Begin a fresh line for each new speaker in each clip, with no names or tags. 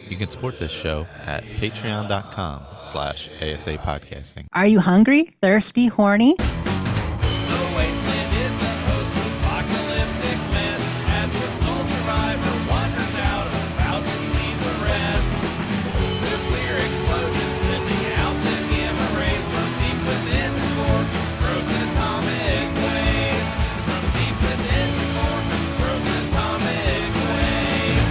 You can support this show at patreon.com/ASA podcasting.
Are you hungry, thirsty, horny?
The wasteland is the host of apocalyptic mess as the sole survivor wanders out about to leave the rest. Nuclear explosions sending out the gamma rays from deep within the core, frozen atomic waves. From deep within the core, frozen atomic waves.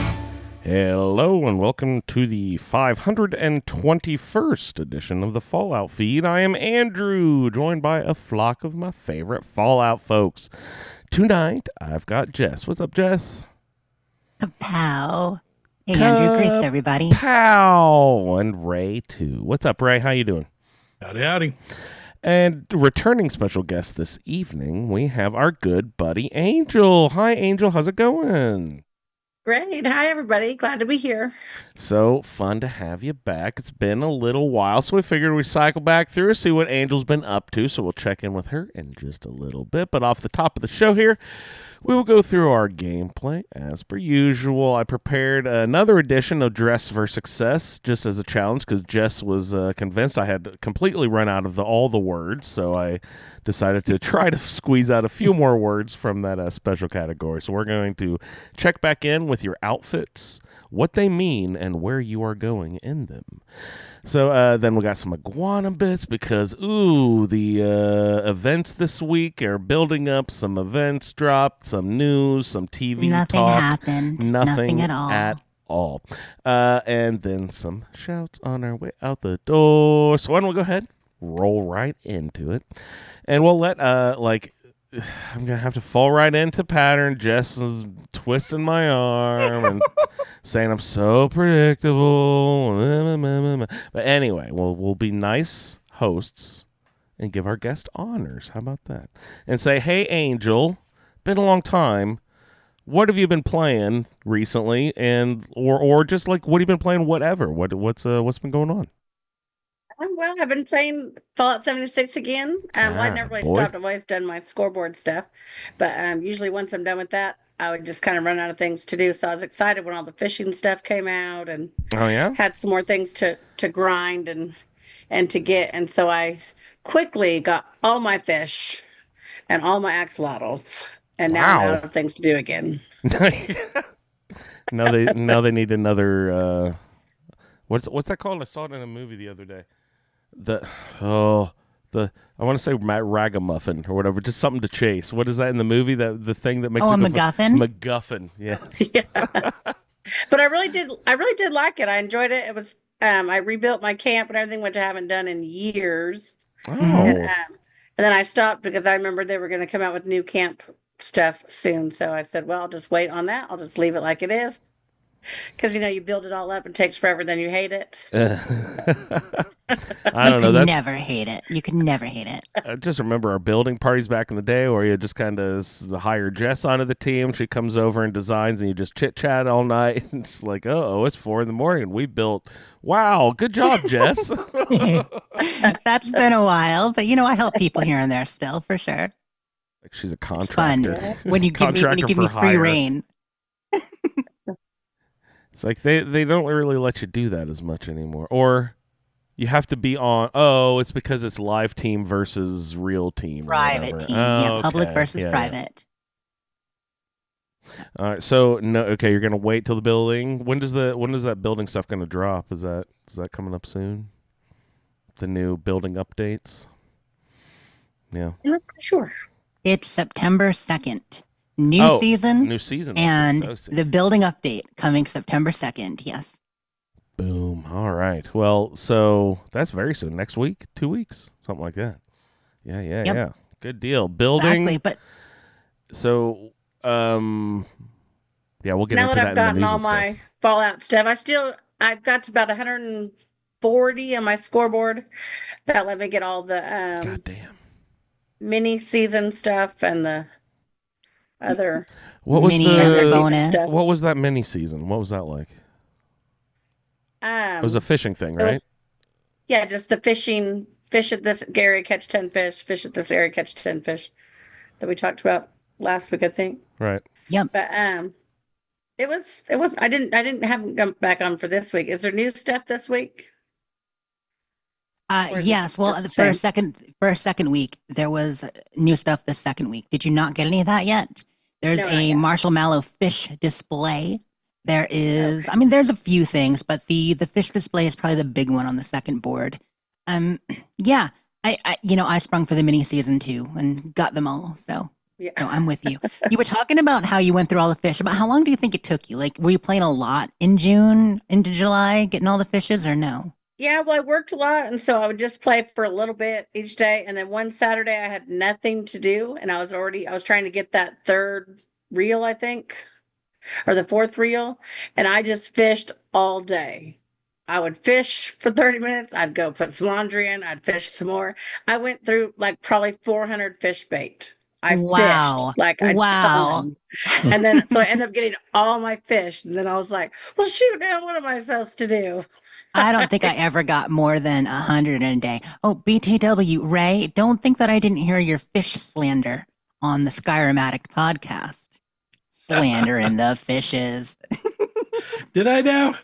Hello and welcome to the 521st edition of the Fallout feed. I am Andrew, joined by a flock of my favorite Fallout folks. Tonight, I've got Jess. What's up, Jess?
Kapow. Hey, Andrew. Greets, everybody.
Pow! And Ray, too. What's up, Ray? How you doing?
Howdy, howdy.
And returning special guest this evening, we have our good buddy Angel. Hi, Angel. How's it going?
Great. Hi, everybody. Glad to be here.
So fun to have you back. It's been a little while, so we figured we'd cycle back through and see what Angel's been up to. So we'll check in with her in just a little bit. But off the top of the show here, we will go through our gameplay as per usual. I prepared another edition of Dress for Success just as a challenge because Jess was convinced I had completely run out of all the words. So I decided to try to squeeze out a few more words from that special category. So we're going to check back in with your outfits, what they mean, and where you are going in them. So then we got some iguana bits because, the events this week are building up. Some events dropped, some news, some TV
Nothing
talk.
happened.
Nothing
at all.
At all. And then some shouts on our way out the door. So why don't we go ahead, roll right into it. And we'll let, I'm going to have to fall right into pattern. Jess is twisting my arm and saying I'm so predictable. But anyway, we'll be nice hosts and give our guest honors. How about that? And say, hey, Angel, been a long time. What have you been playing recently? And or just like, what have you been playing? Whatever. What's been going on?
Well, I've been playing Fallout 76 again. I never really
boy.
stopped. I've always done my scoreboard stuff. But usually once I'm done with that, I would just kind of run out of things to do. So I was excited when all the fishing stuff came out and
Oh yeah.
had some more things to grind and to get. And so I quickly got all my fish and all my axolotls. And now I'm
Wow.
out of things to do again.
now they need another. What's that called? I saw it in a movie the other day. I want to say ragamuffin or whatever, just something to chase. What is that in the movie? That the thing that makes
Oh,
it
a
go
MacGuffin?
MacGuffin, yes.
Yeah. But I really did like it. I enjoyed it. It was I rebuilt my camp and everything, which I haven't done in years.
Oh,
And then I stopped because I remembered they were going to come out with new camp stuff soon. So I said, well, I'll just wait on that. I'll just leave it like it is. Because, you build it all up and it takes forever, then you hate it.
I don't know.
You
That's,
can never hate it. You can never hate it.
I just remember our building parties back in the day where you just kind of hire Jess onto the team. She comes over and designs, and you just chit chat all night. And it's like, it's 4 a.m. and we built. Wow, good job, Jess.
That's been a while, but I help people here and there still, for sure.
Like she's a
It's fun
contractor.
when you give me
Contractor for
free
hire.
reign.
It's like they don't really let you do that as much anymore. Or you have to be on. Oh, it's because it's live team versus real team. or
Private
whatever.
team.
Oh,
Yeah, public
okay.
versus
Yeah, yeah.
private.
All right. So you're gonna wait till the building. When does that building stuff gonna drop? Is that coming up soon? The new building updates. Yeah.
I'm not sure.
It's September 2nd. New season
New season.
and
updates.
the building update coming September 2nd. Yes.
Boom. All right. Well, so that's very soon. Next week, 2 weeks, something like that. Yeah.
Yep.
Yeah. Good deal. Building.
Exactly. But
So, yeah, we'll get
Now
into
that
that
I've
in the
gotten
news
all
and
my Fallout stuff, I've got to about 140 on my scoreboard. That let me get all the
stuff. God damn.
mini season stuff and the other.
What was
mini
the
bonus.
stuff.
What was that mini season? What was that like? It was a fishing thing,
it
right?
was- yeah, just the fishing. Fish at this area, catch 10 fish. Fish at this area, catch 10 fish. That we talked about last week, I think.
Right.
Yep.
But It was. I haven't come back on for this week. Is there new stuff this week? Or is it
Yes. Well,
just the
for a
same?
second week, there was new stuff this second week. Did you not get any of that yet? There's
No, not
a
yet.
Marshall Mallow fish display. There is,
Okay.
I mean, there's a few things, but the fish display is probably the big one on the second board. Um, yeah, I sprung for the mini season too and got them all. So
Yeah.
I'm with you. You were talking about how you went through all the fish. About how long do you think it took you? Like, were you playing a lot in June into July, getting all the fishes, or no?
Yeah, well, I worked a lot, and so I would just play for a little bit each day, and then one Saturday I had nothing to do, and I was trying to get that third reel, I think, or the fourth reel, and I just fished all day. I would fish for 30 minutes, I'd go put some laundry in, I'd fish some more. I went through like probably 400 fish bait. I fished
Wow,
like a
wow.
ton. And then so I ended up getting all my fish, and then I was like, well, shoot, now what am I supposed to do?
I don't think I ever got more than 100 in a day. Oh, BTW, Ray, don't think that I didn't hear your fish slander on the Skyrimatic podcast. Slandering the fishes.
Did I now?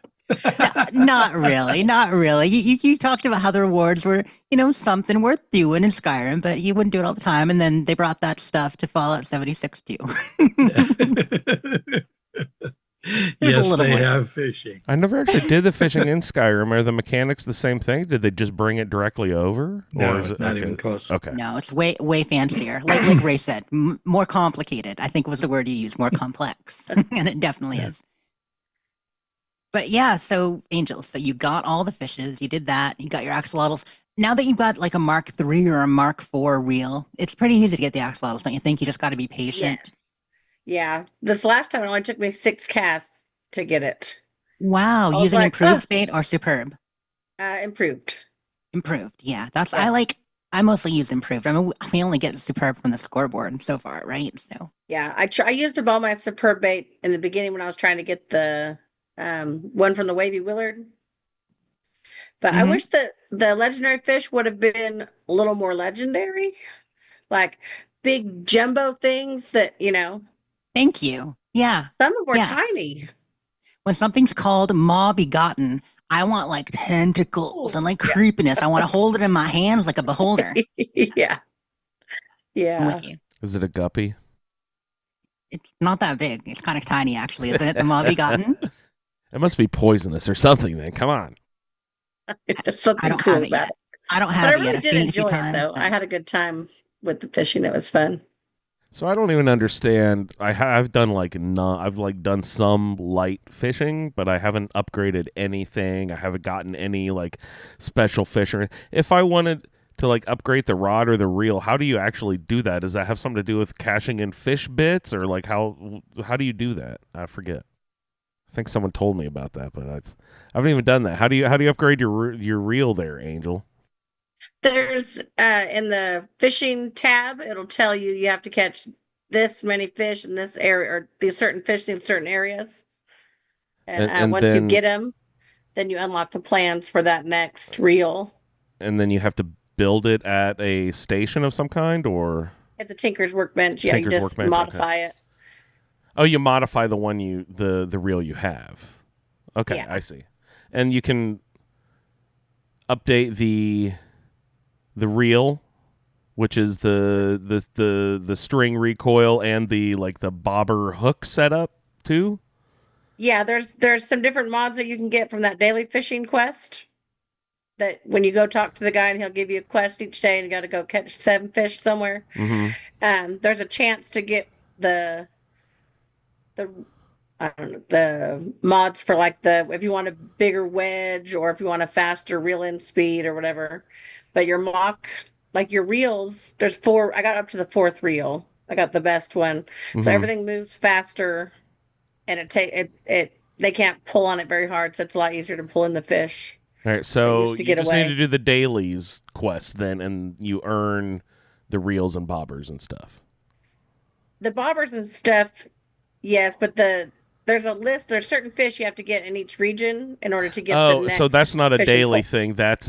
Not really, not really. You talked about how the rewards were, something worth doing in Skyrim, but you wouldn't do it all the time. And then they brought that stuff to Fallout 76 too.
Yes,
little
they
more.
have fishing.
I never actually did the fishing in Skyrim. Are the mechanics the same thing? Did they just bring it directly over?
No,
or is it
not
okay.
even close.
Okay.
No, it's way fancier. Like Ray said, more complicated. I think was the word you used, more complex, and it definitely
Yeah.
is. But yeah, so Angel, so you got all the fishes, you did that, you got your axolotls. Now that you've got like a Mark III or a Mark IV reel, it's pretty easy to get the axolotls, don't you think? You just got to be patient.
Yes. Yeah. This last time it only took me 6 casts to get it.
Wow,
I was
using
like,
improved bait or superb?
Improved.
Improved, yeah. That's
Yeah.
I mostly use improved. I mean, we only get superb from the scoreboard so far, right? So
Yeah. I used up all my superb bait in the beginning when I was trying to get the one from the Wavy Willard. But I
Mhm.
wish that the legendary fish would have been a little more legendary. Like big jumbo things that,
thank you. Yeah,
some of them were
yeah.
tiny.
When something's called maw begotten, I want like tentacles and like creepiness. I want to hold it in my hands like a beholder.
Yeah.
I'm
Yeah.
with you.
Is it a guppy?
It's not that big. It's kind of tiny, actually, isn't it? The maw begotten.
It must be poisonous or something then. Come on.
There's
I
something
don't
cool
have it
about
yet.
it.
I don't
But
have
I
it
really
yet. I've
did
seen it a few
enjoy it,
times.
though. I had a good time with the fishing. It was fun.
So I don't even understand. I've done I've like done some light fishing, but I haven't upgraded anything. I haven't gotten any like special fish or if I wanted to like upgrade the rod or the reel, how do you actually do that? Does that have something to do with cashing in fish bits or like how do you do that? I forget. I think someone told me about that, but I haven't even done that. How do you upgrade your reel there, Angel?
There's in the fishing tab, it'll tell you you have to catch this many fish in this area or these certain fish in certain areas. And,
And
once you
then
get them, then you unlock the plans for that next reel.
and then you have to build it at a station of some kind or
At the Tinker's Workbench, yeah, you
Tinker's
just
Workbench, okay.
modify it.
Oh, you modify the one the reel you have. Okay,
Yeah.
I see. And you can update the reel, which is the string recoil and the like the bobber hook setup too.
Yeah, there's some different mods that you can get from that daily fishing quest. That when you go talk to the guy and he'll give you a quest each day and you got to go catch 7 fish somewhere.
Mm-hmm.
There's a chance to get the I don't know the mods for like if you want a bigger wedge or if you want a faster reel in speed or whatever. But your your reels, there's 4. I got up to the 4th reel. I got the best one,
Mhm.
so everything moves faster, and they can't pull on it very hard, so it's a lot easier to pull in the fish.
All right, so
used to
you
get
just
away.
need to do the dailies quest then, and you earn the reels and bobbers and stuff.
The bobbers and stuff, yes, but there's a list. There's certain fish you have to get in each region in order to get the
Oh,
next.
so that's not a
fishing
daily
quest.
thing. That's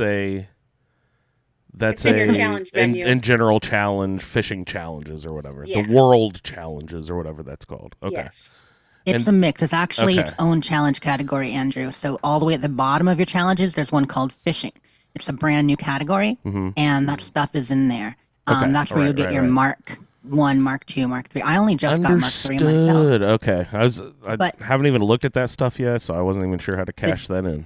It's in your challenge menu.
in general challenge fishing challenges or whatever.
Yeah.
The world challenges or whatever that's called. Okay.
Yes.
It's a mix. It's actually
Okay.
its own challenge category, Andrew. So all the way at the bottom of your challenges, there's one called fishing. It's a brand new category, and that stuff is in there.
Okay.
That's where you'll get your Mark 1, Mark 2, Mark 3. I only just got Mark 3 myself.
Understood. Okay. I
But-
haven't even looked at that stuff yet, so I wasn't even sure how to cash that in.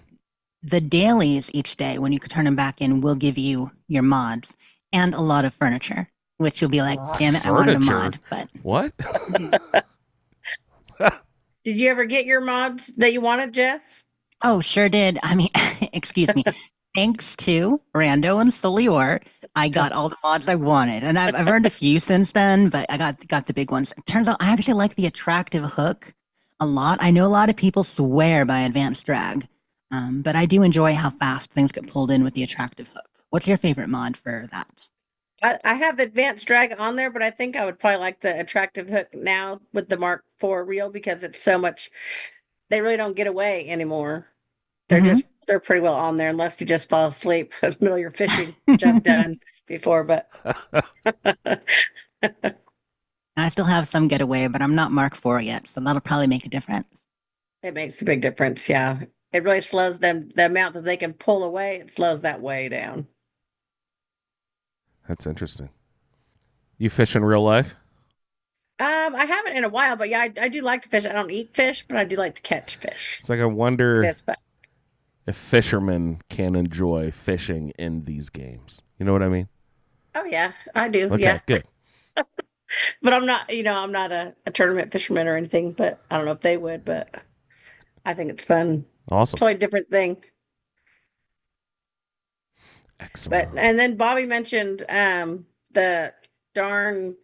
The dailies each day, when you turn them back in, will give you your mods and a lot of furniture, which you'll be like, damn it, I wanted a
Furniture?
mod. But
What?
Did you ever get your mods that you wanted, Jess?
oh, sure did. I mean, excuse me. Thanks to Rando and Solior, I got all the mods I wanted, and I've earned a few since then, but I got the big ones. It turns out I actually like the attractive hook a lot. I know a lot of people swear by advanced drag, but I do enjoy how fast things get pulled in with the attractive hook. What's your favorite mod for that?
I have advanced drag on there, but I think I would probably like the attractive hook now with the Mark IV reel because it's so much. They really don't get away anymore. They're pretty well on there unless you just fall asleep in the middle of your fishing jump done before. But
I still have some get away, but I'm not Mark IV yet, so that'll probably make a difference.
it makes a big difference. Yeah, it really slows them. The amount that they can pull away, it slows that way down.
That's interesting. You fish in real life?
I haven't in a while, but yeah, I do like to fish. I don't eat fish, but I do like to catch fish.
It's like I wonder
That's fun.
if fishermen can enjoy fishing in these games. You know what I mean?
Oh yeah, I do.
Okay,
Yeah,
good.
but I'm not. I'm not a tournament fisherman or anything. But I don't know if they would. But I think it's fun.
Awesome.
Totally different thing.
Excellent.
But and then Bobby mentioned the darn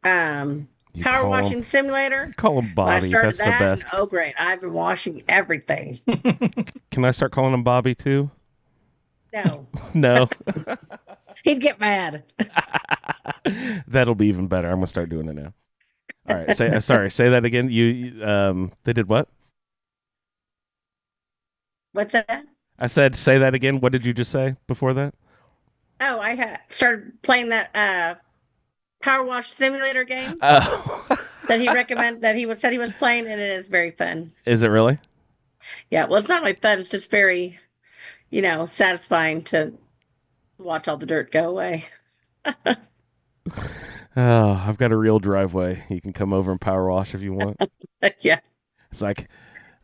You
power
call
washing simulator.
Call him
When I
Bobby.
started
That's
that,
the best.
oh great, I've been washing everything.
Can I start calling him Bobby too?
No,
No.
he'd get mad.
That'll be even better. I'm gonna start doing it now. All right. Say that again. They did what?
What's that?
I said say that again. What did you just say before that?
Oh, I started playing that power wash simulator game
Oh.
that said he was playing, and it is very fun.
Is it really?
Yeah, well, it's not really fun. It's just very, satisfying to watch all the dirt go away.
Oh, I've got a real driveway. You can come over and power wash if you want.
Yeah.
It's like,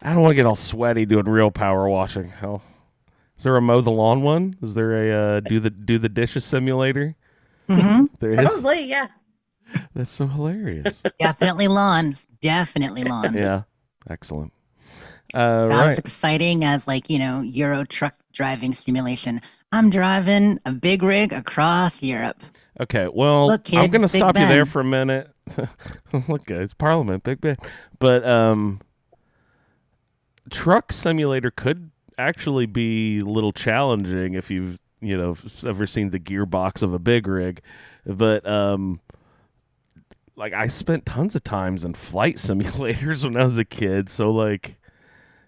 I don't want to get all sweaty doing real power washing. Oh, is there a mow the lawn one? Is there a do the dishes simulator?
Mm-hmm.
There is.
Probably, yeah.
That's so hilarious.
Definitely lawns. Definitely lawns.
Yeah, excellent.
Not as
Right.
exciting as Euro truck driving simulation. I'm driving a big rig across Europe.
Okay. Well,
Look,
I'm
kids,
gonna
Big
stop you there
Ben.
for a minute. Look, guys, Parliament, Big Ben. But truck simulator could actually be a little challenging if you've ever seen the gearbox of a big rig. But like I spent tons of times in flight simulators when I was a kid, so like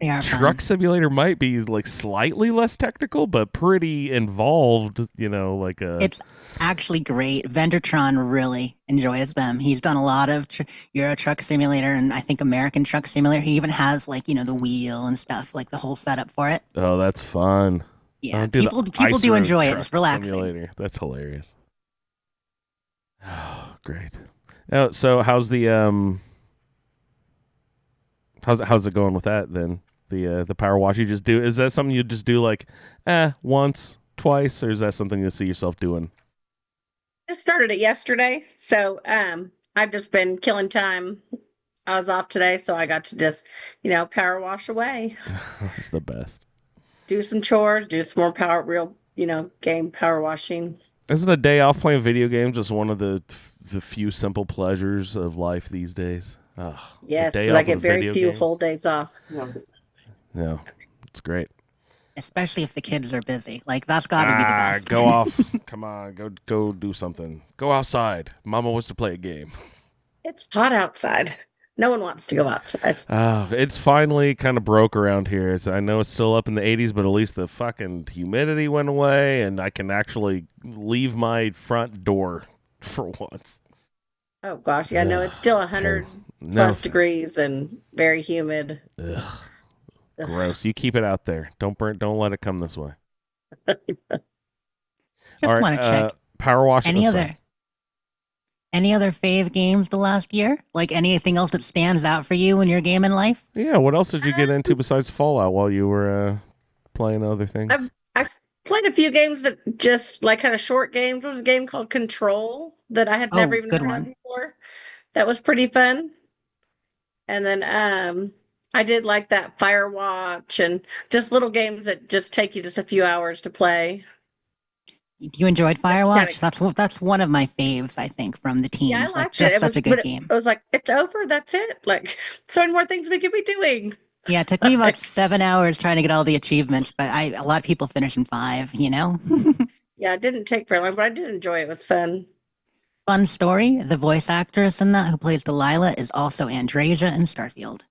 They are fun.
truck simulator might be like slightly less technical, but pretty involved.
It's actually great. Vendertron really enjoys them. He's done a lot of Euro Truck Simulator and I think American Truck Simulator. He even has the wheel and stuff, like the whole setup for it.
Oh, that's fun.
Yeah,
Do the
people
ice
do
road
enjoy it.
truck
It's relaxing.
Simulator. That's hilarious. Oh, great. Oh, so how's the how's it going with that then? The power wash you just do, is that something you just do like once, twice, or is that something you see yourself doing?
I started it yesterday, so I've just been killing time. I was off today, so I got to just, power wash away,
That's the best.
do some chores, do some more game power washing.
Isn't a day off playing video games just one of the few simple pleasures of life these days? Oh,
Yes,
a day
because I
off
get
of a
very
video
few
game?
full days off.
Yeah, it's great.
Especially if the kids are busy. Like, that's got to be the best.
Go off. Come on, go do something. Go outside. Mama wants to play a game.
It's hot outside. No one wants to go outside.
It's finally kind of broke around here. I know it's still up in the 80s, but at least the fucking humidity went away, and I can actually leave my front door for once.
Oh gosh, yeah, no, it's still 100
No.
plus degrees and very humid.
Ugh,
Ugh.
gross. You keep it out there. Don't let it come this way.
Just
All right,
want to check.
Power wash.
Any
oh,
other
sorry.
any other fave games the last year? Like anything else that stands out for you in your gaming life?
Yeah. What else did you get into besides Fallout while you were playing other things?
I've played a few games that just like kind of short games. There was a game called Control that I had
Oh,
never even
good
heard
one.
of before. That was pretty fun. And then I did like that Firewatch and just little games that just take you just a few hours to play.
You enjoyed
kinda-
Firewatch? That's one of my faves, I think, from the teams.
Yeah, I
Like
liked
just
it.
such a
but
good
it
game.
was like, it's over, that's it. Like so many more things we could be doing.
Yeah, it took me about 7 hours trying to get all the achievements, but a lot of people finish in 5, you know?
Yeah, it didn't take very long, but I did enjoy it. It was fun.
Fun story, the voice actress in that who plays Delilah is also Andreja in Starfield.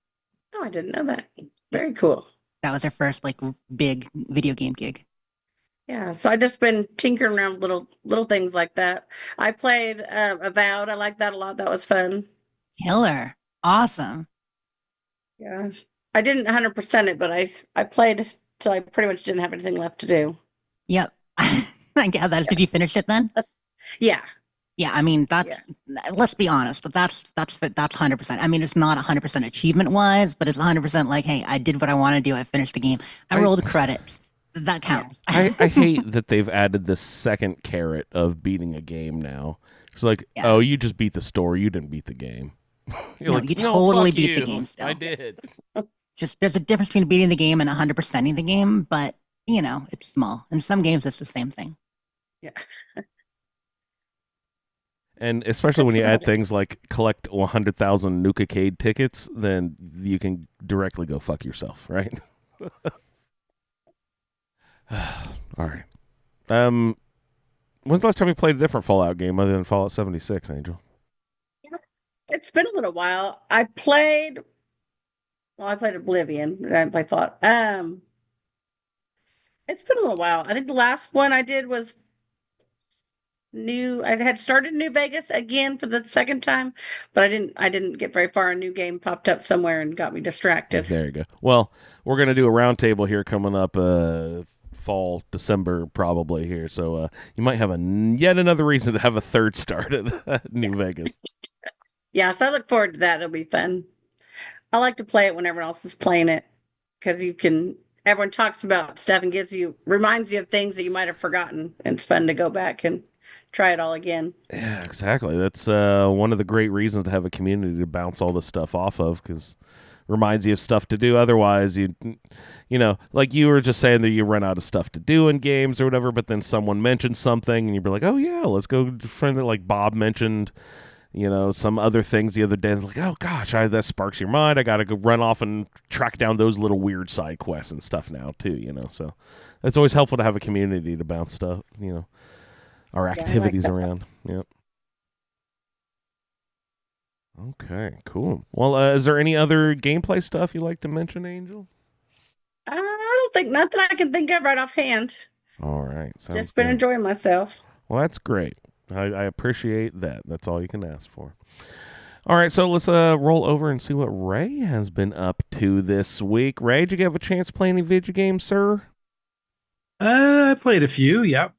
Oh, I didn't know that. Very cool.
That was her first like big video game gig.
Yeah, so I just been tinkering around with little things like that. I played Avowed. I liked that a lot. That was fun.
Killer. Awesome.
Yeah, I didn't 100% it, but I played till I pretty much didn't have anything left to do.
Yep. I get that. Did you finish it then?
Yeah,
Yeah, I mean that's let's be honest, but that's 100%. I mean it's not 100% achievement wise, but it's 100% like, hey, I did what I want to do. I finished the game. I rolled credits. That counts.
I hate that they've added this second carrot of beating a game now. It's like,
Yeah.
oh, you just beat the story, you didn't beat the game. You're
No,
like,
you
no,
totally
fuck
beat
you.
the game still.
I did.
Just there's a difference between beating the game and 100%ing the game, but you know, it's small. In some games it's the same thing.
yeah.
And especially when you add things like collect 100,000 Nuka-Cade tickets, then you can directly go fuck yourself, right? All right. When's the last time you played a different Fallout game other than Fallout 76, Angel?
It's been a little while. I played Oblivion. I didn't play Fallout. It's been a little while. I think the last one I did was I had started New Vegas again for the second time, but I didn't get very far. A new game popped up somewhere and got me distracted.
There you go. Well, we're going to do a roundtable here coming up fall, December probably here. So you might have yet another reason to have a third start at New Vegas.
Yeah, so I look forward to that. It'll be fun. I like to play it when everyone else is playing it because everyone talks about stuff and reminds you of things that you might have forgotten. And it's fun to go back and try it all again.
Yeah, exactly. That's one of the great reasons to have a community to bounce all this stuff off of, because reminds you of stuff to do. Otherwise, you know, like you were just saying that you run out of stuff to do in games or whatever, but then someone mentions something and you'd be like, oh yeah, let's go. Friend like Bob mentioned, you know, some other things the other day. And like, oh gosh, that sparks your mind. I got to go run off and track down those little weird side quests and stuff now too, you know. So it's always helpful to have a community to bounce stuff, you know, our activities around. Yep. Okay, cool. Well, is there any other gameplay stuff you like to mention, Angel?
I don't think nothing I can think of right offhand.
All right. Sounds
Just been
good.
enjoying myself.
Well, that's great. I appreciate that. That's all you can ask for. All right, so let's roll over and see what Ray has been up to this week. Ray, did you have a chance to play any video games, sir?
I played a few. Yep.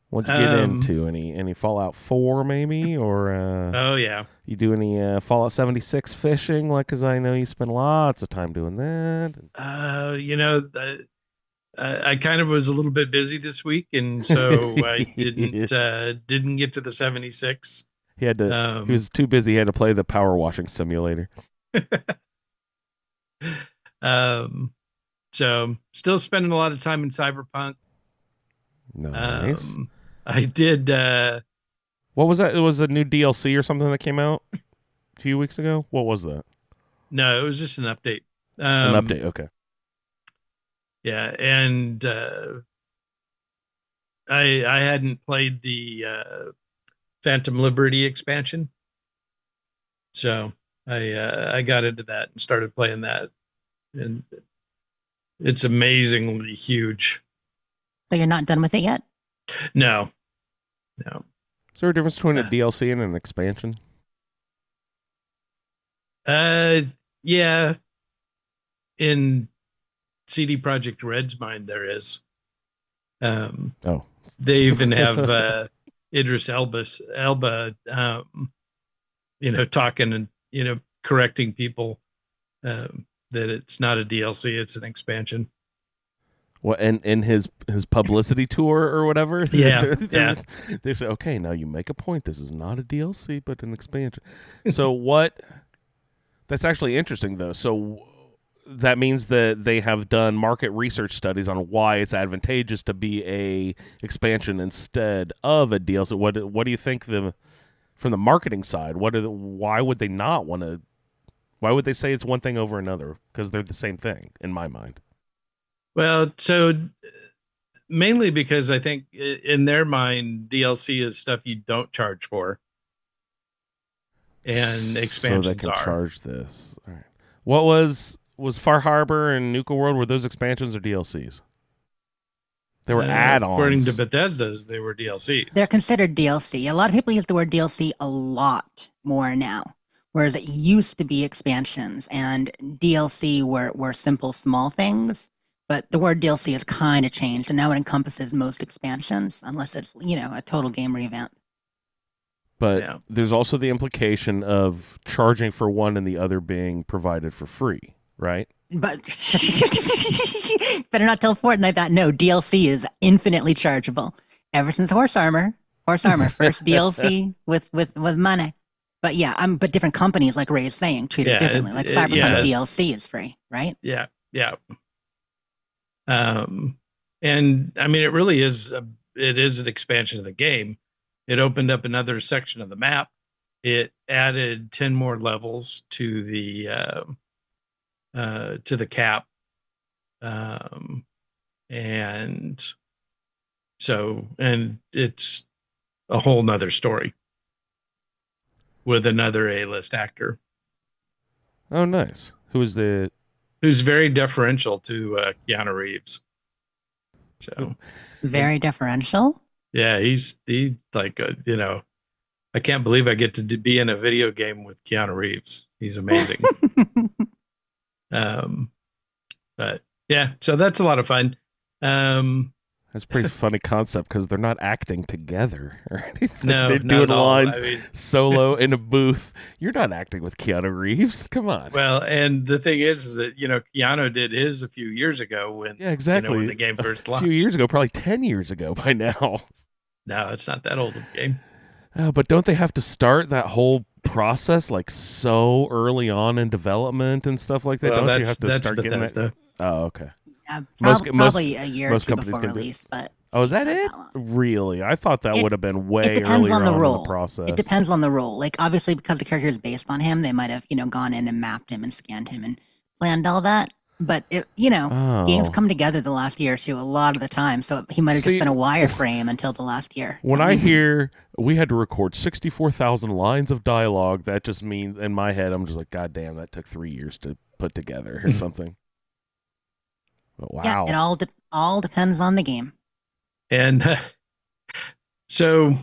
What'd you get into? Any Fallout 4 maybe, or
Oh yeah.
you do any Fallout 76 fishing? Like, 'cause I know you spend lots of time doing that.
I kind of was a little bit busy this week, and so I didn't get to the 76.
He had to. He was too busy. He had to play the power washing simulator.
So still spending a lot of time in Cyberpunk.
Nice.
I did.
What was that? It was a new DLC or something that came out a few weeks ago. What was that?
No, it was just an update.
An update. Okay.
Yeah, and I hadn't played the Phantom Liberty expansion, so I got into that and started playing that, and it's amazingly huge.
So you're not done with it yet?
No.
Is there a difference between a DLC and an expansion?
Yeah, in CD Projekt Red's mind, there is.
Oh,
They even have Elba, talking and correcting people that it's not a DLC, it's an expansion.
what? And in his publicity tour or whatever,
Yeah, yeah.
they say, okay, now you make a point. This is not a DLC, but an expansion. So what? That's actually interesting, though. So that means that they have done market research studies on why it's advantageous to be a expansion instead of a DLC. What do you think from the marketing side? Why would they not want to? Why would they say it's one thing over another? Because they're the same thing in my mind.
Well, so mainly because I think in their mind, DLC is stuff you don't charge for, and
So they
expansions
can
are.
charge this. All right. What was Far Harbor and Nuka World? Were those expansions or DLCs? They were
According to
add-ons.
Bethesda's, they were DLCs.
They're considered DLC. A lot of people use the word DLC a lot more now, whereas it used to be expansions and DLC were simple, small things. But the word DLC has kind of changed, and now it encompasses most expansions, unless it's a total game revamp.
But
Yeah.
there's also the implication of charging for one and the other being provided for free, right?
But better not tell Fortnite that. No, DLC is infinitely chargeable. Ever since Horse Armor, first DLC with money. But yeah, but different companies, like Ray is saying, treat it differently. Like Cyberpunk DLC is free, right?
Yeah, yeah. And I mean, it really is. It is an expansion of the game. It opened up another section of the map. It added 10 more levels to the cap, and it's a whole nother story with another A-list actor.
Oh, nice. Who's
very deferential to Keanu Reeves. So
very deferential.
Yeah, he's like I can't believe I get to be in a video game with Keanu Reeves. He's amazing. But yeah, so that's a lot of fun.
That's a pretty funny concept because they're not acting together or anything.
No,
they're
not
doing
at all.
lines
I mean,
solo in a booth. You're not acting with Keanu Reeves. Come on.
well, and the thing is that Keanu did his a few years ago when
Yeah, exactly.
when the game first
A
launched.
few years ago, probably 10 years ago by now.
No, it's not that old of a game.
But don't they have to start that whole process like so early on in development and stuff like that?
Well,
don't you have to
that's
start getting
Bethesda.
it? Oh, okay.
Most,
Most-
probably a year or
most
two
companies
before
can do it.
release, but
Oh, is that
not
it?
that long.
Really? I thought that
It-
would have been way
it depends
earlier
on the
in
role.
the process.
It depends on the role. Like obviously, because the character is based on him, they might have gone in and mapped him and scanned him and planned all that. But games
Oh.
come together the last year or two a lot of the time, so he might have
See,
just been a wireframe until the last year.
When I hear we had to record 64,000 lines of dialogue, that just means in my head I'm just like, God damn, that took 3 years to put together or something. But wow.
Yeah, it all depends on the game.
And so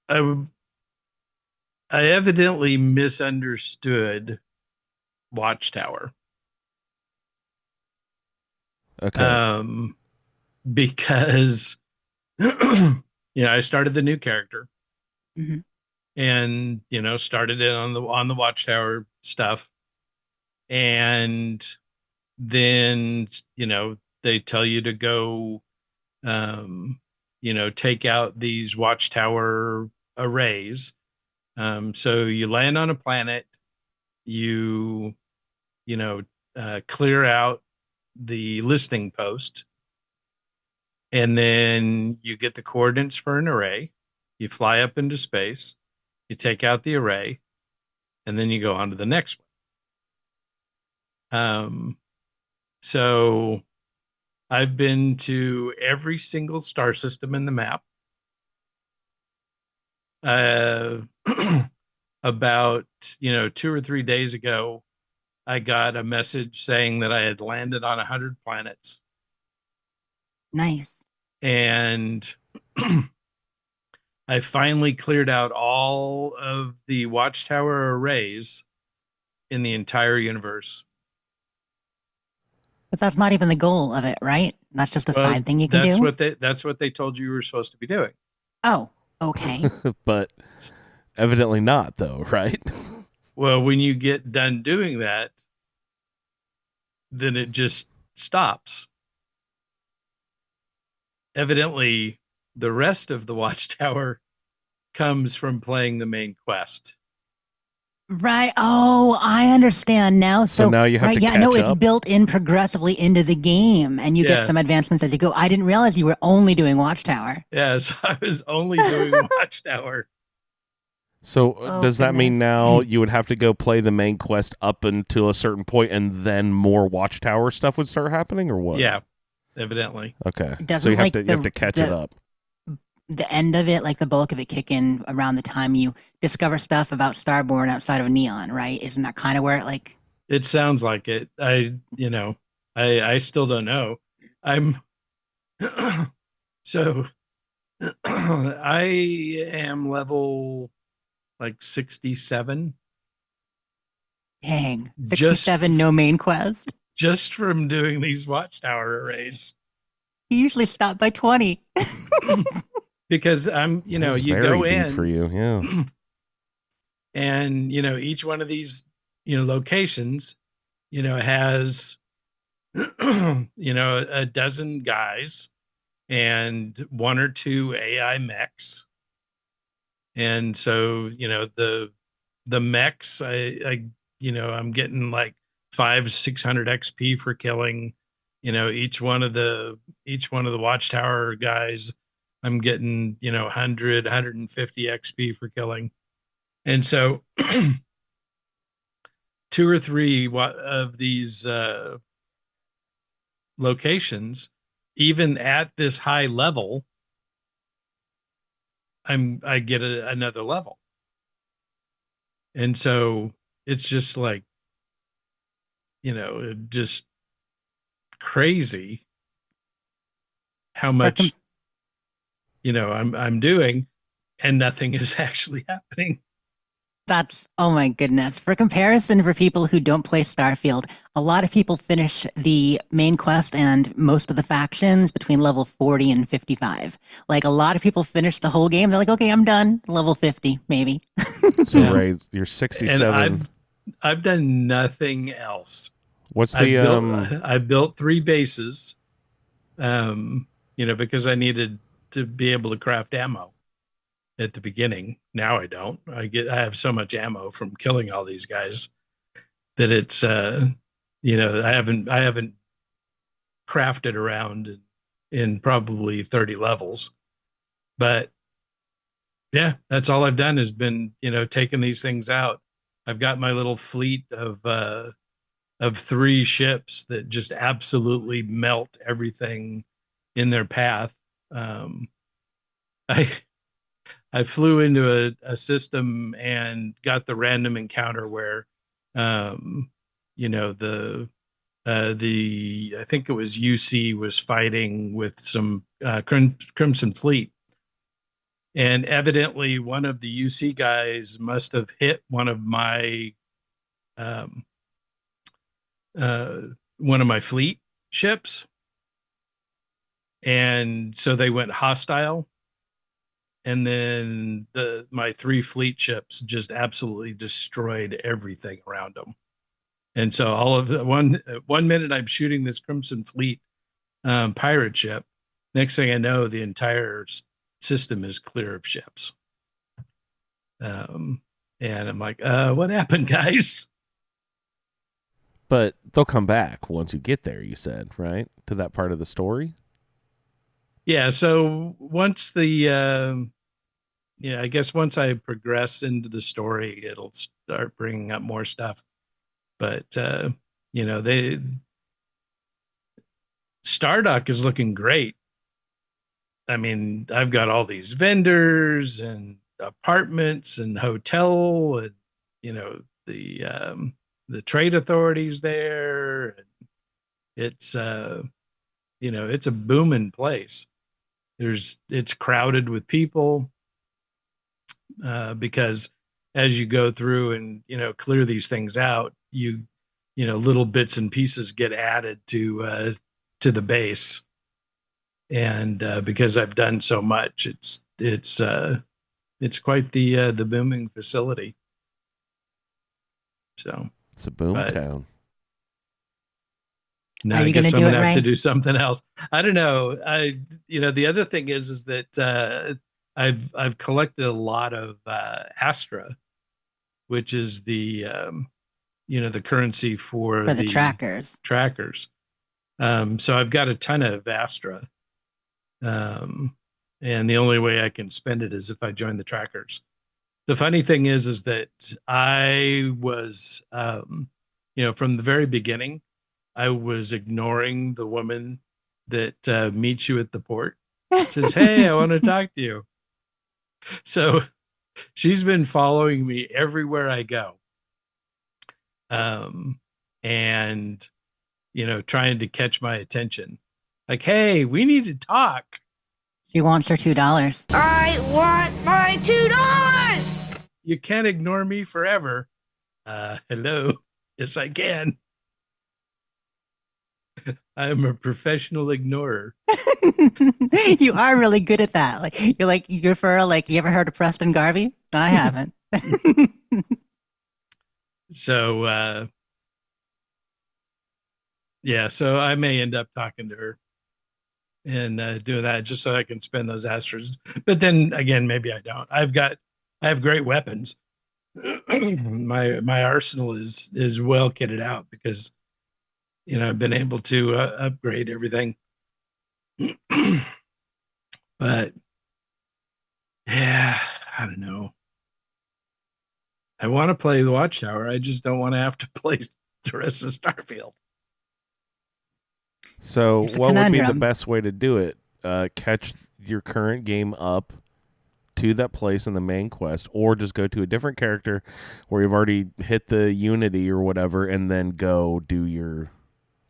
I evidently misunderstood Watchtower.
Okay.
Because I started the new character
Mhm.
and started it on the Watchtower stuff, and then they tell you to go take out these Watchtower arrays. So you land on a planet, you clear out the listening post, and then you get the coordinates for an array. You fly up into space, you take out the array, and then you go on to the next one. So I've been to every single star system in the map. About 2 or 3 days ago, I got a message saying that I had landed on 100 planets.
Nice.
And I finally cleared out all of the watchtower arrays in the entire universe.
But that's not even the goal of it, right? That's just a
Well,
side thing you can do.
that's what they told you were supposed to be doing.
Oh, okay.
But evidently not, though, right?
Well, when you get done doing that, then it just stops. Evidently, the rest of the watchtower comes from playing the main quest.
Right. Oh, I understand now.
So now you have
right,
to
yeah, no,
catch
it's
up?
built in progressively into the game, and you get
Yeah.
some advancements as you go. I didn't realize you were only doing Watchtower.
Yeah, so I was only doing watchtower.
So
Oh,
does that mean
goodness.
now you would have to go play the main quest up until a certain point, and then more Watchtower stuff would start happening, or what?
Yeah, evidently.
Okay.
Doesn't,
So you have
like,
to you have to catch it
the-
up.
The end of it, like the bulk of it, kick in around the time you discover stuff about Starborn outside of Neon, right? Isn't that kind of where it like?
It sounds like it. I still don't know. I'm so I am level like 67
Dang,
Just-
67, no main quest.
just from doing these watchtower arrays.
You usually stop by 20.
Because I'm,
That's
you
very
go
deep
in
for you, yeah.
and each one of these locations has a dozen guys and one or two AI mechs. And so the mechs, I'm getting like 500-600 XP for killing each one of the watchtower guys. I'm getting 150 XP for killing. And so 2 or 3 of these locations, even at this high level, I get another level. And so it's just like just crazy how much I'm doing, and nothing is actually happening.
That's, oh my goodness. For comparison, for people who don't play Starfield, a lot of people finish the main quest and most of the factions between level 40 and 55. Like, a lot of people finish the whole game. They're like, okay, I'm done. Level 50, maybe.
So
Yeah.
Ray, you're 67.
And I've done nothing else.
What's the
I built 3 bases, because I needed to be able to craft ammo at the beginning. Now I don't. I have so much ammo from killing all these guys that it's I haven't crafted around in probably 30 levels. But yeah, that's all I've done has been taking these things out. I've got my little fleet of 3 ships that just absolutely melt everything in their path. I flew into a system and got the random encounter where, I think it was UC was fighting with some Crimson Fleet, and evidently one of the UC guys must have hit one of my fleet ships, and so they went hostile. And then my 3 fleet ships just absolutely destroyed everything around them. And so all of one minute I'm shooting this Crimson Fleet pirate ship. Next thing I know, the entire system is clear of ships. And I'm like, what happened, guys?
But they'll come back once you get there, you said, right? To that part of the story?
Yeah, so once I guess once I progress into the story, it'll start bringing up more stuff. But Stardock is looking great. I mean, I've got all these vendors and apartments and hotel, and the trade authorities there. It's it's a booming place. It's crowded with people. because as you go through and clear these things out, little bits and pieces get added to the base, and because I've done so much, it's quite the booming facility. So
It's a boom
But-
town.
now
Are
I
you
guess
gonna
I'm
do
gonna
it,
have to
Ray?
do something else. I don't know. The other thing is that I've collected a lot of Astra, which is the the currency for
For the trackers.
trackers. So I've got a ton of Astra, and the only way I can spend it is if I join the trackers. The funny thing is that I was, from the very beginning, I was ignoring the woman that meets you at the port. Says, "Hey, I want to talk to you." So she's been following me everywhere I go, and trying to catch my attention. Like, "Hey, we need to talk."
She wants her $2.
I want my $2!
You can't ignore me forever. Hello. Yes, I can. I'm a professional ignorer.
You are really good at that. You ever heard of Preston Garvey? I haven't.
So, so I may end up talking to her and doing that just so I can spend those Astros. But then again, maybe I don't. I have great weapons. My arsenal is well kitted out because I've been able to upgrade everything. But yeah, I don't know. I want to play the Watchtower. I just don't want to have to play the rest of Starfield.
So,
It's a
what would be the
conundrum.
best way to do it? Catch your current game up to that place in the main quest, or just go to a different character where you've already hit the Unity or whatever, and then go do your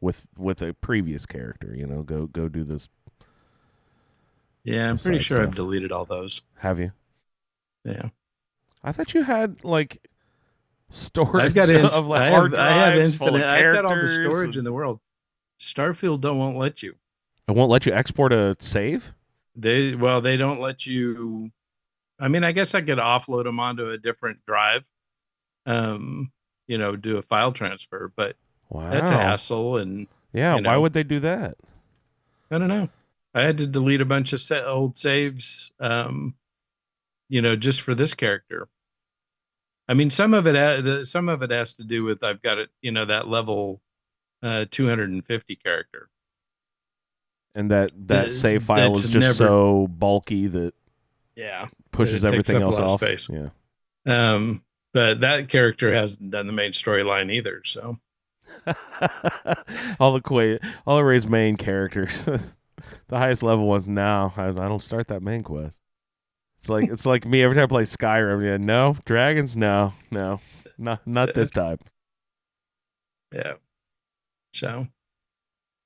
with a previous character. Go do this.
Yeah, I'm
The
pretty
side
sure I've
stuff.
deleted all those.
Have you?
Yeah.
I thought you had storage
I've got
of hard
I have
drives full of
infinite. I've got all the
characters
storage
and-
in the world. Starfield won't let you.
It won't let you export a save.
They don't let you. I mean, I guess I could offload them onto a different drive. Do a file transfer, but
Wow,
that's a hassle, and
Yeah,
you
why
know.
would they do that?
I don't know. I had to delete a bunch of old saves, just for this character. I mean, some of it has to do with I've got it, that level 250 character.
And that
That-
save file
that's
is just
never-
so bulky that
Yeah.
pushes
It takes
everything
up a
else
lot of
off.
space.
Yeah.
But that character hasn't done the main storyline either. So
all the Ray's main characters, the highest level ones. Now I don't start that main quest. It's like me every time I play Skyrim. Yeah, no dragons. No, not this time.
yeah. So,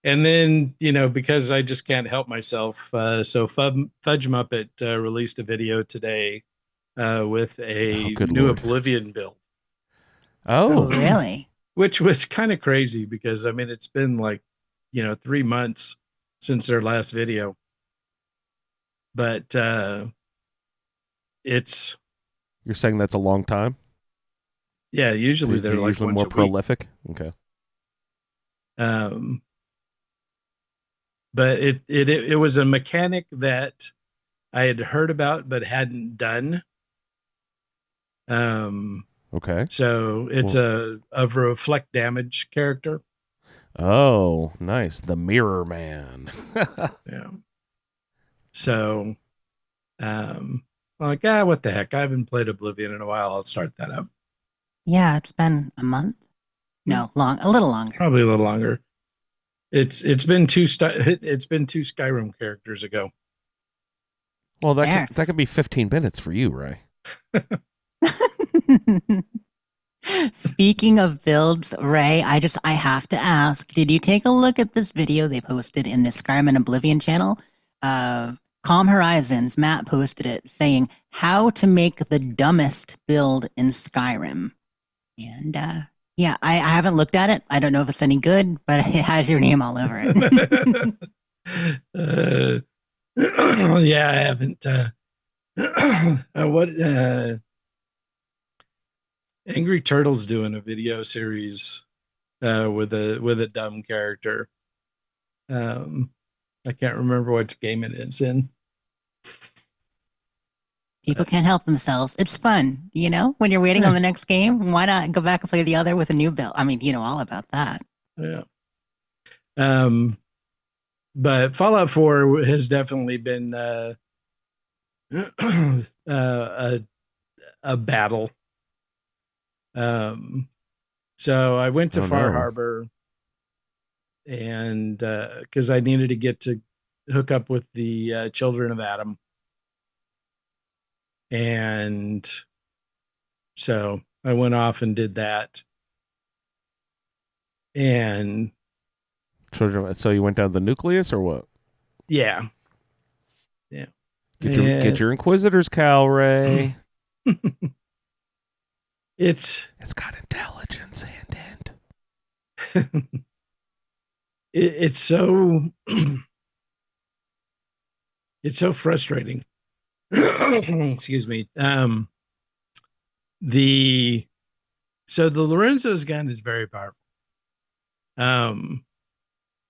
and then because I just can't help myself. So Fudge Muppet released a video today with a
Oh, good
new
Lord.
Oblivion build,
Oh,
Oh,
really?
which was kind of crazy because I mean it's been 3 months since their last video, but it's
you're saying that's a long time?
usually they're like
usually
once
more
a week.
prolific. Okay.
But it was a mechanic that I had heard about but hadn't done.
Okay.
So it's a reflect damage character.
Oh, nice. The Mirror Man.
Yeah. So, what the heck? I haven't played Oblivion in a while. I'll start that up.
Yeah, it's been a month. No, a little longer.
Probably a little longer. It's been two Skyrim characters ago.
Well,
There.
that could be 15 minutes for you, Ray.
Speaking of builds, Ray, I have to ask, did you take a look at this video they posted in the Skyrim and Oblivion channel? Calm Horizons, Matt posted it saying how to make the dumbest build in Skyrim. And yeah, I haven't looked at it. I don't know if it's any good, but it has your name all over it.
Yeah, I haven't. What Angry Turtle's doing a video series with a dumb character. I can't remember which game it is in.
People can't help themselves. It's fun, when you're waiting on the next game, why not go back and play the other with a new build? I mean, you know all about that.
Yeah. But Fallout 4 has definitely been a battle. So I went to Far Harbor, and because I needed to get to hook up with the Children of Adam. And so I went off and did that. And
so you went down the nucleus or what?
Yeah.
Get your Inquisitors, Cal Ray.
It's
got intelligence and
it's so it's so frustrating. Excuse me. The Lorenzo's gun is very powerful.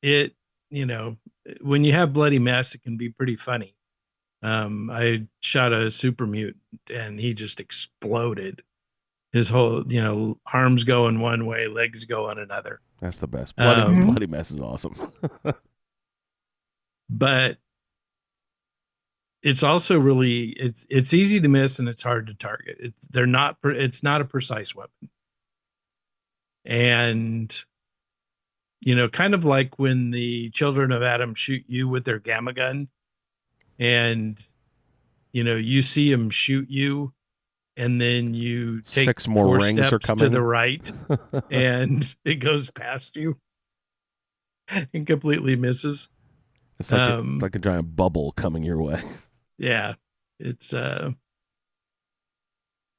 It, when you have bloody mess, it can be pretty funny. I shot a super mutant and he just exploded. His whole, arms going one way, legs go on another.
That's the best. Bloody mess is awesome.
But it's also really it's easy to miss and it's hard to target. It's not a precise weapon. And kind of like when the Children of Adam shoot you with their gamma gun, and you see them shoot you, and then you take
6 more
4
rings
steps
are coming
to the right, and it goes past you and completely misses.
It's like a giant bubble coming your way.
Yeah, it's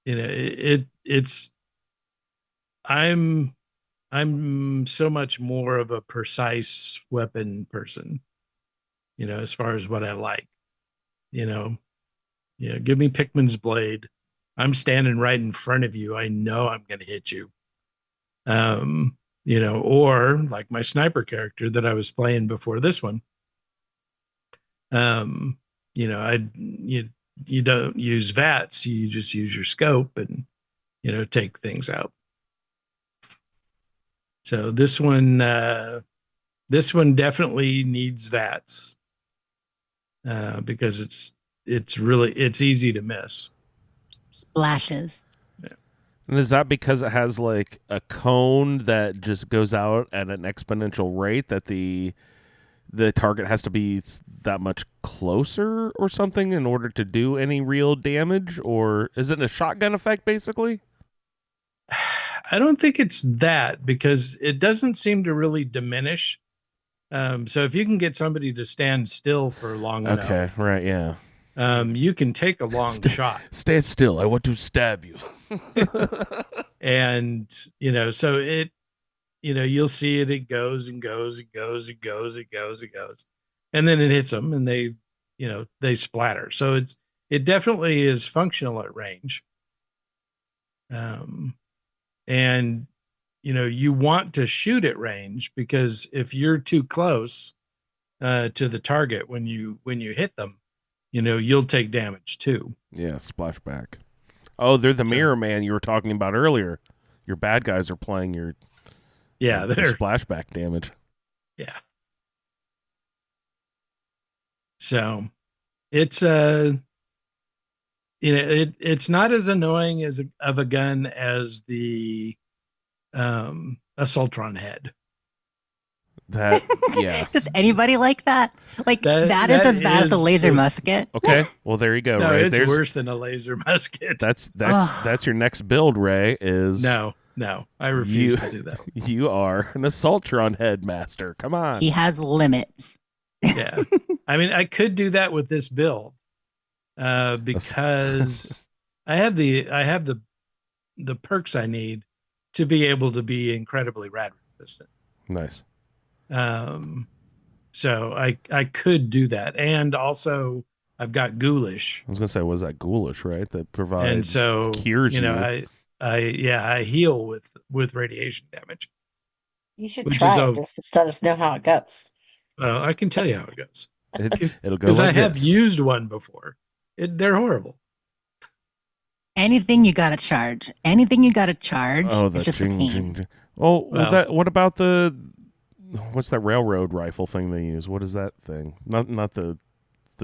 it's I'm so much more of a precise weapon person, as far as what I like. Give me Pikmin's blade. I'm standing right in front of you. I know I'm going to hit you. Or like my sniper character that I was playing before this one. You don't use VATS, you just use your scope and, take things out. So this one definitely needs VATS, because it's easy to miss.
Splashes.
Yeah.
And is that because it has like a cone that just goes out at an exponential rate that the target has to be that much closer or something in order to do any real damage? Or is it a shotgun effect, basically?
I don't think it's that, because it doesn't seem to really diminish. So if you can get somebody to stand still for long enough.
Okay, right, yeah.
You can take a long shot.
Stand still. I want to stab you.
And, so it, you'll see it. It goes and goes. It goes. It goes. It goes. It goes. And then it hits them and they splatter. So it definitely is functional at range. And, you want to shoot at range, because if you're too close to the target when you hit them, you'll take damage too.
Yeah, splashback. Oh, they're the Mirror Man you were talking about earlier. Your bad guys are playing your
they're
splashback damage.
Yeah. So it's it's not as annoying of a gun as the Assaultron head.
That, yeah.
Does anybody like that? Like that is as bad as a laser musket.
Okay, well there you go.
No,
Ray.
it's worse than a laser musket.
That's your next build, Ray. Is
no, I refuse to do that.
You are an Assaultron headmaster. Come on.
He has limits.
Yeah. I mean, I could do that with this build because I have the perks I need to be able to be incredibly rad resistant.
Nice.
So I could do that, and also I've got Ghoulish,
I was gonna say, was that ghoulish, right? That provides
and so
cures you.
I heal with radiation damage.
You should
Which
try
is
it just to let us know how it goes.
I can tell you how it goes
It'll go
because
like
I have
this.
used one before. They're horrible.
Anything you gotta charge. Anything you gotta charge.
Oh, the
It's just a
jing,
pain.
jing, jing. Oh,
Well-
what about what's that railroad rifle thing they use? What is that thing? Not the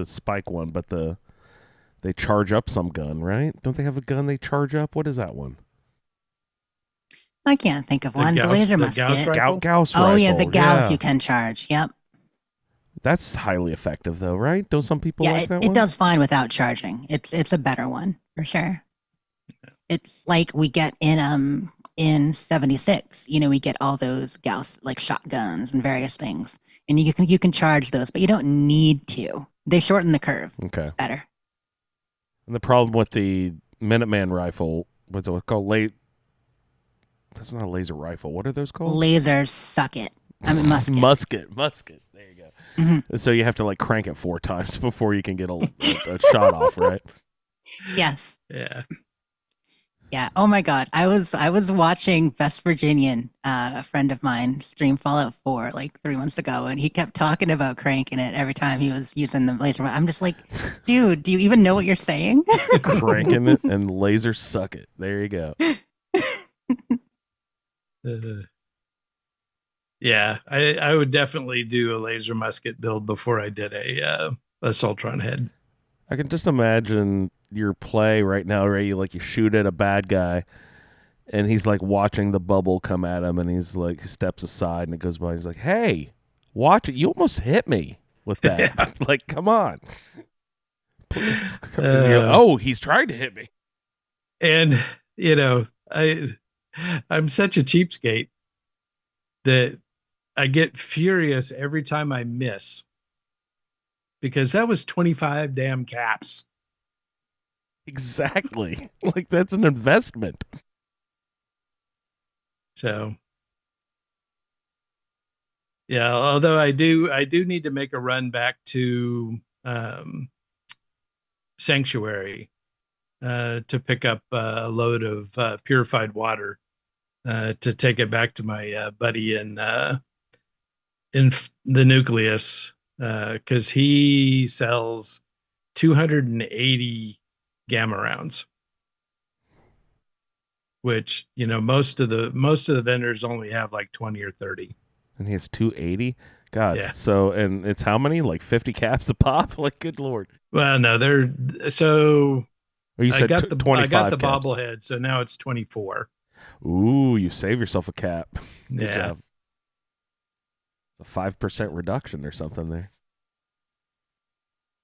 spike one, but they charge up some gun, right? Don't they have a gun they charge up? What is that one?
I can't think of
The
one. The
Gauss-
laser
the
musket.
Gauss rifle?
Gauss
Oh
rifle.
yeah, the Gauss
yeah.
you can charge. Yep.
That's highly effective, though, right? Don't some people
Yeah,
like that
it
one?
does fine without charging. It's a better one for sure. It's like we get in 76. We get all those Gauss like shotguns and various things, and you can charge those, but you don't need to. They shorten the curve.
Okay.
Better.
And the problem with the Minuteman rifle, what's it called? That's not a laser rifle. What are those called?
Lasers suck it. I mean musket.
Musket. There you go.
Mhm.
So you have to like crank it 4 times before you can get a shot off, right?
Yes.
Yeah.
Yeah. Oh my God. I was watching Best Virginian, a friend of mine, stream Fallout 4 like 3 months ago, and he kept talking about cranking it every time he was using the laser. I'm just like, dude, do you even know what you're saying?
Cranking it and laser suck it. There you go.
Yeah, I would definitely do a laser musket build before I did a Assaultron head.
I can just imagine your play right now, Ray. You shoot at a bad guy, and he's like watching the bubble come at him, and he's like he steps aside, and it goes by. He's like, "Hey, watch it! You almost hit me with that.
Yeah.
Like, come on." Oh, he's trying to hit me.
And I'm such a cheapskate that I get furious every time I miss because that was 25 damn caps.
Exactly. Like that's an investment.
So yeah, although I do need to make a run back to Sanctuary to pick up a load of purified water to take it back to my buddy in the nucleus because he sells 280 gamma rounds, which most of the vendors only have like 20 or 30.
And he has 280. God.
Yeah.
So and it's how many? Like 50 caps a pop? Like good lord.
Well, no, they're so.
Or you said
I got the
25 caps.
bobblehead, so now it's 24.
Ooh, you save yourself a cap. Good
Yeah.
job. A 5% reduction or something there.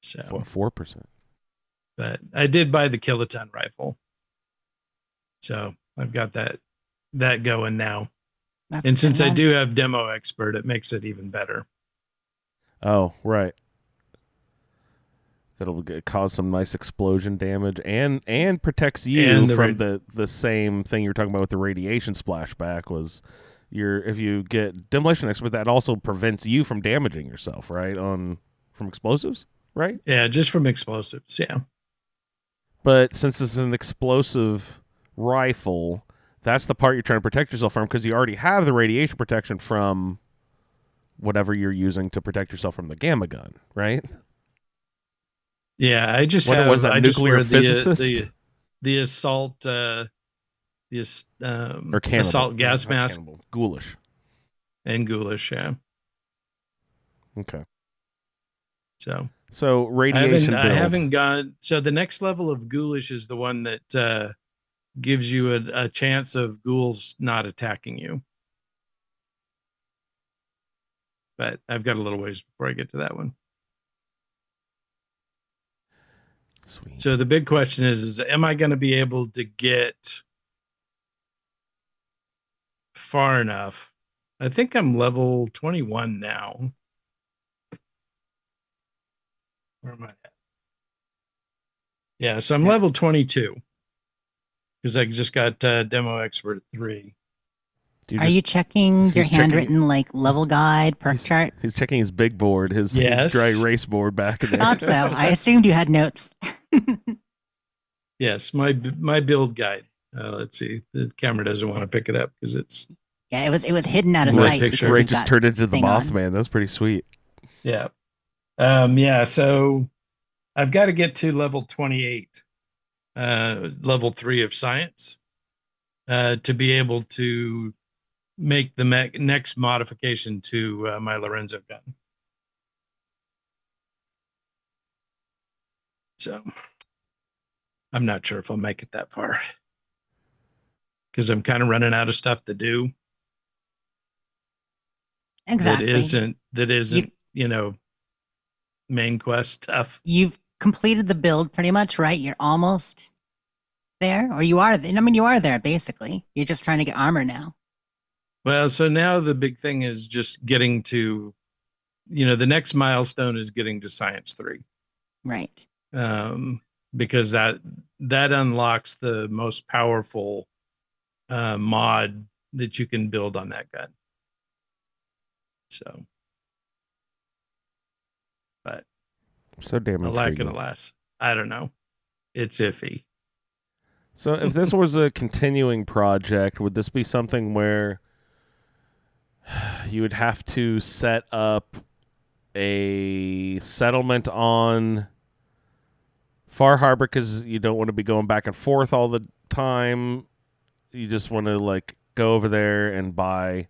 So,
What, 4%?
but I did buy the kiloton rifle, so I've got that going now.
That's
And
a
since
good
I
one.
do have Demo Expert, it makes it even better.
Oh, right. That'll cause some nice explosion damage and protects you
And the
from the same thing you were talking about with the radiation splashback was if you get demolition expert, that also prevents you from damaging yourself, right? From explosives, right?
Yeah, just from explosives. Yeah.
But since it's an explosive rifle, that's the part you're trying to protect yourself from because you already have the radiation protection from whatever you're using to protect yourself from the gamma gun, right?
Yeah, I just
What
have
was that,
I just
nuclear
wear
physicist?
the assault
Or cannibal.
assault gas
Not
mask
cannibal. Ghoulish.
and Ghoulish. Yeah.
Okay.
So
radiation
I
build.
haven't gone. So the next level of Ghoulish is the one that gives you a chance of ghouls not attacking you. But I've got a little ways before I get to that one.
Sweet.
So the big question is am I going to be able to get far enough? I think I'm level 21 now. Where am I at? Yeah, so I'm
Yeah.
level 22 because I just got Demo Expert 3.
Are you checking your
he's checking-
handwritten like level guide perk chart?
He's checking his big board, his
Yes.
dry erase board back in there.
Thought so. I assumed you had notes.
Yes, my build guide. Let's see. The camera doesn't want to pick it up because it's
Yeah, it was hidden out of
Right
sight.
picture.
because
Ray
you've
just
got
turned into the
thing on.
Mothman. That's pretty sweet.
yeah. Yeah, so I've got to get to level 28, level 3 of science, to be able to make the next modification to my Lorenzo gun. So I'm not sure if I'll make it that far because I'm kind of running out of stuff to do.
Exactly.
That isn't, main quest stuff.
You've completed the build pretty much, right? You're almost there, or you are. I mean, you are there basically. You're just trying to get armor now.
Well, so now the big thing is just getting to, the next milestone is getting to Science 3.
Right.
Because that unlocks the most powerful mod that you can build on that gun. So, but
So damn
alack
intriguing.
and alas, I don't know. It's iffy.
So if this was a continuing project, would this be something where you would have to set up a settlement on Far Harbor because you don't want to be going back and forth all the time? You just want to go over there and buy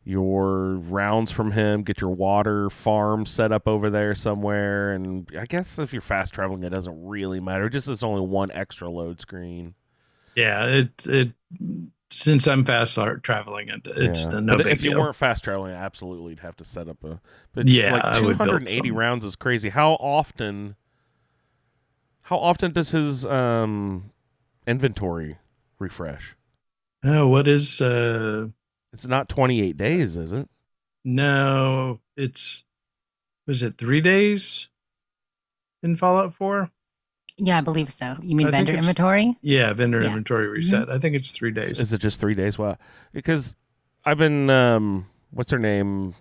your rounds from him, get your water farm set up over there somewhere, and I guess if you're fast traveling, it doesn't really matter. Just it's only one extra load screen.
Yeah, it since I'm fast traveling, it's
Yeah.
no
But
big
if you
deal.
weren't fast traveling, absolutely you'd have to set up a. But
Yeah, I would build
280
some.
rounds is crazy. How often does his inventory refresh?
Oh, what is
It's not 28 days, is it?
no, was it 3 days in Fallout 4?
Yeah, I believe so. You mean
I think
vendor
it's-
inventory?
Yeah, vendor
Yeah.
inventory reset. I think it's 3 days.
Is it just 3 days? Wow. Because I've been what's her name?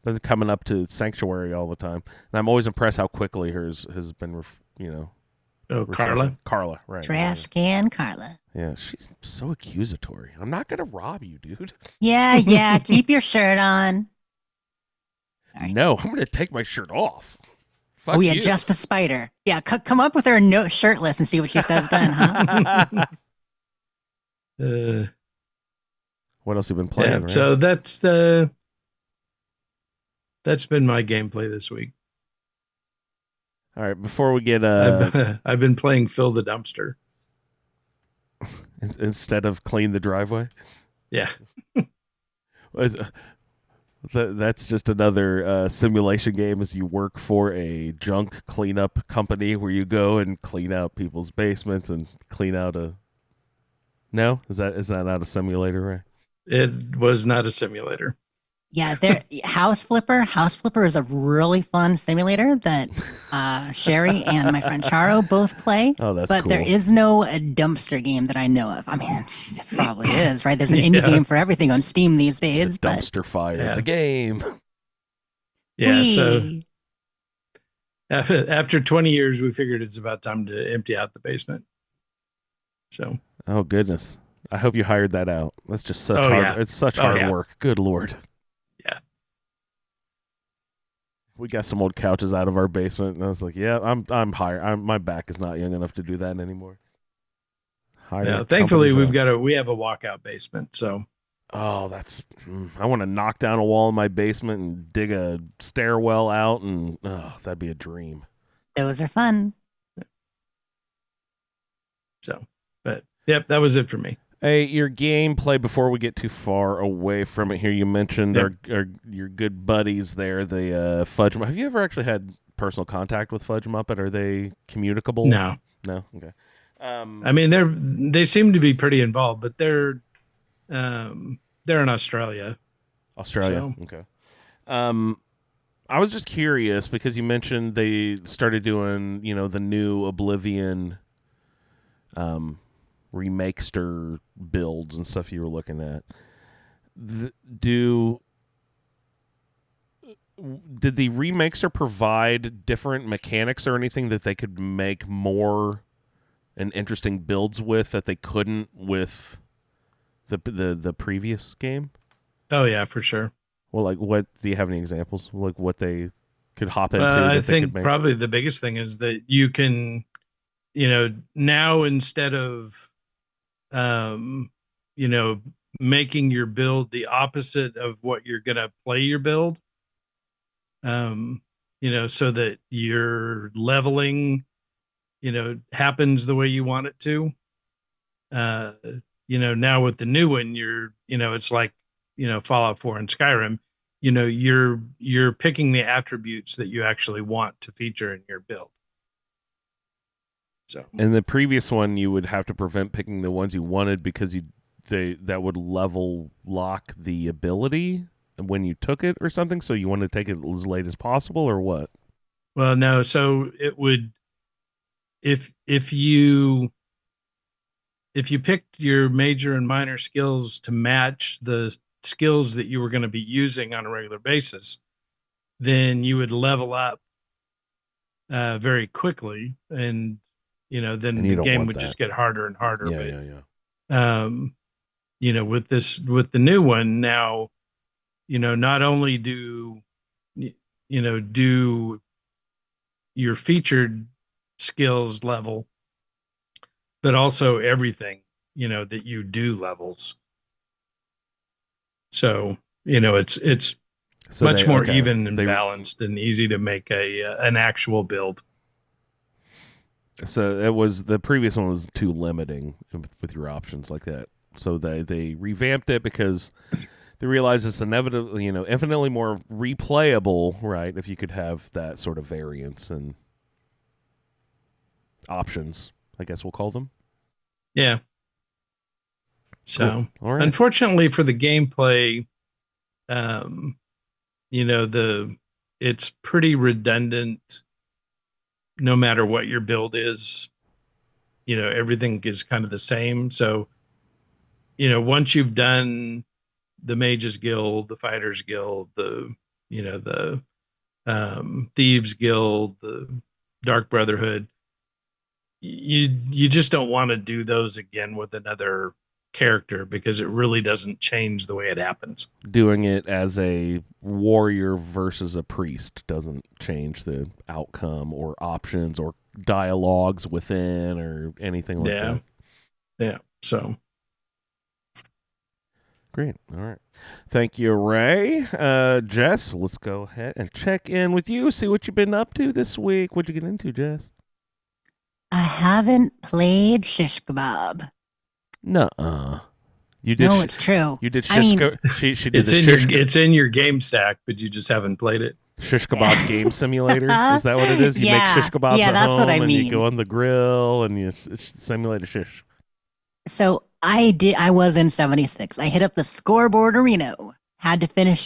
Been coming up to Sanctuary all the time, and I'm always impressed how quickly hers has been.
Oh,
refreshing.
Carla?
Carla, right?
Trash can Carla.
Yeah, she's so accusatory. I'm not gonna rob you, dude.
Yeah. Keep your shirt on. All right.
No, I'm gonna take my shirt off. Fuck
Oh yeah,
you.
just a spider. Yeah, come up with her shirtless and see what she says then, huh?
What else have you been playing?
Yeah,
Ray?
so that's been my gameplay this week.
All right, before we get
I've been playing Fill the Dumpster.
instead of clean the driveway.
Yeah.
That's just another simulation game as you work for a junk cleanup company where you go and clean out people's basements and clean out a. No, is that not a simulator, right?
It was not a simulator.
Yeah, House Flipper. House Flipper is a really fun simulator that Sherry and my friend Charo both play.
Oh, that's
but
cool.
there is no dumpster game that I know of. I mean, it probably is, right? There's an indie game for everything on Steam these days.
The dumpster fire,
Yeah.
the game.
Yeah, so
Whee!
after 20 years, we figured it's about time to empty out the basement. So,
Oh goodness, I hope you hired that out. That's just such
Oh,
hard.
yeah.
It's such
Oh,
hard
yeah.
work. Good lord.
Yeah.
We got some old couches out of our basement, and I was like, "Yeah, I'm higher. My back is not young enough to do that anymore."
yeah, thankfully we have a walkout basement. So,
Oh, I want to knock down a wall in my basement and dig a stairwell out, and that'd be a dream.
Those are fun.
but yep, that was it for me.
Hey, your gameplay before we get too far away from it here, you mentioned
Yep.
your good buddies there, the Fudge Muppet. Have you ever actually had personal contact with Fudge Muppet? Are they communicable?
No,
No? Okay.
I mean they seem to be pretty involved, but they're in Australia.
Australia.
So-
Okay. I was just curious because you mentioned they started doing, the new Oblivion remakester builds and stuff you were looking at. Did the remakester provide different mechanics or anything that they could make more and interesting builds with that they couldn't with the previous game?
Oh yeah, for sure.
Well, like, what do you have any examples? Like, what they could hop into?
I
that they
think
could make?
probably the biggest thing is that you can, now instead of, making your build the opposite of what you're gonna play your build, so that your leveling, happens the way you want it to. Now with the new one, it's like, Fallout 4 and Skyrim, you're picking the attributes that you actually want to feature in your build. So
In the previous one, you would have to prevent picking the ones you wanted because that would level lock the ability when you took it or something. So you want to take it as late as possible, or what?
well, no, so it would, if you picked your major and minor skills to match the skills that you were going to be using on a regular basis, then you would level up very quickly, and then
And you
the
don't
game
want
would
that.
just get harder and harder.
Yeah.
With the new one now, not only do your featured skills level, but also everything that you do levels. So it's
So
much more
okay,
even and balanced and easy to make an actual build.
So the previous one was too limiting with your options like that. So they revamped it because they realized it's inevitably, infinitely more replayable, right? If you could have that sort of variance and options, I guess we'll call them.
Yeah. So,
Cool. All right.
Unfortunately for the gameplay, it's pretty redundant no matter what your build is. Everything is kind of the same. So, once you've done the Mages Guild, the Fighters Guild, the Thieves Guild, the Dark Brotherhood, you just don't want to do those again with another character because it really doesn't change the way it happens.
Doing it as a warrior versus a priest doesn't change the outcome or options or dialogues within or anything like that.
Yeah. So
great. All right. Thank you, Ray. Jess, let's go ahead and check in with you. See what you've been up to this week. What'd you get into, Jess?
I haven't played shish kebab.
Nuh-uh. You did.
No, it's true.
You did shish.
I mean,
she did
it's
the
in
shish.
it's in your game stack, but you just haven't played it.
Shish kebab game simulator. Is that what it is? You
Yeah.
make shish kebabs
Yeah,
at
that's
home,
what I
and
mean.
you go on the grill and you simulate a shish.
So I was in 76. I hit up the scoreboard arena. Had to finish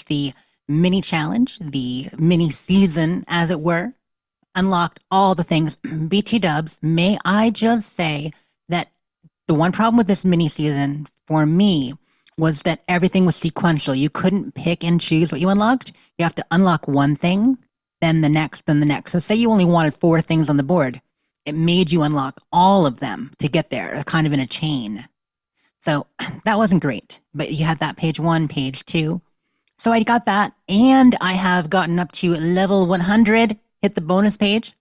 the mini challenge, the mini season, as it were. Unlocked all the things. BT dubs, may I just say that the one problem with this mini season for me was that everything was sequential. You couldn't pick and choose what you unlocked. You have to unlock one thing, then the next, then the next. So say you only wanted 4 things on the board. It made you unlock all of them to get there, kind of in a chain. So that wasn't great. But you had that page 1, page 2. So I got that, and I have gotten up to level 100, hit the bonus page,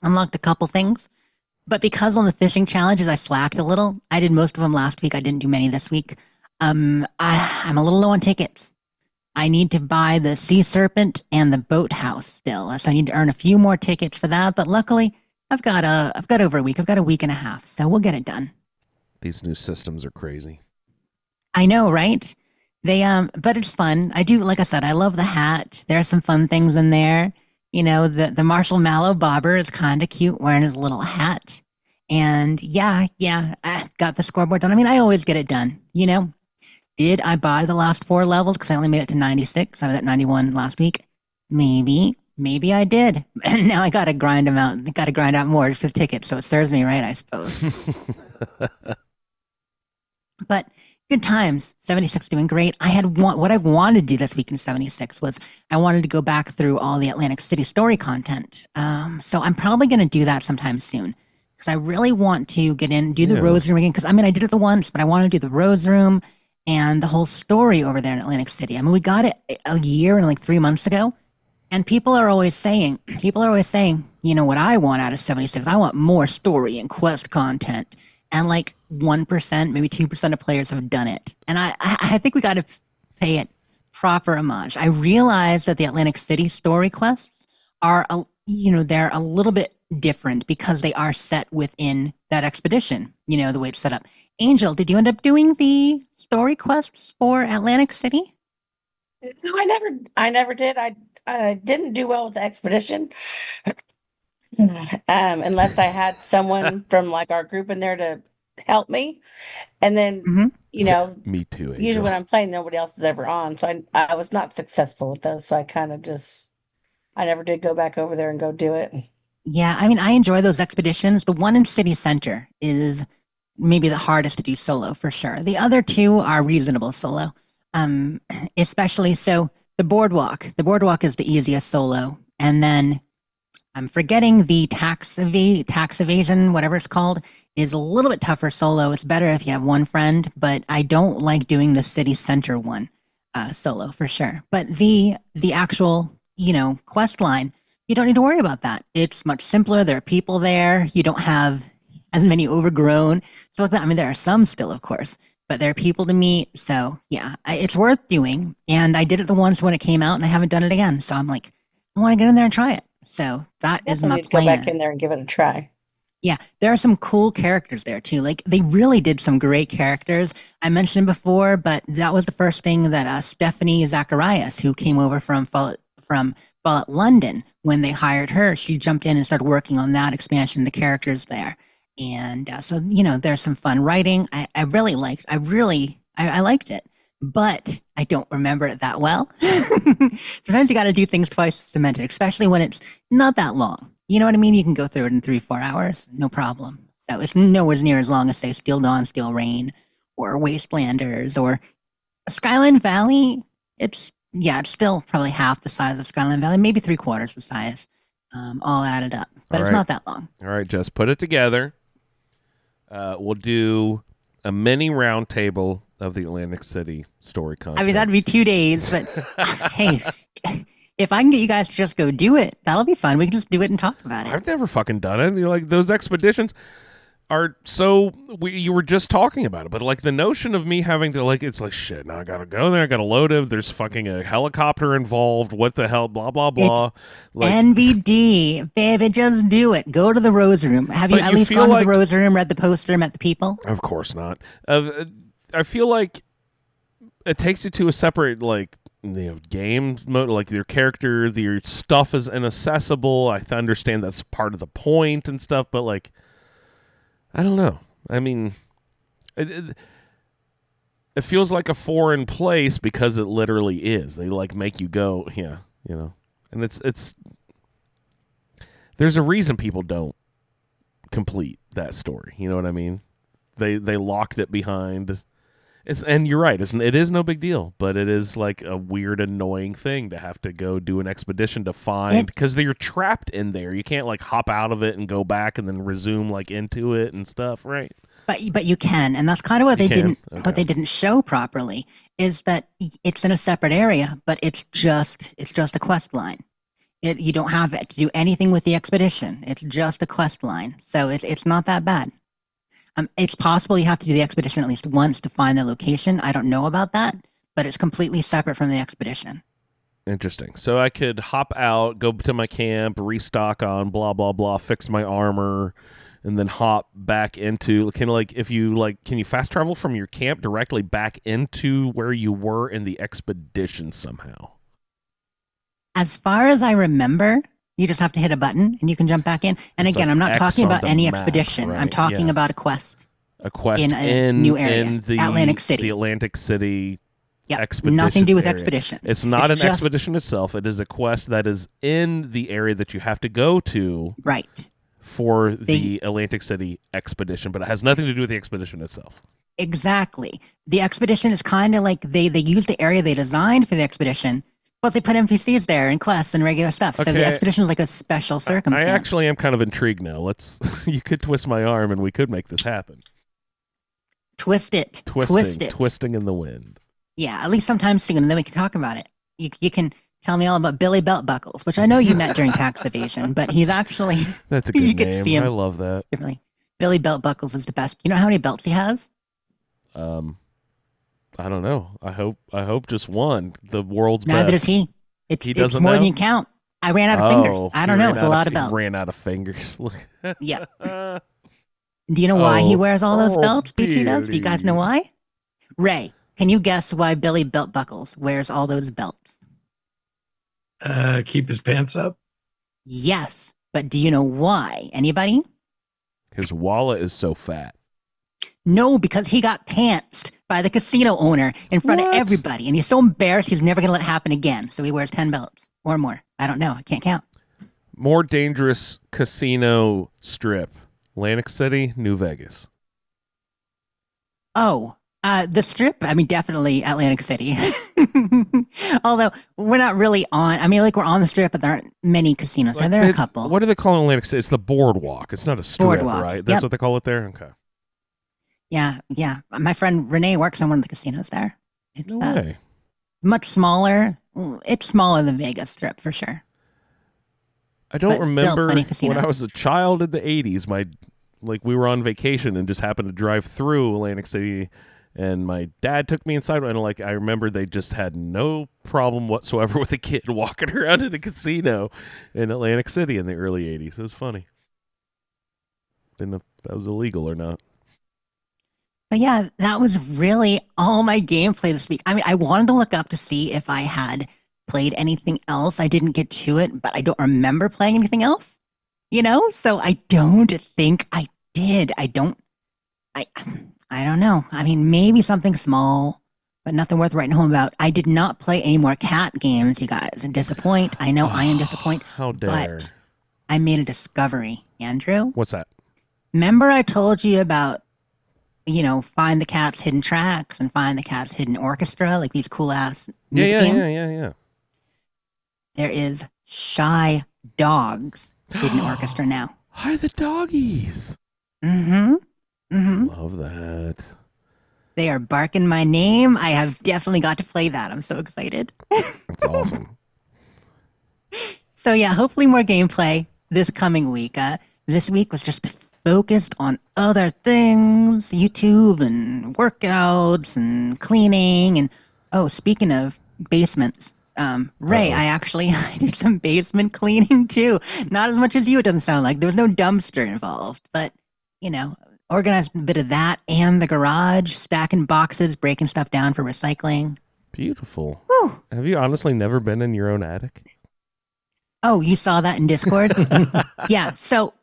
unlocked a couple things. But because on the fishing challenges I slacked a little, I did most of them last week. I didn't do many this week. I'm a little low on tickets. I need to buy the Sea Serpent and the Boathouse still, so I need to earn a few more tickets for that. But luckily, I've got over a week. I've got a week and a half, so we'll get it done.
These new systems are crazy.
I know, right? But it's fun. I do, like I said, I love the hat. There are some fun things in there. The Marshall Mallow bobber is kind of cute wearing his little hat. And yeah, I got the scoreboard done. I mean, I always get it done, Did I buy the last 4 levels because I only made it to 96? I was at 91 last week. Maybe I did. And now I gotta grind them out. Gotta grind out more for the tickets, so it serves me right, I suppose. But good times. 76 doing great. What I wanted to do this week in 76 was I wanted to go back through all the Atlantic City story content. So I'm probably going to do that sometime soon because I really want to get in, do the Rose Room again. Because I mean, I did it the once, but I want to do the Rose Room and the whole story over there in Atlantic City. I mean, we got it a year and like 3 months ago. And people are always saying, you know what I want out of 76? I want more story and quest content. And like 1%, maybe 2% of players have done it. And I think we got to pay it proper homage. I realize that the Atlantic City story quests are, they're a little bit different because they are set within that expedition, the way it's set up. Angel, did you end up doing the story quests for Atlantic City?
No, I never did. I didn't do well with the expedition. Unless I had someone from like our group in there to help me. And then,
Me too, Angel.
usually when I'm playing, nobody else is ever on. So I was not successful with those. So I kind of I never did go back over there and go do it.
Yeah, I mean, I enjoy those expeditions. The one in City Center is maybe the hardest to do solo for sure. The other two are reasonable solo. Especially so the boardwalk. The boardwalk is the easiest solo. And then I'm forgetting the tax evasion, whatever it's called, is a little bit tougher solo. It's better if you have one friend, but I don't like doing the city center one solo for sure. But the actual, quest line, you don't need to worry about that. It's much simpler. There are people there. You don't have as many overgrown. So like that. I mean, there are some still, of course, but there are people to meet. So yeah, it's worth doing. And I did it the once when it came out, and I haven't done it again. So I'm like, I want to get in there and try it. So that is my plan.
Go back in there and give it a try.
Yeah, there are some cool characters there too. Like they really did some great characters. I mentioned before, but that was the first thing that Stephanie Zacharias, who came over from Fallout London, when they hired her, she jumped in and started working on that expansion, the characters there. And so there's some fun writing. I really liked it, but I don't remember it that well. Sometimes you got to do things twice as cemented, especially when it's not that long. You know what I mean? You can go through it in 3-4 hours, no problem. So it's nowhere near as long as, say, Steel Dawn, Steel Rain, or Wastelanders, or Skyline Valley. It's still probably half the size of Skyline Valley, maybe 3/4 the size, all added up. But it's not that long.
All right, just put it together. We'll do a mini roundtable of the Atlantic City story content.
I mean, that'd be 2 days, but hey, if I can get you guys to just go do it, that'll be fun. We can just do it and talk about it.
I've never fucking done it. Like, those expeditions are so... you were just talking about it, but like the notion of me having to it's like, shit, now I gotta go there, I gotta load it, there's fucking a helicopter involved, what the hell, blah, blah, blah.
It's NBD, baby, just do it. Go to the Rose Room. Have you at least gone to the Rose Room, read the poster, met the people?
Of course not. I feel like it takes you to a separate, game mode, like your character, your stuff is inaccessible. I understand that's part of the point and stuff, but I don't know. I mean, it feels like a foreign place because it literally is. They make you go, and it's there's a reason people don't complete that story. You know what I mean? They locked it behind. And you're right. It is no big deal, but it is like a weird, annoying thing to have to go do an expedition to find, because you're trapped in there. You can't hop out of it and go back and then resume into it and stuff, right?
But you can, and that's kind of what they didn't show properly, is that it's in a separate area, but it's just a quest line. You don't have to do anything with the expedition. It's just a quest line, so it's not that bad. It's possible you have to do the expedition at least once to find the location. I don't know about that, but it's completely separate from the expedition.
Interesting. So I could hop out, go to my camp, restock on blah, blah, blah, fix my armor, and then hop back into... Can you fast travel from your camp directly back into where you were in the expedition somehow?
As far as I remember... You just have to hit a button and you can jump back in. And again, I'm not talking about any expedition.
Right?
I'm talking about a quest.
A quest
in a new area,
in the
Atlantic City.
The Atlantic City
Yep,
expedition.
nothing to do with
area.
expeditions.
It's not
It's
an
just-
expedition itself. It is a quest that is in the area that you have to go to
Right.
for the Atlantic City expedition, but it has nothing to do with the expedition itself.
Exactly. The expedition is kind of like they use the area they designed for the expedition, but they put NPCs there and quests and regular stuff. So
Okay.
the expedition is like a special circumstance.
I actually am kind of intrigued now. You could twist my arm and we could make this happen.
Twist it.
Twisting in the wind.
Yeah, at least sometime soon, and then we can talk about it. You can tell me all about Billy Belt Buckles, which I know you met during tax evasion, but he's actually
That's a good
You could
name.
see him.
I love that.
differently. Billy Belt Buckles is the best. You know how many belts he has?
I don't know. I hope just one. The world's
Neither
best.
does he.
He
It's
doesn't
more
know?
than you count. I ran out of fingers. I don't know. It's a lot of belts.
Ran out of fingers.
Yeah. Do you know why he wears all those
Oh,
belts, BT Dubs? Do you guys know
Billy.
why? Ray, can you guess why Billy Belt Buckles wears all those belts?
Keep his pants up.
Yes, but do you know why? Anybody?
His wallet is so fat.
No, because he got pantsed by the casino owner in front of
What?
everybody, and he's so embarrassed he's never going to let it happen again. So he wears 10 belts or more. I don't know. I can't count.
More dangerous casino strip. Atlantic City, New Vegas.
Oh, the strip, I mean, definitely Atlantic City. Although we're not really on, I mean, like we're on the strip, but there aren't many casinos there. There are a couple.
What do they call Atlantic City? It's the boardwalk. It's not a strip,
Boardwalk,
right? That's
yep.
what they call it there? Okay.
Yeah, yeah. My friend Renee works on one of the casinos there. It's
No way.
much smaller. It's smaller than Vegas Strip for sure.
I don't
but still
remember
plenty of
when I
casinos.
was a child in the 80s. We were on vacation and just happened to drive through Atlantic City, and my dad took me inside, and I remember they just had no problem whatsoever with a kid walking around in a casino in Atlantic City in the early 80s. It was funny. Didn't know if that was illegal or not.
But yeah, that was really all my gameplay this week. I mean, I wanted to look up to see if I had played anything else. I didn't get to it, but I don't remember playing anything else. You know? So I don't think I did. I don't know. I mean, maybe something small, but nothing worth writing home about. I did not play any more cat games, you guys. Disappoint. I know I am disappointed.
How dare.
But I made a discovery, Andrew.
What's that?
Remember I told you about, find the cat's hidden tracks and find the cat's hidden orchestra, like these cool-ass music games?
Yeah.
There is Shy Dog's hidden orchestra now.
Hi, the doggies.
Mm-hmm. Mm-hmm.
Love that.
They are barking my name. I have definitely got to play that. I'm so excited.
That's awesome.
So yeah, hopefully more gameplay this coming week. This week was just focused on other things, YouTube and workouts and cleaning. And oh, speaking of basements, Ray,
Uh-oh.
I did some basement cleaning too. Not as much as you, it doesn't sound like. There was no dumpster involved, but organized a bit of that and the garage, stacking boxes, breaking stuff down for recycling.
Beautiful.
Whew.
Have you honestly never been in your own attic?
Oh, you saw that in Discord? Yeah, so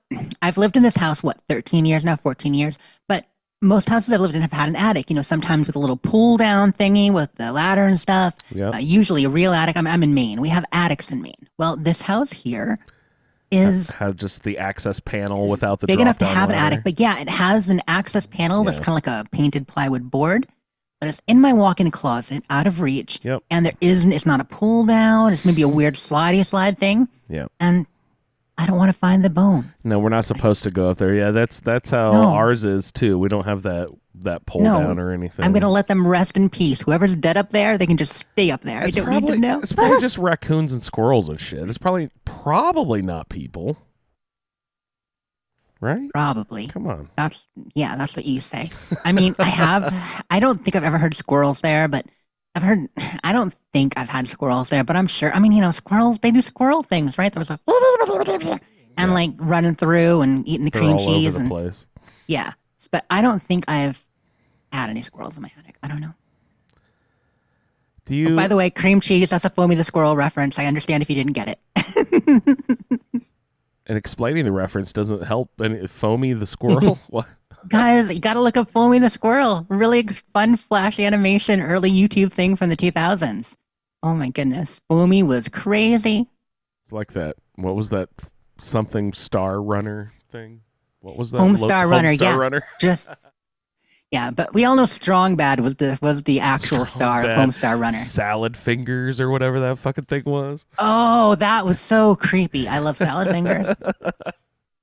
I've lived in this house, 13 years now, 14 years, but most houses I've lived in have had an attic, sometimes with a little pull-down thingy with the ladder and stuff.
Yep.
Usually a real attic. I'm in Maine. We have attics in Maine. Well, this house here is
Have just the access panel without the
big enough to
drop-down
have an
ladder?
attic, but yeah, it has an access panel that's
Yeah.
kind of like a painted plywood board, but it's in my walk-in closet, out of reach,
Yep.
and it's not a pull-down, it's maybe a weird slide thing,
Yep.
and I don't want to find the bone.
No, we're not supposed to go up there. Yeah, that's how
No.
ours is too. We don't have that pull
No,
down or anything.
I'm going to let them rest in peace. Whoever's dead up there, they can just stay up there. I don't need to know.
It's probably just raccoons and squirrels and shit. It's probably not people. Right?
Probably.
Come on.
That's what you say. I mean, I don't think I've ever heard squirrels there, but I don't think I've had squirrels there, but I'm sure. I mean, squirrels, they do squirrel things, right? There was and like running through and eating the
They're
cream
all
cheese.
over the
And
place.
yeah, but I don't think I've had any squirrels in my attic. I don't know.
Do you?
By the way, cream cheese, that's a Foamy the Squirrel reference. I understand if you didn't get it.
And explaining the reference doesn't help. And Foamy the squirrel. What?
Guys, you gotta look up Foamy the Squirrel. Really fun flash animation, early YouTube thing from the 2000s. Oh my goodness. Foamy was crazy.
It's like that. What was that? Something Star Runner thing? What was that?
Homestar Runner,
Homestar
yeah.
Runner?
Just yeah, but we all know Strong Bad was the actual
Strong
star of
Bad.
Homestar Runner.
Salad Fingers or whatever that fucking thing was.
Oh, that was so creepy. I love salad fingers.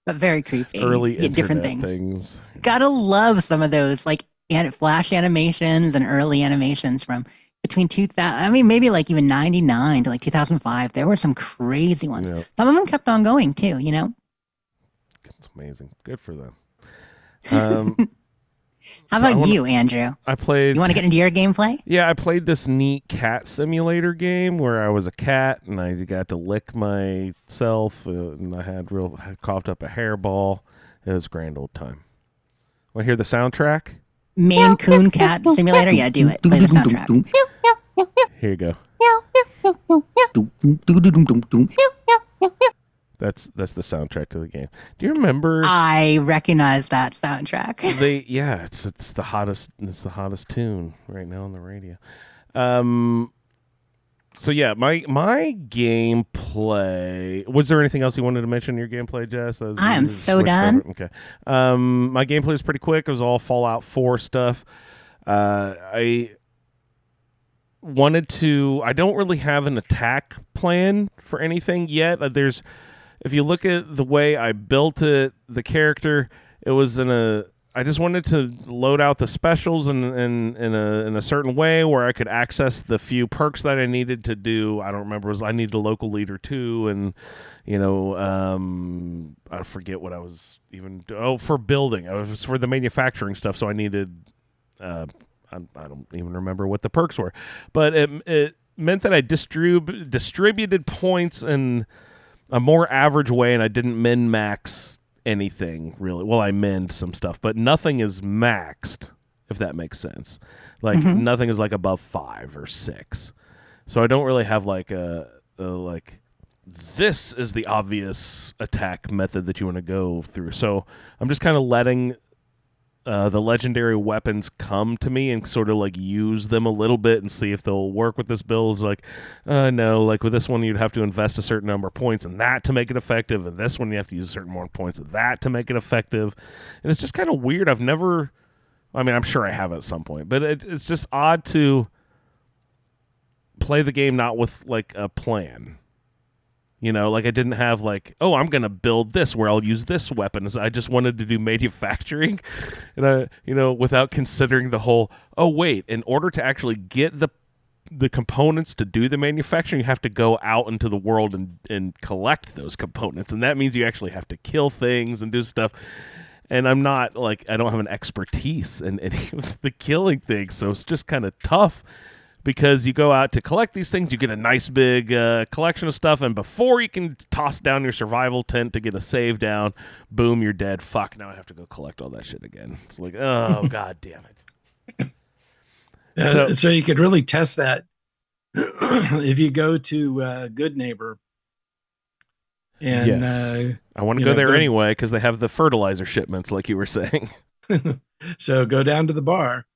But very creepy.
Early
Yeah, different
internet
things. Gotta love some of those like flash animations and early animations from between 2000. I mean, maybe like even 99 to like 2005. There were some crazy ones.
Yeah.
Some of them kept on going too. You know.
It's amazing. Good for them.
How
So
about you, Andrew?
I played.
You want to get into your gameplay?
Yeah, I played this neat cat simulator game where I was a cat and I got to lick myself and I coughed up a hairball. It was a grand old time. Want to hear the soundtrack?
Maine Coon Cat Simulator? Yeah, do it. Play the soundtrack.
Here you go. That's the soundtrack to the game. Do you remember?
I recognize that soundtrack.
It's the hottest tune right now on the radio. So yeah, my gameplay. Was there anything else you wanted to mention in your gameplay, Jess?
I am so done.
Okay. My gameplay is pretty quick. It was all Fallout 4 stuff. I don't really have an attack plan for anything yet. If you look at the way I built it, the character, it was I just wanted to load out the specials in a certain way where I could access the few perks that I needed to do. I don't remember. I needed a local leader too, and I forget what I was even. For building, it was for the manufacturing stuff. So I needed. I don't even remember what the perks were, but it meant that I distributed points in a more average way, and I didn't min-max anything really. Well, I minned some stuff, but nothing is maxed, if that makes sense. Like nothing is like above 5 or 6. So I don't really have like a like this is the obvious attack method that you want to go through. So I'm just kind of letting the legendary weapons come to me and sort of like use them a little bit and see if they'll work with this build. It's like, no, like with this one you'd have to invest a certain number of points in that to make it effective, and this one you have to use a certain amount of points of that to make it effective. And it's just kind of weird. I'm sure I have at some point, but it's just odd to play the game not with like a plan. Like I didn't have like, oh, I'm going to build this where I'll use this weapon. I just wanted to do manufacturing and without considering the whole, oh, wait, in order to actually get the components to do the manufacturing, you have to go out into the world and collect those components. And that means you actually have to kill things and do stuff. And I'm not like, I don't have an expertise in any of the killing things. So it's just kind of tough. Because you go out to collect these things, you get a nice big collection of stuff, and before you can toss down your survival tent to get a save down, boom, you're dead. Fuck, now I have to go collect all that shit again. It's like, oh, god damn it.
So you could really test that if you go to Good Neighbor. And
yes. I want to go there anyway because they have the fertilizer shipments, like you were saying.
So go down to the bar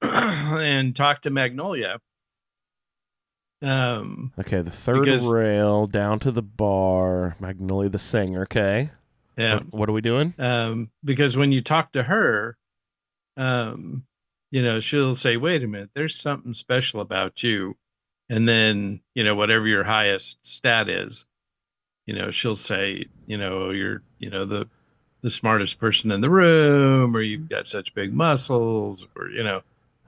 and talk to Magnolia.
Okay, the third rail down to the bar. Magnolia the singer. Okay.
Yeah.
What are we doing?
Because when you talk to her, she'll say, "Wait a minute, there's something special about you," and then whatever your highest stat is, she'll say, you're the smartest person in the room, or you've got such big muscles, or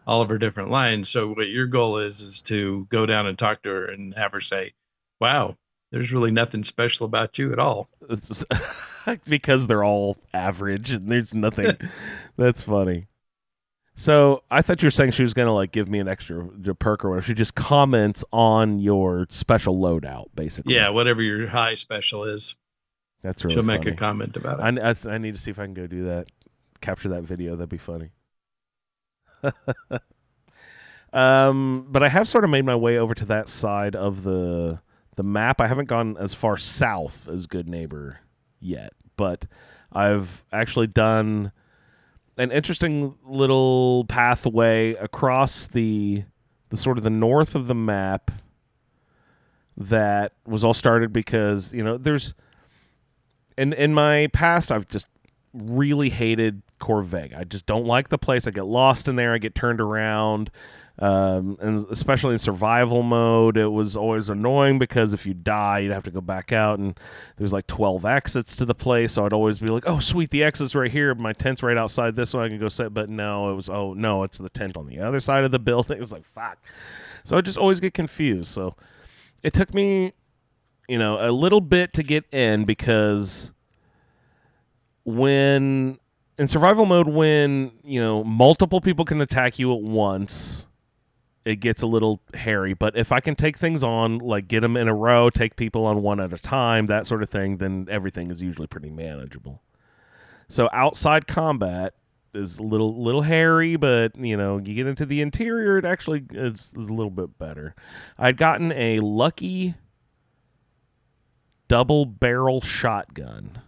all of her different lines. So what your goal is to go down and talk to her and have her say, wow, there's really nothing special about you at all.
It's because they're all average and there's nothing. That's funny. So I thought you were saying she was gonna like give me an extra perk or whatever. She just comments on your special loadout, basically.
Yeah, whatever your high special is.
That's really
She'll
funny.
make a comment about
it. I need to see if I can go do that. Capture that video. That'd be funny. But I have sort of made my way over to that side of the map. I haven't gone as far south as Good Neighbor yet, but I've actually done an interesting little pathway across the sort of the north of the map that was all started because, there's in my past I've just really hated Corvega. I just don't like the place. I get lost in there. I get turned around. And especially in survival mode, it was always annoying because if you die, you'd have to go back out, and there's like 12 exits to the place, so I'd always be like, oh, sweet, the exit's right here. My tent's right outside this one. I can go set, but no, it's the tent on the other side of the building. It was like, fuck. So I just always get confused. So it took me, a little bit to get in because in survival mode, when, multiple people can attack you at once, it gets a little hairy. But if I can take things on, like get them in a row, take people on one at a time, that sort of thing, then everything is usually pretty manageable. So outside combat is a little hairy, but, you get into the interior, it actually is a little bit better. I'd gotten a Lucky double barrel shotgun.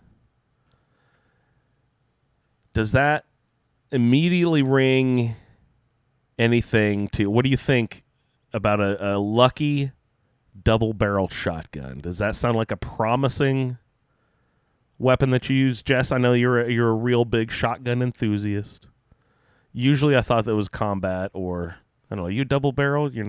Does that immediately ring anything to... What do you think about a Lucky double-barreled shotgun? Does that sound like a promising weapon that you use, Jess? I know you're a real big shotgun enthusiast. Usually I thought that was combat or... I don't know. You double barrel? You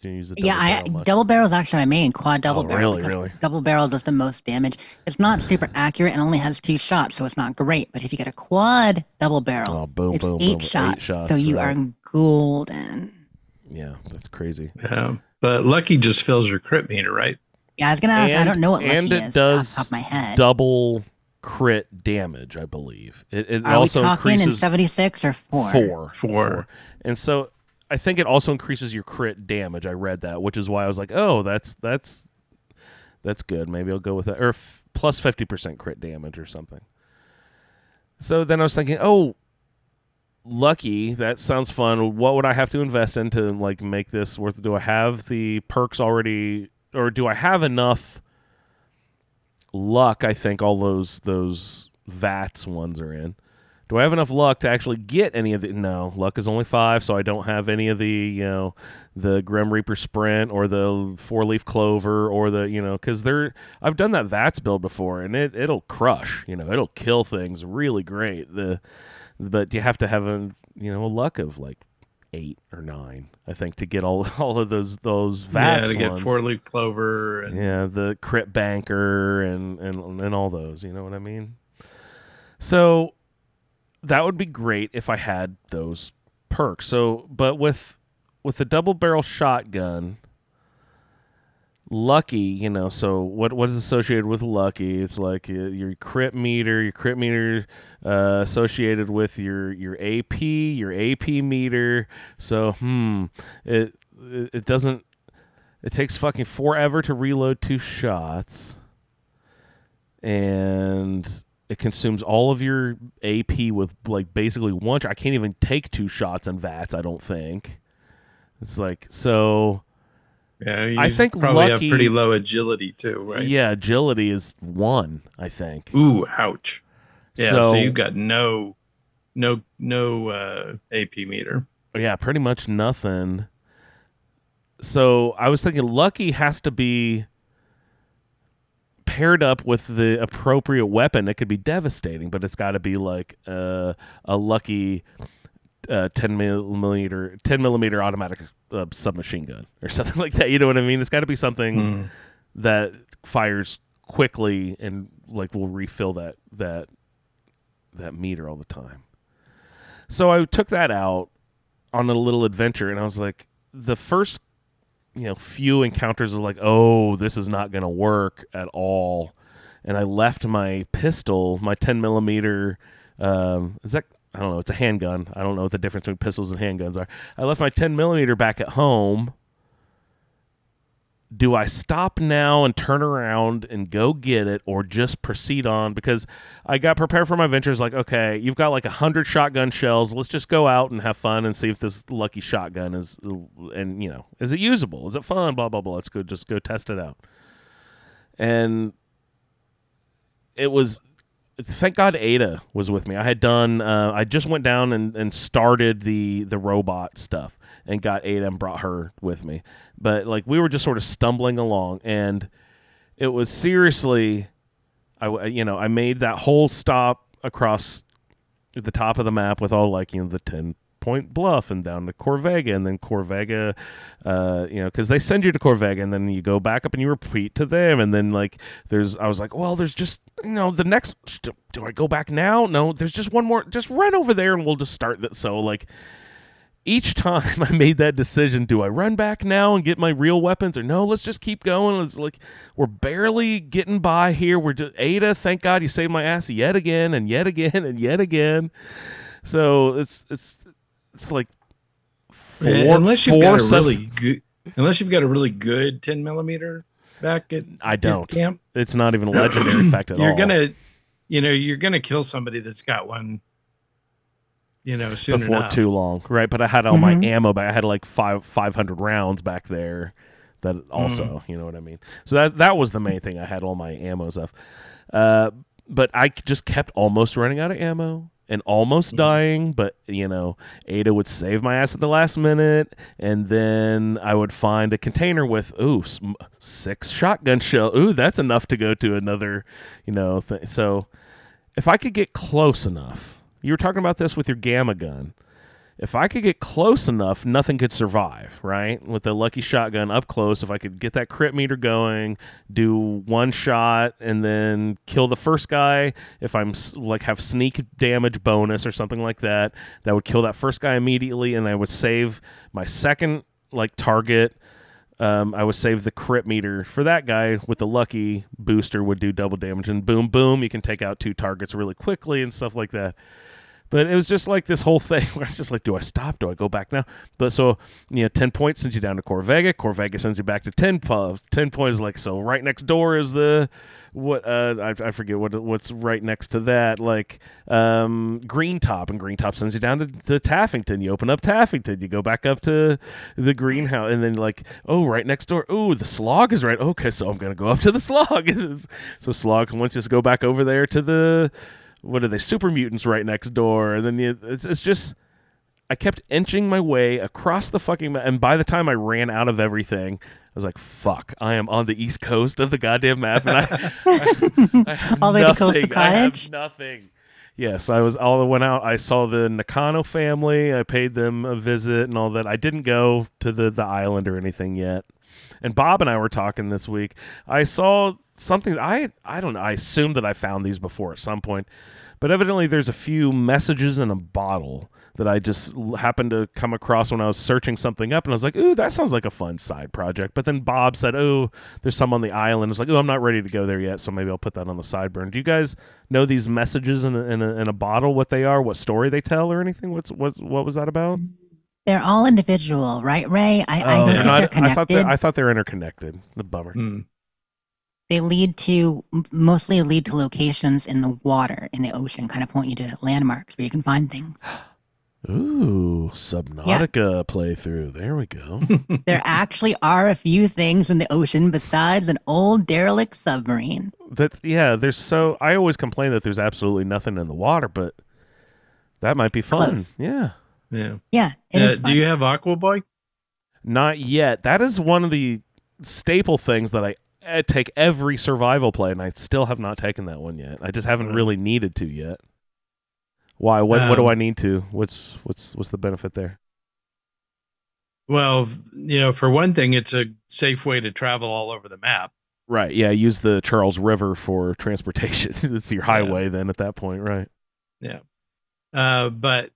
use a double barrel much?
Double barrel is actually my main quad double barrel.
Really?
Double barrel does the most damage. It's not super accurate and only has 2 shots, so it's not great. But if you get a quad double barrel, it's 8 shots, so you are golden.
Yeah, that's crazy.
Yeah, but Lucky just fills your crit meter, right?
Yeah, I was gonna ask. I don't know what Lucky
and it
is
does
off the top of my head.
Double crit damage, I believe. It
Are
also
we talking
increases
in 76 or 4?
Four.
And so I think it also increases your crit damage. I read that, which is why I was like, oh, that's good. Maybe I'll go with that. Or plus 50% crit damage or something. So then I was thinking, oh, Lucky, that sounds fun. What would I have to invest in to like make this worth it? Do I have the perks already, or do I have enough luck? I think all those VATS ones are in. Do I have enough luck to actually get any of the... No, luck is only 5, so I don't have any of the, the Grim Reaper Sprint or the 4-leaf Clover or the, because I've done that VATS build before, and it'll crush, it'll kill things really great. But you have to have a luck of like 8 or 9, I think, to get all of those VATS
Yeah, to get
ones.
4-leaf Clover. And...
Yeah, the Crit Banker and all those, you know what I mean? So... that would be great if I had those perks. So, but with the double barrel shotgun, Lucky, so what is associated with Lucky? It's like your crit meter associated with your AP meter. So, it doesn't. It takes fucking forever to reload 2 shots, and it consumes all of your AP with like basically 1 shot. I can't even take 2 shots in VATS, I don't think. It's like, so...
Yeah, you
I think
probably
Lucky,
have pretty low agility too, right?
Yeah, agility is 1, I think.
Ooh, ouch. Yeah,
So
you've got no AP meter.
Yeah, pretty much nothing. So I was thinking Lucky has to be paired up with the appropriate weapon. It could be devastating, but it's got to be like a Lucky 10 millimeter automatic submachine gun or something like that. You know what I mean? It's got to be something that fires quickly and like will refill that meter all the time. So I took that out on a little adventure, and I was like, the first few encounters are like, oh, this is not going to work at all. And I left my pistol, my 10 millimeter, is that, I don't know, it's a handgun. I don't know what the difference between pistols and handguns are. I left my 10 millimeter back at home. Do I stop now and turn around and go get it, or just proceed on? Because I got prepared for my ventures like, okay, you've got like 100 shotgun shells. Let's just go out and have fun and see if this Lucky shotgun is, and is it usable? Is it fun? Blah, blah, blah. Let's just go test it out. And it was thank God Ada was with me. I had done. I just went down and started the robot stuff and got Ada and brought her with me. But like we were just sort of stumbling along, and it was seriously. I made that whole stop across the top of the map with all like the 10-point bluff and down to Corvega, and then Corvega, because they send you to Corvega and then you go back up and you repeat to them, and then like I was like, well, there's just the next. Do I go back now? No, there's just one more. Just run over there and we'll just start that. So like. Each time I made that decision, do I run back now and get my real weapons, or no? Let's just keep going. It's like we're barely getting by here. We're just Ada. Thank God you saved my ass yet again and yet again and yet again. So it's like
unless you've got a really good 10mm back at
I don't
camp.
It's not even a legendary effect at all.
You're gonna kill somebody that's got one. Soon
before
enough.
too long, right? But I had all my ammo back. I had like 500 rounds back there. That also, you know what I mean. So that was the main thing. I had all my ammo stuff, but I just kept almost running out of ammo and almost dying. But Ada would save my ass at the last minute, and then I would find a container with 6 shotgun shell. Ooh, that's enough to go to another, thing. So if I could get close enough. You were talking about this with your gamma gun. If I could get close enough, nothing could survive, right? With the lucky shotgun up close, if I could get that crit meter going, do one shot, and then kill the first guy, if I'm like have sneak damage bonus or something like that, that would kill that first guy immediately, and I would save my second like target. I would save the crit meter for that guy with the lucky booster would do double damage, and boom, boom, you can take out 2 targets really quickly and stuff like that. But it was just like this whole thing where I was just like, do I stop? Do I go back now? But so, 10 points sends you down to Corvega. Corvega sends you back to 10 points. 10 points, like, so right next door is I forget what's right next to that, like, Green Top. And Green Top sends you down to Taffington. You open up Taffington. You go back up to the greenhouse. And then, like, right next door. Ooh, the Slog is right. Okay, so I'm going to go up to the Slog. So Slog wants us to go back over there to the... What are they? Super mutants right next door, and then it's just I kept inching my way across the fucking map, and by the time I ran out of everything, I was like, "Fuck! I am on the east coast of the goddamn map, and I have
all the way to Coastal
nothing.
Cottage.
I have nothing." Yes, I went out. I saw the Nakano family. I paid them a visit and all that. I didn't go to the island or anything yet. And Bob and I were talking this week. I saw something. I don't know. I assumed that I found these before at some point, but evidently there's a few messages in a bottle that I just happened to come across when I was searching something up, and I was like, "Ooh, that sounds like a fun side project." But then Bob said, "Oh, there's some on the island." I was like, "Oh, I'm not ready to go there yet, so maybe I'll put that on the sideburn." Do you guys know these messages in a bottle? What they are? What story they tell, or anything? What was that about?
They're all individual, right, Ray? I don't think they're connected.
I thought they were interconnected. The bummer.
They mostly lead to locations in the water, in the ocean, kind of point you to landmarks where you can find things.
Ooh, Subnautica playthrough. There we go.
There actually are a few things in the ocean besides an old derelict submarine.
I always complain that there's absolutely nothing in the water, but that might be fun.
Close.
Yeah.
Yeah, it is fun.
Do you have Aqua Boy?
Not yet. That is one of the staple things that I take every survival play, and I still have not taken that one yet. I just haven't really needed to yet. Why? What do I need to? What's the benefit there?
Well, for one thing, it's a safe way to travel all over the map.
Right. Yeah. Use the Charles River for transportation. It's your highway then at that point, right?
Yeah. But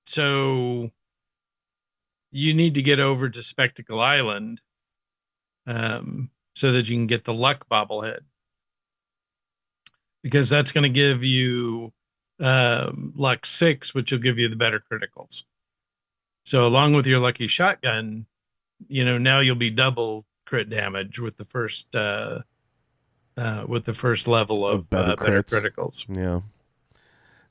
so you need to get over to Spectacle Island so that you can get the luck bobblehead, because that's going to give you luck 6, which will give you the better criticals. So along with your lucky shotgun, now you'll be double crit damage with the first level of better criticals.
Yeah.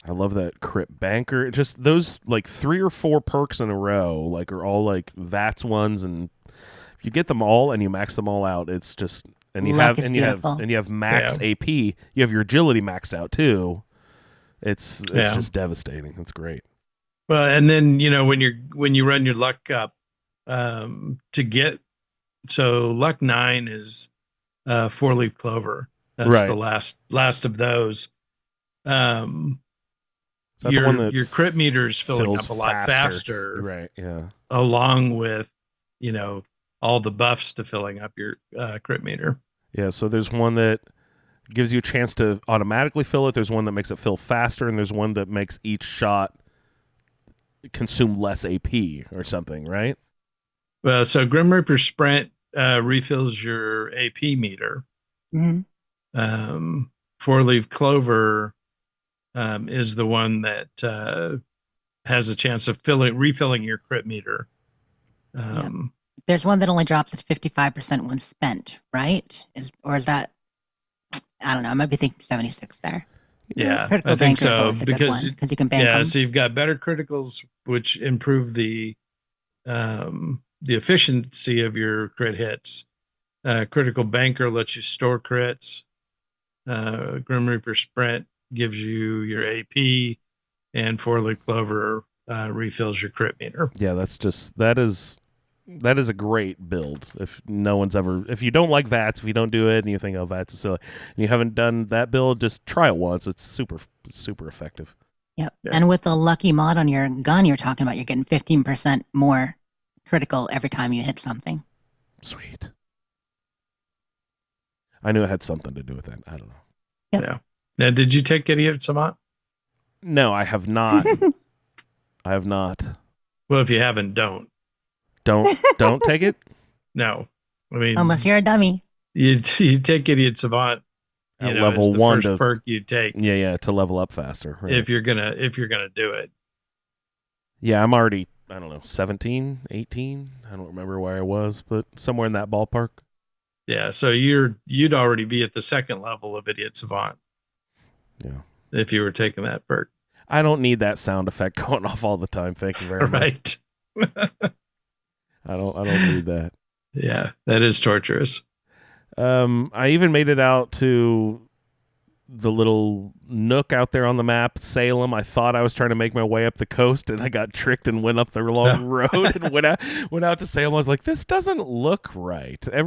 I love that crit banker. Just those like 3 or 4 perks in a row, like are all like VATS ones, and if you get them all and you max them all out, it's just and you
Luck
have
is
and
beautiful.
you have max
Yeah.
AP. You have your agility maxed out too. It's
Yeah.
just devastating. It's great.
Well, and then when you run your luck up, to get so luck 9 is 4-leaf clover. That's
Right.
the last of those.
Is that the one that
Your crit meter's filling
fills
up a lot faster,
Right. Yeah.
along with all the buffs to filling up your crit meter.
Yeah. So there's one that gives you a chance to automatically fill it. There's one that makes it fill faster, and there's one that makes each shot consume less AP or something, right?
Well, so Grim Reaper Sprint refills your AP meter.
Mhm.
4-leaf clover is the one that has a chance of refilling your crit meter.
There's one that only drops at 55% when spent, right? Or is that? I don't know. I might be thinking 76 there.
Yeah,
Critical
I think
banker is
so,
always a good one because you can bank them.
so you've got better criticals, which improve the efficiency of your crit hits. Critical banker lets you store crits. Grim Reaper Sprint gives you your AP, and 4-leaf clover refills your crit meter.
Yeah, that is a great build. If you don't like VATS, if you don't do it and you think, oh, VATS is silly, and you haven't done that build, just try it once. It's super effective.
Yep.
Yeah.
And with the lucky mod on your gun you're talking about, you're getting 15% more critical every time you hit something.
Sweet. I knew it had something to do with that. I don't know.
Yep.
Yeah. Now, did you take Idiot Savant?
No, I have not. I have not.
Well, if you haven't, don't.
Don't take it?
No. I mean,
Unless you're a dummy.
you take Idiot Savant
At
it's
level
the
1
first perk you take
Yeah, to level up faster. Right.
if you're gonna do it.
Yeah, I'm already, I don't know, 17, 18. I don't remember where I was, but somewhere in that ballpark.
Yeah, so you'd already be at the second level of Idiot Savant.
Yeah.
If you were taking that perk.
I don't need that sound effect going off all the time. Thank you very much.
Right.
I don't need that.
Yeah, that is torturous.
I even made it out to the little nook out there on the map, Salem. I thought I was trying to make my way up the coast, and I got tricked and went up the long road and went out to Salem. I was like, this doesn't look right. I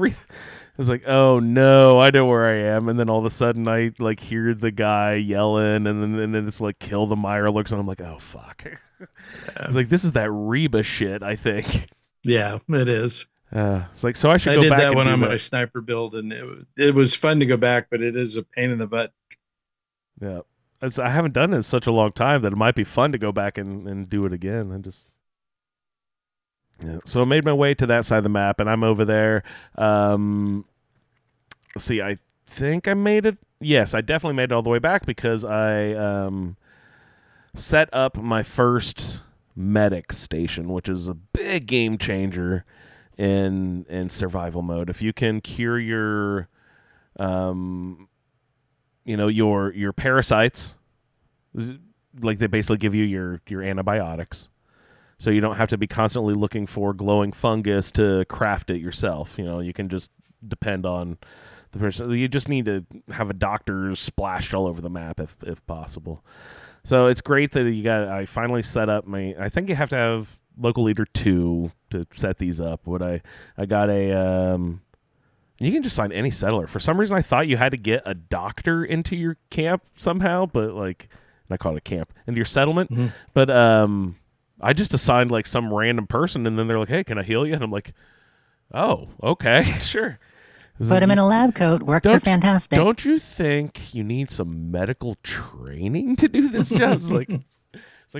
was like, oh no, I know where I am. And then all of a sudden, I hear the guy yelling, and then it's like kill the Mirelurks, and I'm like, oh fuck. I was like, this is that Reba shit, I think.
Yeah, it is.
It's like, so I should
I
go
did
back
that
and
one
do
on
that.
my sniper build, and it was fun to go back, but it is a pain in the butt.
Yeah. I haven't done it in such a long time that it might be fun to go back and do it again. Yeah. So I made my way to that side of the map, and I'm over there. Let's see, I think I made it. Yes, I definitely made it all the way back because I set up my first medic station, which is a big game changer in survival mode. If you can cure your your parasites, like they basically give you your antibiotics, so you don't have to be constantly looking for glowing fungus to craft it yourself. You can just depend on the person. You just need to have a doctor splashed all over the map if possible. So it's great that I finally set up I think you have to have local leader 2 to set these up. But I got a you can just sign any settler. For some reason, I thought you had to get a doctor into your camp somehow, but not call it a camp, into your settlement.
Mm-hmm.
But I just assigned some random person, and then they're like, "Hey, can I heal you?" And I'm like, "Oh, okay, sure."
Put him in a lab coat. Worked for fantastic.
Don't you think you need some medical training to do this job? It's like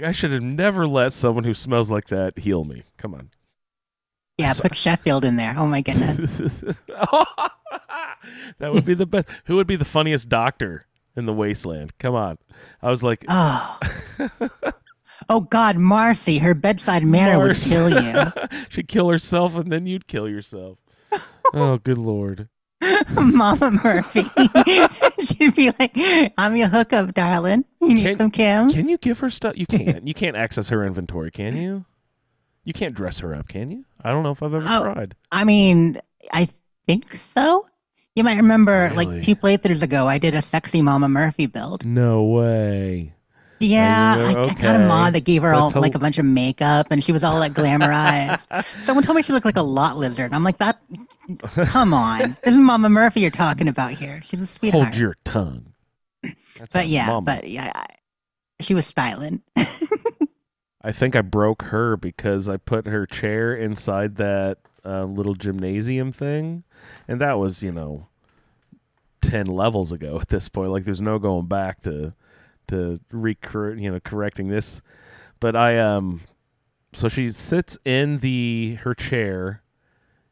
I should have never let someone who smells like that heal me. Come on.
Yeah, put Sheffield in there. Oh my goodness.
That would be the best. Who would be the funniest doctor in the wasteland? Come on. I was like,
Oh. Oh God, Marcy, her bedside manner would kill you.
She'd kill herself, and then you'd kill yourself. Oh, good Lord.
Mama Murphy. She'd be like, I'm your hookup, darling. You need some Kim?
Can you give her stuff? You can't. You can't access her inventory, can you? You can't dress her up, can you? I don't know if I've ever tried.
I mean, I think so. You might remember,
Really?
like 2 playthroughs ago, I did a sexy Mama Murphy build.
No way.
Yeah,
remember-
I got a mod
okay.
that gave her all
That's
like a bunch of makeup, and she was all like glamorized. Someone told me she looked like a lot lizard. I'm like, that. Come on, this is Mama Murphy you're talking about here. She's a sweetheart.
Hold your tongue. That's
But
a
yeah,
mama.
she was styling.
I think I broke her because I put her chair inside that little gymnasium thing, and that was 10 levels ago at this point. Like there's no going back to correcting this. But so she sits in her chair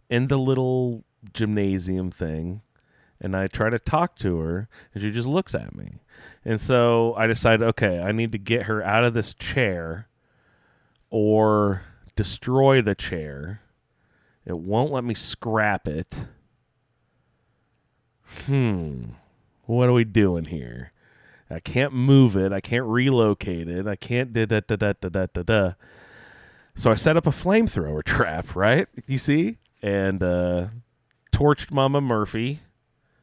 in the little gymnasium thing, and I try to talk to her, and she just looks at me. And so I decided, okay, I need to get her out of this chair or destroy the chair. It won't let me scrap it. What are we doing here? I can't move it. I can't relocate it. I can't da-da-da-da-da-da-da. So I set up a flamethrower trap, right? You see? And torched Mama Murphy.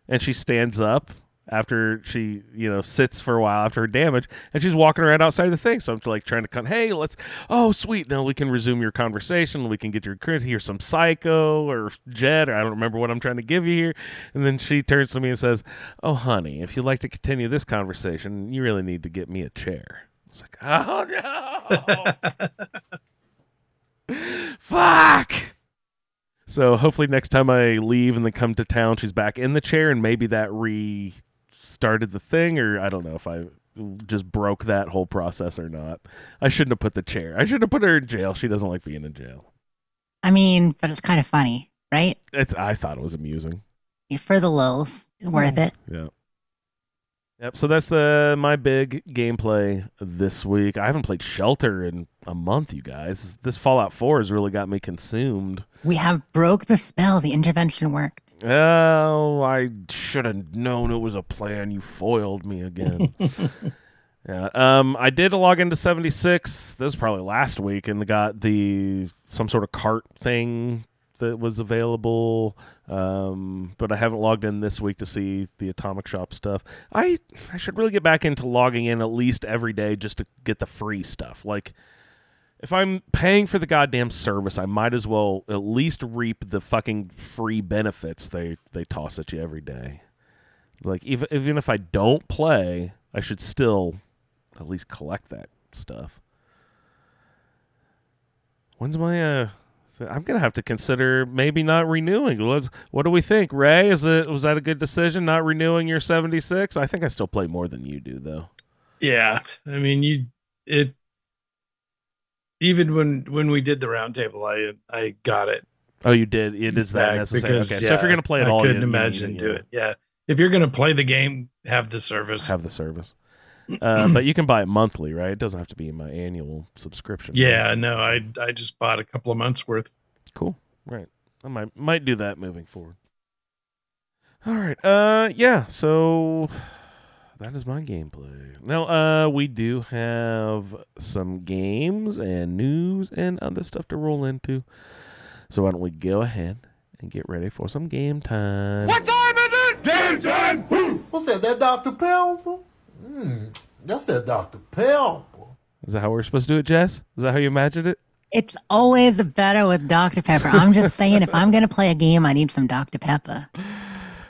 And she stands up after she, sits for a while after her damage. And she's walking around outside the thing. So I'm like trying to come, hey, oh, sweet. Now we can resume your conversation. We can get your here's some Psycho or Jet, or I don't remember what I'm trying to give you here. And then she turns to me and says, oh, honey, if you'd like to continue this conversation, you really need to get me a chair. I was like, oh, no. Fuck. So hopefully next time I leave and then come to town, she's back in the chair, and maybe that restarted the thing, or I don't know if I just broke that whole process or not. I shouldn't have put the chair. I shouldn't have put her in jail. She doesn't like being in jail.
I mean, but it's kind of funny, right?
I thought it was amusing.
For the lulz, it's worth it.
Yeah. Yep, so that's my big gameplay this week. I haven't played Shelter in a month, you guys. This Fallout 4 has really got me consumed.
We have broke the spell. The intervention worked.
Oh, I should have known it was a plan. You foiled me again. Yeah. I did log into 76. This was probably last week, and got some sort of cart thing that was available. But I haven't logged in this week to see the Atomic Shop stuff. I should really get back into logging in at least every day just to get the free stuff. Like, if I'm paying for the goddamn service, I might as well at least reap the fucking free benefits they toss at you every day. Like, even if I don't play, I should still at least collect that stuff. When's my I'm gonna have to consider maybe not renewing. What do we think, Ray? Was that a good decision not renewing your 76? I think I still play more than you do, though.
Yeah, I mean, even when we did the roundtable, I got it.
Oh, you did. It is that necessary.
Because,
okay, so if you're gonna play it
I
all,
couldn't imagine do it. Yeah, if you're gonna play the game, have the service.
Have the service. But you can buy it monthly, right? It doesn't have to be my annual subscription.
Yeah, no, I just bought a couple of months worth.
Cool. Right. I might do that moving forward. All right. Yeah. So that is my gameplay. Now, we do have some games and news and other stuff to roll into. So why don't we go ahead and get ready for some game time?
What time is it? Game time!
What's that? That Dr. Pepper? That's that Dr. Pepper.
Is that how we're supposed to do it, Jess? Is that how you imagined it?
It's always better with Dr. Pepper. I'm just saying, if I'm going to play a game, I need some Dr. Pepper.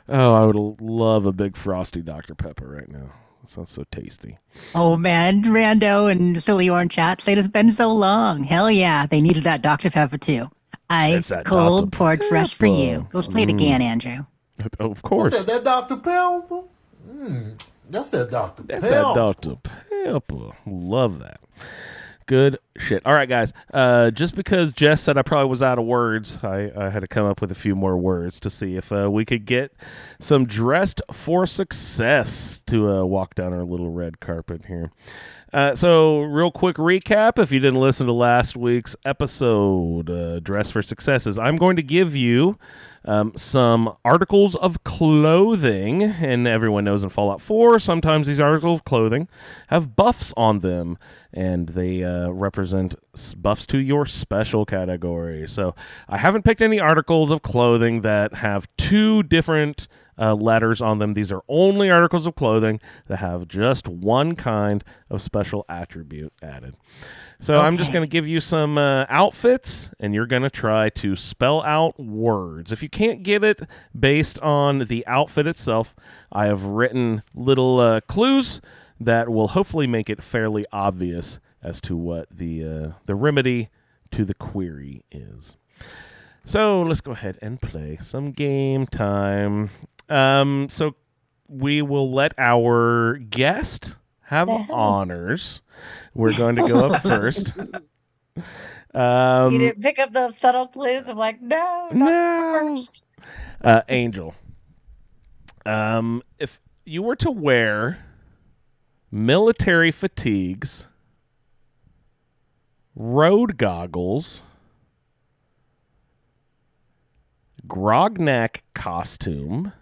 Oh, I would love a big frosty Dr. Pepper right now. That sounds so tasty.
Oh, man. Rando and Silly Orange chat say it's been so long. Hell yeah. They needed that Dr. Pepper, too. Ice
that
cold,
Dr.
poured fresh for you.
Pepper.
Let's play it again, Andrew.
Oh, of course.
What's that? That Dr. Pepper? That's that Dr.
That's
Pepper.
that Dr. Pepper. Love that. Good shit. All right, guys. Just because Jess said I probably was out of words, I had to come up with a few more words to see if we could get some dressed for success to walk down our little red carpet here. So, real quick recap, if you didn't listen to last week's episode, Dress for Successes, I'm going to give you some articles of clothing, and everyone knows in Fallout 4, sometimes these articles of clothing have buffs on them, and they represent buffs to your special category. So, I haven't picked any articles of clothing that have two different letters on them. These are only articles of clothing that have just one kind of special attribute added. So I'm just
Okay.
going to give you some outfits, and you're going to try to spell out words. If you can't get it based on the outfit itself, I have written little clues that will hopefully make it fairly obvious as to what the remedy to the query is. So let's go ahead and play some game time. So we will let our guest have honors. We're going to go up first.
You didn't pick up those subtle clues. I'm like, no, not first.
Angel. If you were to wear military fatigues, road goggles, grognak costume,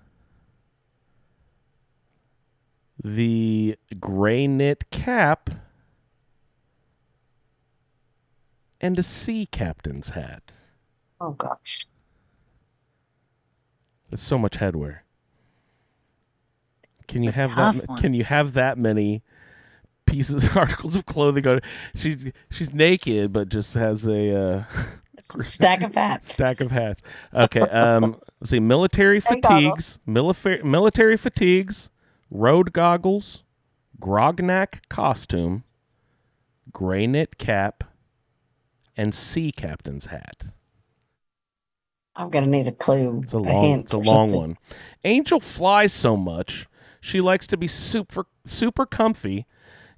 the gray knit cap, and a sea captain's hat.
Oh, gosh.
That's so much headwear. Can you
It's a
have
tough
that?
one.
Can you have that many pieces, articles of clothing on? She's naked, but just has a
Stack of hats.
stack of hats. Okay. Let's see. Military
And
fatigues. Military fatigues. Road goggles. Grognak costume. Gray knit cap. And sea captain's hat.
I'm going to need a clue.
It's a
hint or
long
something.
one. Angel flies so much, she likes to be super comfy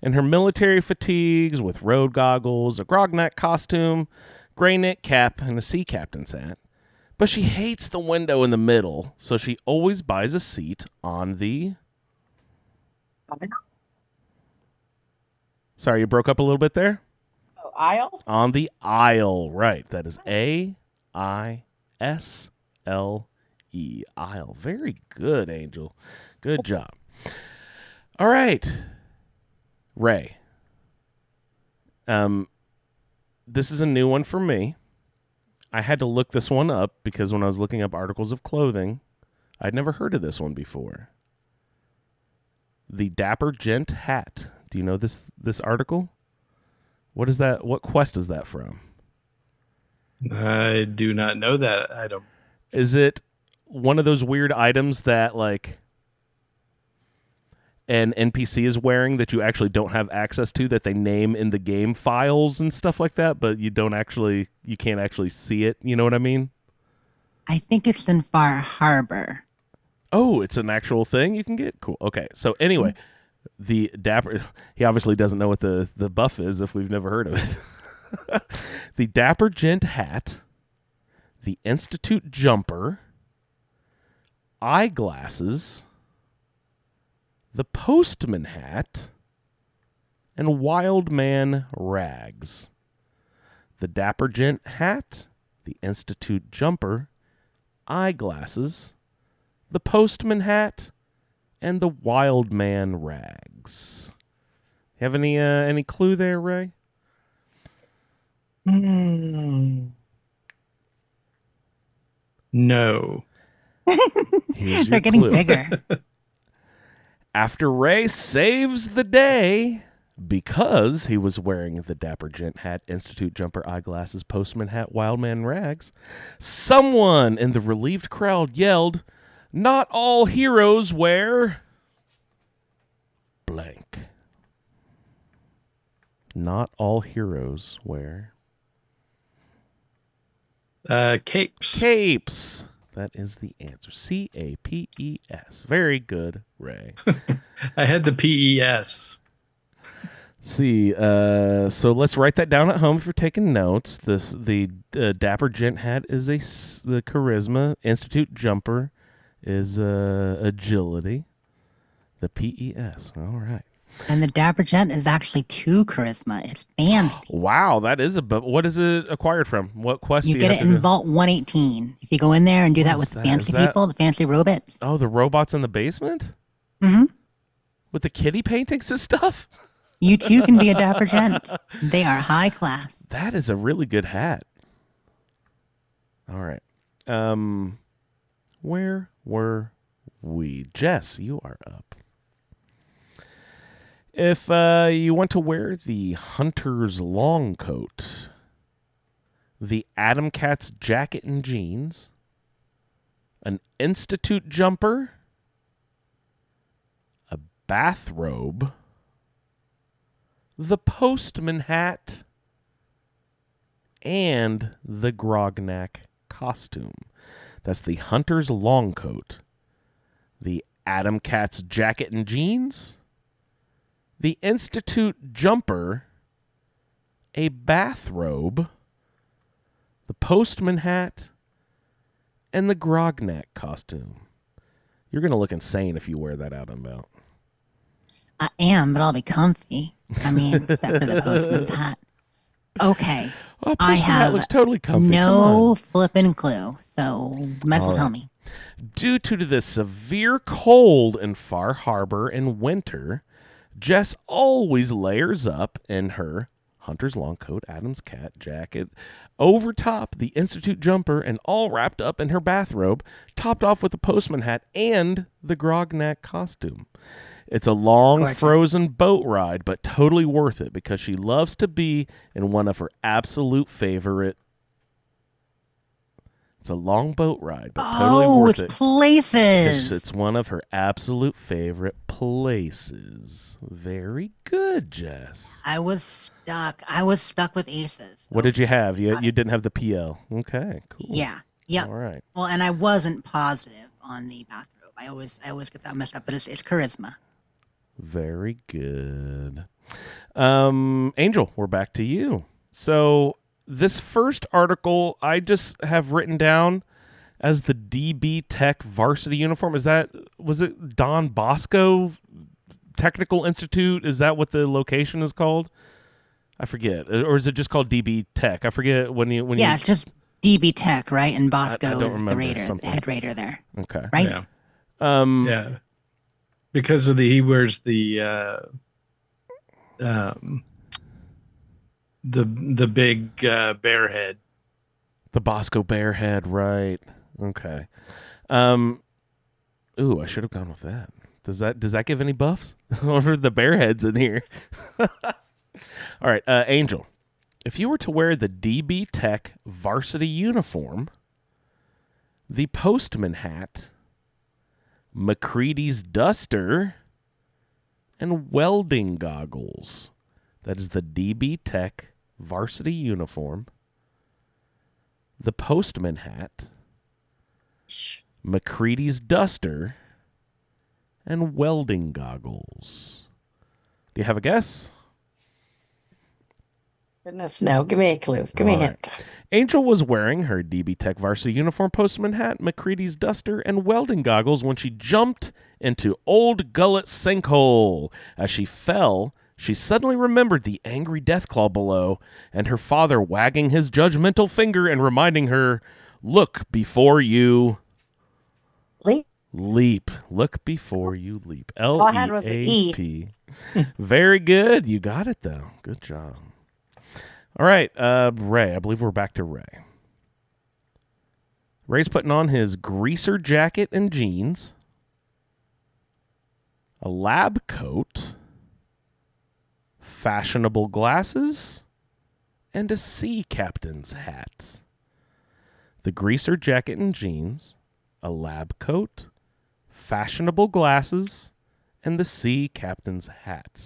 in her military fatigues with road goggles, a grognak costume, gray knit cap, and a sea captain's hat. But she hates the window in the middle, so she always buys a seat on the... Sorry, you broke up a little bit there?
Oh, aisle?
On the aisle, right. That is A-I-S-L-E. Aisle. Very good, Angel. Good job. All right. Ray. This is a new one for me. I had to look this one up because when I was looking up articles of clothing, I'd never heard of this one before. The Dapper Gent hat. Do you know this article? What is that? What quest is that from?
I do not know that item.
Is it one of those weird items that like an NPC is wearing that you actually don't have access to, that they name in the game files and stuff like that, but you can't actually see it? You know what I mean?
I think it's in Far Harbor.
Oh, it's an actual thing you can get? Cool. Okay. So anyway, the Dapper, he obviously doesn't know what the buff is if we've never heard of it. The Dapper Gent hat, the Institute jumper, eyeglasses, the Postman hat, and Wild Man rags. The Dapper Gent hat, the Institute jumper, eyeglasses, the Postman hat, and the Wild Man rags. You have any clue there, Ray?
No.
Here's
They're
your
getting
clue.
bigger.
After Ray saves the day because he was wearing the Dapper Gent hat, Institute jumper, eyeglasses, Postman hat, Wild Man rags, someone in the relieved crowd yelled, "Not all heroes wear blank." Not all heroes wear
Capes.
capes. That is the answer. C-A-P-E-S. Very good, Ray.
I had the PES.
See, so let's write that down at home if you're taking notes. The Dapper Gent hat is the charisma. Institute jumper is agility. The PES. All right.
And the Dapper Gent is actually 2 charisma. It's fancy.
Wow, that is what is it acquired from? What quest
You
do you
get
have
it
to
in
do?
Vault 118. If you go in there and do
What
that
is
with
that?
the fancy
Is that-
people, the fancy robots.
Oh, the robots in the basement?
Mm-hmm.
With the kitty paintings and stuff?
You too can be a Dapper Gent. They are high class.
That is a really good hat. All right. Where were Jess, you are up. If you want to wear the hunter's long coat, the Adam Cat's jacket and jeans, an Institute jumper, a bathrobe, the postman hat, and the Grognak costume. That's the hunter's long coat, the Adam Cat's jacket and jeans, the Institute jumper, a bathrobe, the postman hat, and the Grognak costume. You're going to look insane if you wear that out and about.
I am, but I'll be comfy. I mean, except for the postman's hat. Okay.
Oh,
I
postman hat
have
looks totally comfy. Come
no
on.
flipping clue, so you might as well
All
tell
right.
me.
Due to the severe cold in Far Harbor in winter, Jess always layers up in her hunter's long coat, Adam's cat jacket, over top the Institute jumper, and all wrapped up in her bathrobe, topped off with the postman hat and the Grognak costume. It's a long,
Gorgeous.
frozen boat ride, but totally worth it because she loves to be in one of her absolute favorite. It's a long boat ride, but totally
Oh,
worth
it's
it.
places.
It's one of her absolute favorite places. Very good, Jess.
I was stuck. I was stuck with aces.
What did you have? You
got it.
didn't have the PL. Okay, cool.
Yeah. Yep.
All right.
Well, and I wasn't positive on the bathrobe. I always get that messed up, but it's charisma.
Very good. Angel, we're back to you. So this first article I just have written down as the DB Tech varsity uniform. Was it Don Bosco Technical Institute? Is that what the location is called? I forget. Or is it just called DB Tech? I forget when you.
Yeah, it's just DB Tech, right? And
I
Bosco
don't
is
remember
the raider,
something.
the head raider there,
Okay.
right?
Yeah.
Yeah.
Because of he wears the big bear head.
The Bosco bear head, right? Okay. Ooh, I should have gone with that. Does that give any buffs? Or the bear heads in here? All right, Angel. If you were to wear the DB Tech varsity uniform, the postman hat, McCready's duster, and welding goggles. That is the DB Tech varsity uniform, the postman hat, McCready's duster, and welding goggles. Do you have a guess?
Goodness, no. Give me a clue. Give me a
All
hint.
Angel was wearing her DB Tech varsity uniform, postman hat, McCready's duster, and welding goggles when she jumped into Old Gullet Sinkhole. As she fell, she suddenly remembered the angry Deathclaw below and her father wagging his judgmental finger and reminding her, "Look before you
Leap.
leap. Look before you leap."
All I had was an E.
L-E-A-P. Very good. You got it, though. Good job. All right, Ray. I believe we're back to Ray. Ray's putting on his greaser jacket and jeans, a lab coat, fashionable glasses, and a sea captain's hat. The greaser jacket and jeans, a lab coat, fashionable glasses, and the sea captain's hat.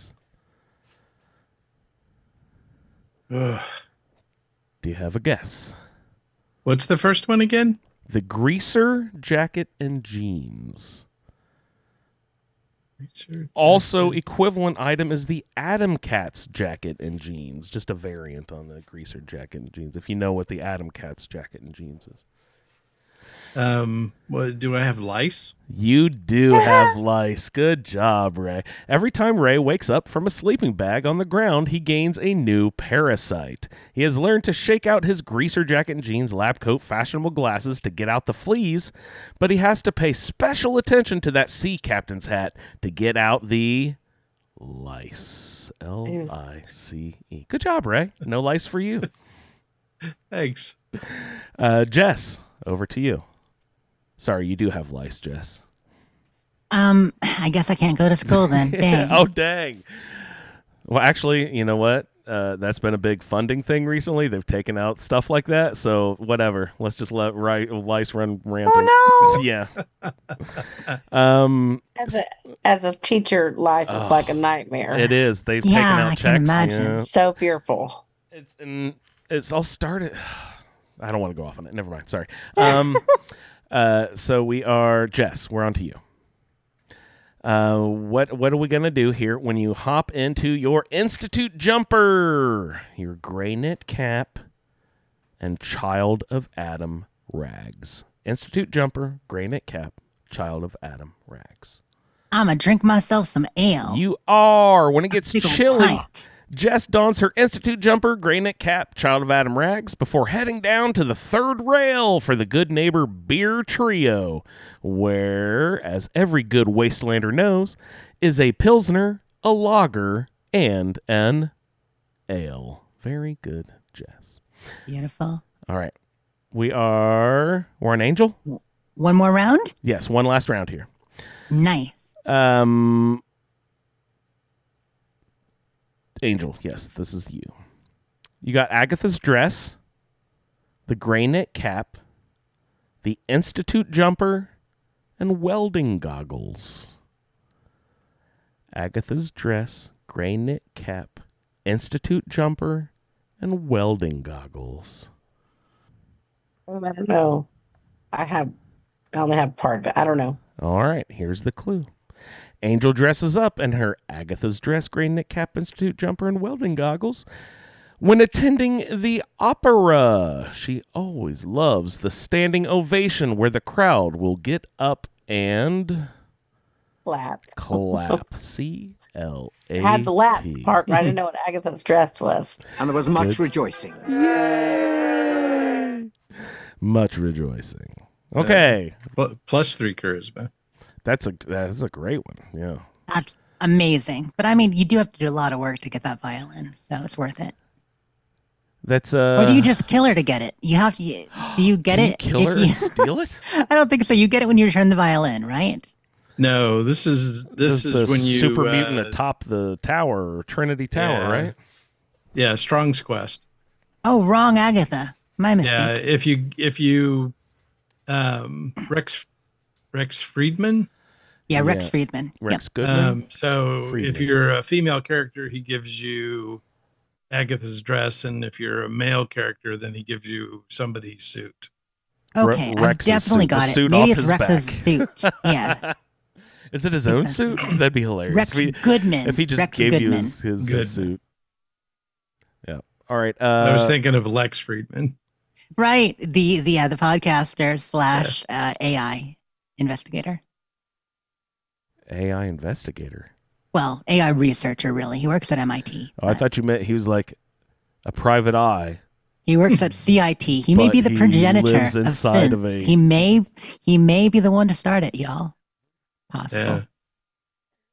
Ugh.
Do you have a guess?
What's the first one again?
The greaser jacket and jeans. Also, equivalent item is the Adam Cat's jacket and jeans. Just a variant on the greaser jacket and jeans, if you know what the Adam Cat's jacket and jeans is.
What, do I have lice?
You do have lice. Good job, Ray. Every time Ray wakes up from a sleeping bag on the ground, he gains a new parasite. He has learned to shake out his greaser jacket and jeans, lab coat, fashionable glasses to get out the fleas, but he has to pay special attention to that sea captain's hat to get out the lice. L-I-C-E. Good job, Ray. No lice for you.
Thanks.
Jess, over to you. Sorry, you do have lice, Jess.
I guess I can't go to school then. Dang.
Oh, dang. Well, actually, you know what? That's been a big funding thing recently. They've taken out stuff like that. So whatever. Let's just let lice run rampant.
Oh, no.
Yeah. Um,
As a teacher, life is
Oh,
like a nightmare.
it is. They've
Yeah,
taken out
I
checks.
can imagine.
Yeah.
So fearful.
It's all started. I don't want to go off on it. Never mind. Sorry. So we are Jess. We're on to you. What are we gonna do here when you hop into your Institute jumper, your gray knit cap, and Child of Adam rags? Institute jumper, gray knit cap, Child of Adam rags.
I'm going to drink myself some ale.
You are. When it gets
Big ol'
chilly,
pint.
Jess dons her Institute jumper, gray knit cap, Child of Adam rags before heading down to the third rail for the Good Neighbor Beer Trio, where, as every good Wastelander knows, is a Pilsner, a lager, and an ale. Very good, Jess.
Beautiful.
All right. We're on Angel?
One more round?
Yes, one last round here.
Nice.
Angel, yes, this is you. You got Agatha's dress, the gray knit cap, the Institute jumper, and welding goggles. Agatha's dress, gray knit cap, Institute jumper, and welding goggles.
I don't know. I only have part of it. I don't know.
All right, here's the clue. Angel dresses up in her Agatha's dress, gray knit cap, Institute jumper, and welding goggles. When attending the opera, she always loves the standing ovation where the crowd will get up and
Lap.
clap. C-L-A-P.
I had the lap part, but I didn't know what Agatha's dress was.
And there was much
Good.
rejoicing.
Yay! Much rejoicing. Okay,
Plus 3 charisma.
that's a great one. Yeah.
That's amazing. But I mean, you do have to do a lot of work to get that violin, so it's worth it.
That's
Or do you just kill her to get it? You have to. Do you get
Can you
it?
kill
if
her
you-
and steal it?
I don't think so. You get it when you return the violin, right?
No, this is
the
when you
super mutant atop the tower, or Trinity Tower,
yeah.
right?
Yeah, Strong's Quest.
Oh, wrong, Agatha. My mistake.
Yeah, if you Rex Friedman.
Yeah, Rex
Yeah.
Friedman.
Rex Goodman.
So
Friedman.
if you're a female character, he gives you Agatha's dress, and if you're a male character, then he gives you somebody's suit.
Yep. Okay, I've
Rex's
definitely
suit, the
got it.
suit
Maybe
off
it's
his
Rex's
back.
suit. Yeah.
Is it his own suit? That'd be hilarious.
Rex Goodman.
If he just
Rex
gave
Goodman.
you his
Goodman.
suit. Yeah. All right.
I was thinking of Lex Friedman.
Right. The podcaster / AI investigator.
AI investigator.
Well, AI researcher, really. He works at MIT.
Oh, I
but
thought you meant he was like a private eye.
he works at CIT. He may
But
be the
he
progenitor
lives
of
inside of
sins.
a-
He may be the one to start it, y'all. Possible.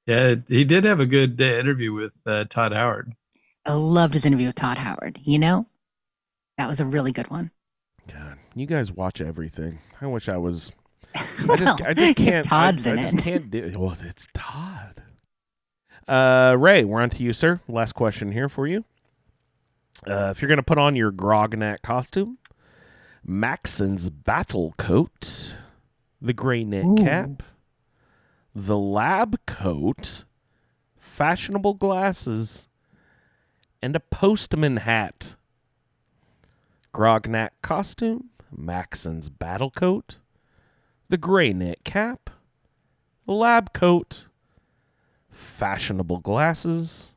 Yeah, he did have a good interview with Todd Howard.
I loved his interview with Todd Howard. You know, that was a really good one.
God, you guys watch everything. I wish I was.
Well,
I just can't.
Todd's
I
in
just
it.
can't do. Well, it's Todd. Ray, we're on to you, sir. Last question here for you. If you're gonna put on your Grognak costume, Maxon's battle coat, the gray knit
Ooh.
cap, the lab coat, fashionable glasses, and a postman hat. Grognak costume, Maxon's battle coat, the gray knit cap, the lab coat, fashionable glasses,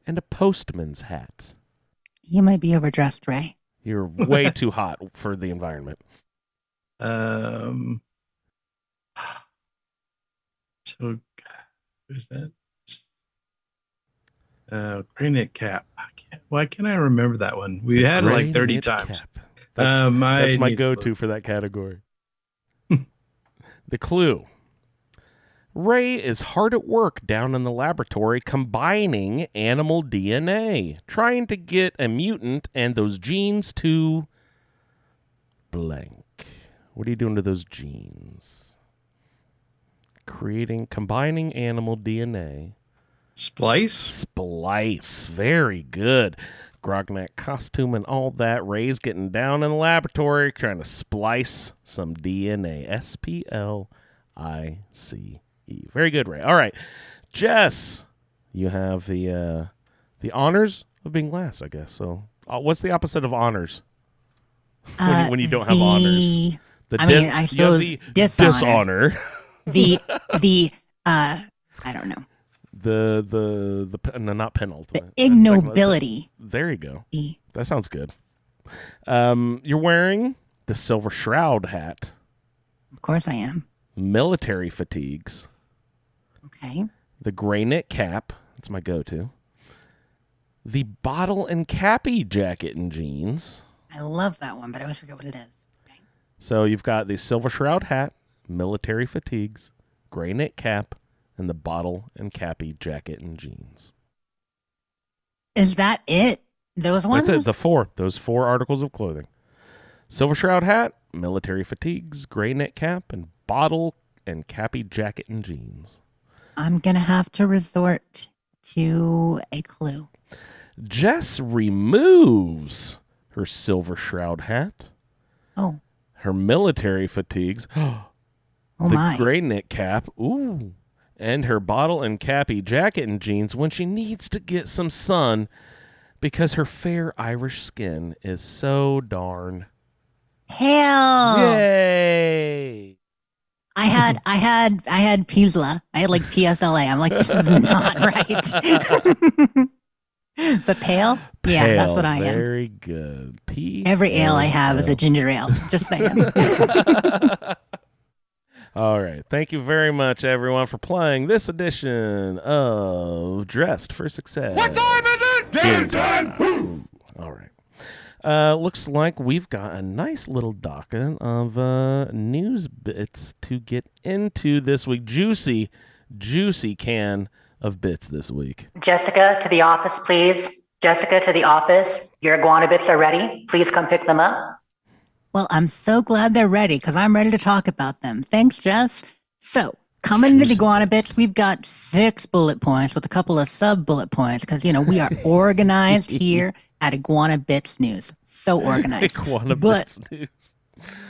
and a postman's hat.
You might be overdressed, Ray.
You're way too hot for the environment.
So who's that? Granite Cap. Why can't I remember that one? We had it
Gray
like 30
knit
times.
cap. That's
I
my
need to
go-to
look.
for that category. The clue. Ray is hard at work down in the laboratory combining animal DNA, trying to get a mutant and those genes to blank. What are you doing to those genes? Combining animal DNA.
Splice?
Splice. Very good. Grognak costume and all that. Ray's getting down in the laboratory trying to splice some DNA. SPLICE. Very good, Ray. All right. Jess, you have the honors of being last, I guess. So what's the opposite of honors? When you don't have honors.
I suppose
you have the dishonor.
I don't know.
No, not penultimate.
The ignobility.
There you go. That sounds good. You're wearing the silver shroud hat.
Of course I am.
Military fatigues.
Okay.
The gray knit cap. That's my go-to. The bottle and cappy jacket and jeans.
I love that one, but I always forget what it is. Okay.
So you've got the silver shroud hat, military fatigues, gray knit cap, and the bottle and cappy jacket and jeans.
Is that it? Those ones?
That's it. Those four articles of clothing. Silver shroud hat, military fatigues, gray knit cap, and bottle and cappy jacket and jeans.
I'm going to have to resort to a clue.
Jess removes her silver shroud hat.
Oh.
Her military fatigues.
Oh
the
my.
gray knit cap. Ooh. And her bottle and cappy jacket and jeans when she needs to get some sun because her fair Irish skin is so darn.
Hell.
Yay.
I had Pisla. I had like PSLA. I'm like, this is not right. But pale? Yeah,
Pale,
that's what I am.
Very good.
Every ale I have is a ginger ale. Just saying.
All right. Thank you very much, everyone, for playing this edition of Dressed for Success.
What time is it? Game time!
All right. Looks like we've got a nice little docket of news bits to get into this week. Juicy can of bits this week.
Jessica, to the office, please. Jessica, to the office. Your iguana bits are ready. Please come pick them up.
Well, I'm so glad they're ready because I'm ready to talk about them. Thanks, Jess. So, coming into the iguana bits, we've got 6 bullet points with a couple of sub-bullet points because, we are organized here at Iguana Bits News. So organized.
Iguana Bits News.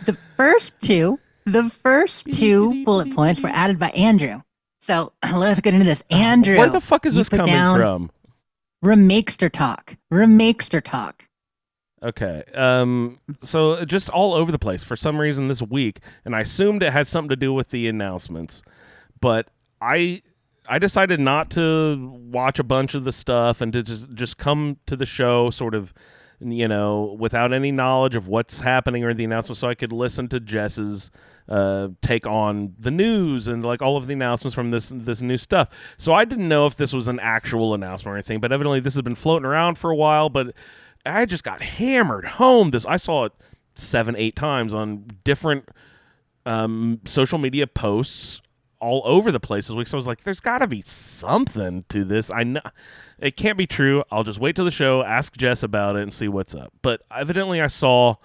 The first two bullet points were added by Andrew. So, let's get into this. Andrew.
Where the fuck is this coming from?
Remakester talk.
Okay. So just all over the place for some reason this week, and I assumed it had something to do with the announcements, but I decided not to watch a bunch of the stuff and to just come to the show sort of, without any knowledge of what's happening or the announcements, so I could listen to Jess's take on the news and like all of the announcements from this new stuff. So I didn't know if this was an actual announcement or anything, but evidently this has been floating around for a while, but I just got hammered home. I saw it 7-8 times on different social media posts all over the place this week. So I was like, there's got to be something to this. I know it can't be true. I'll just wait till the show, ask Jess about it, and see what's up. But evidently I saw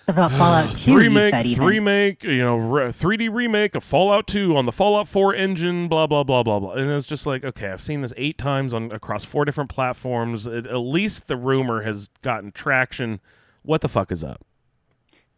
about Fallout 2,
remake,
you said even.
3D remake of Fallout 2 on the Fallout 4 engine, blah, blah, blah, blah, blah. And it's just like, okay, I've seen this 8 times across 4 different platforms. At least the rumor has gotten traction. What the fuck is up?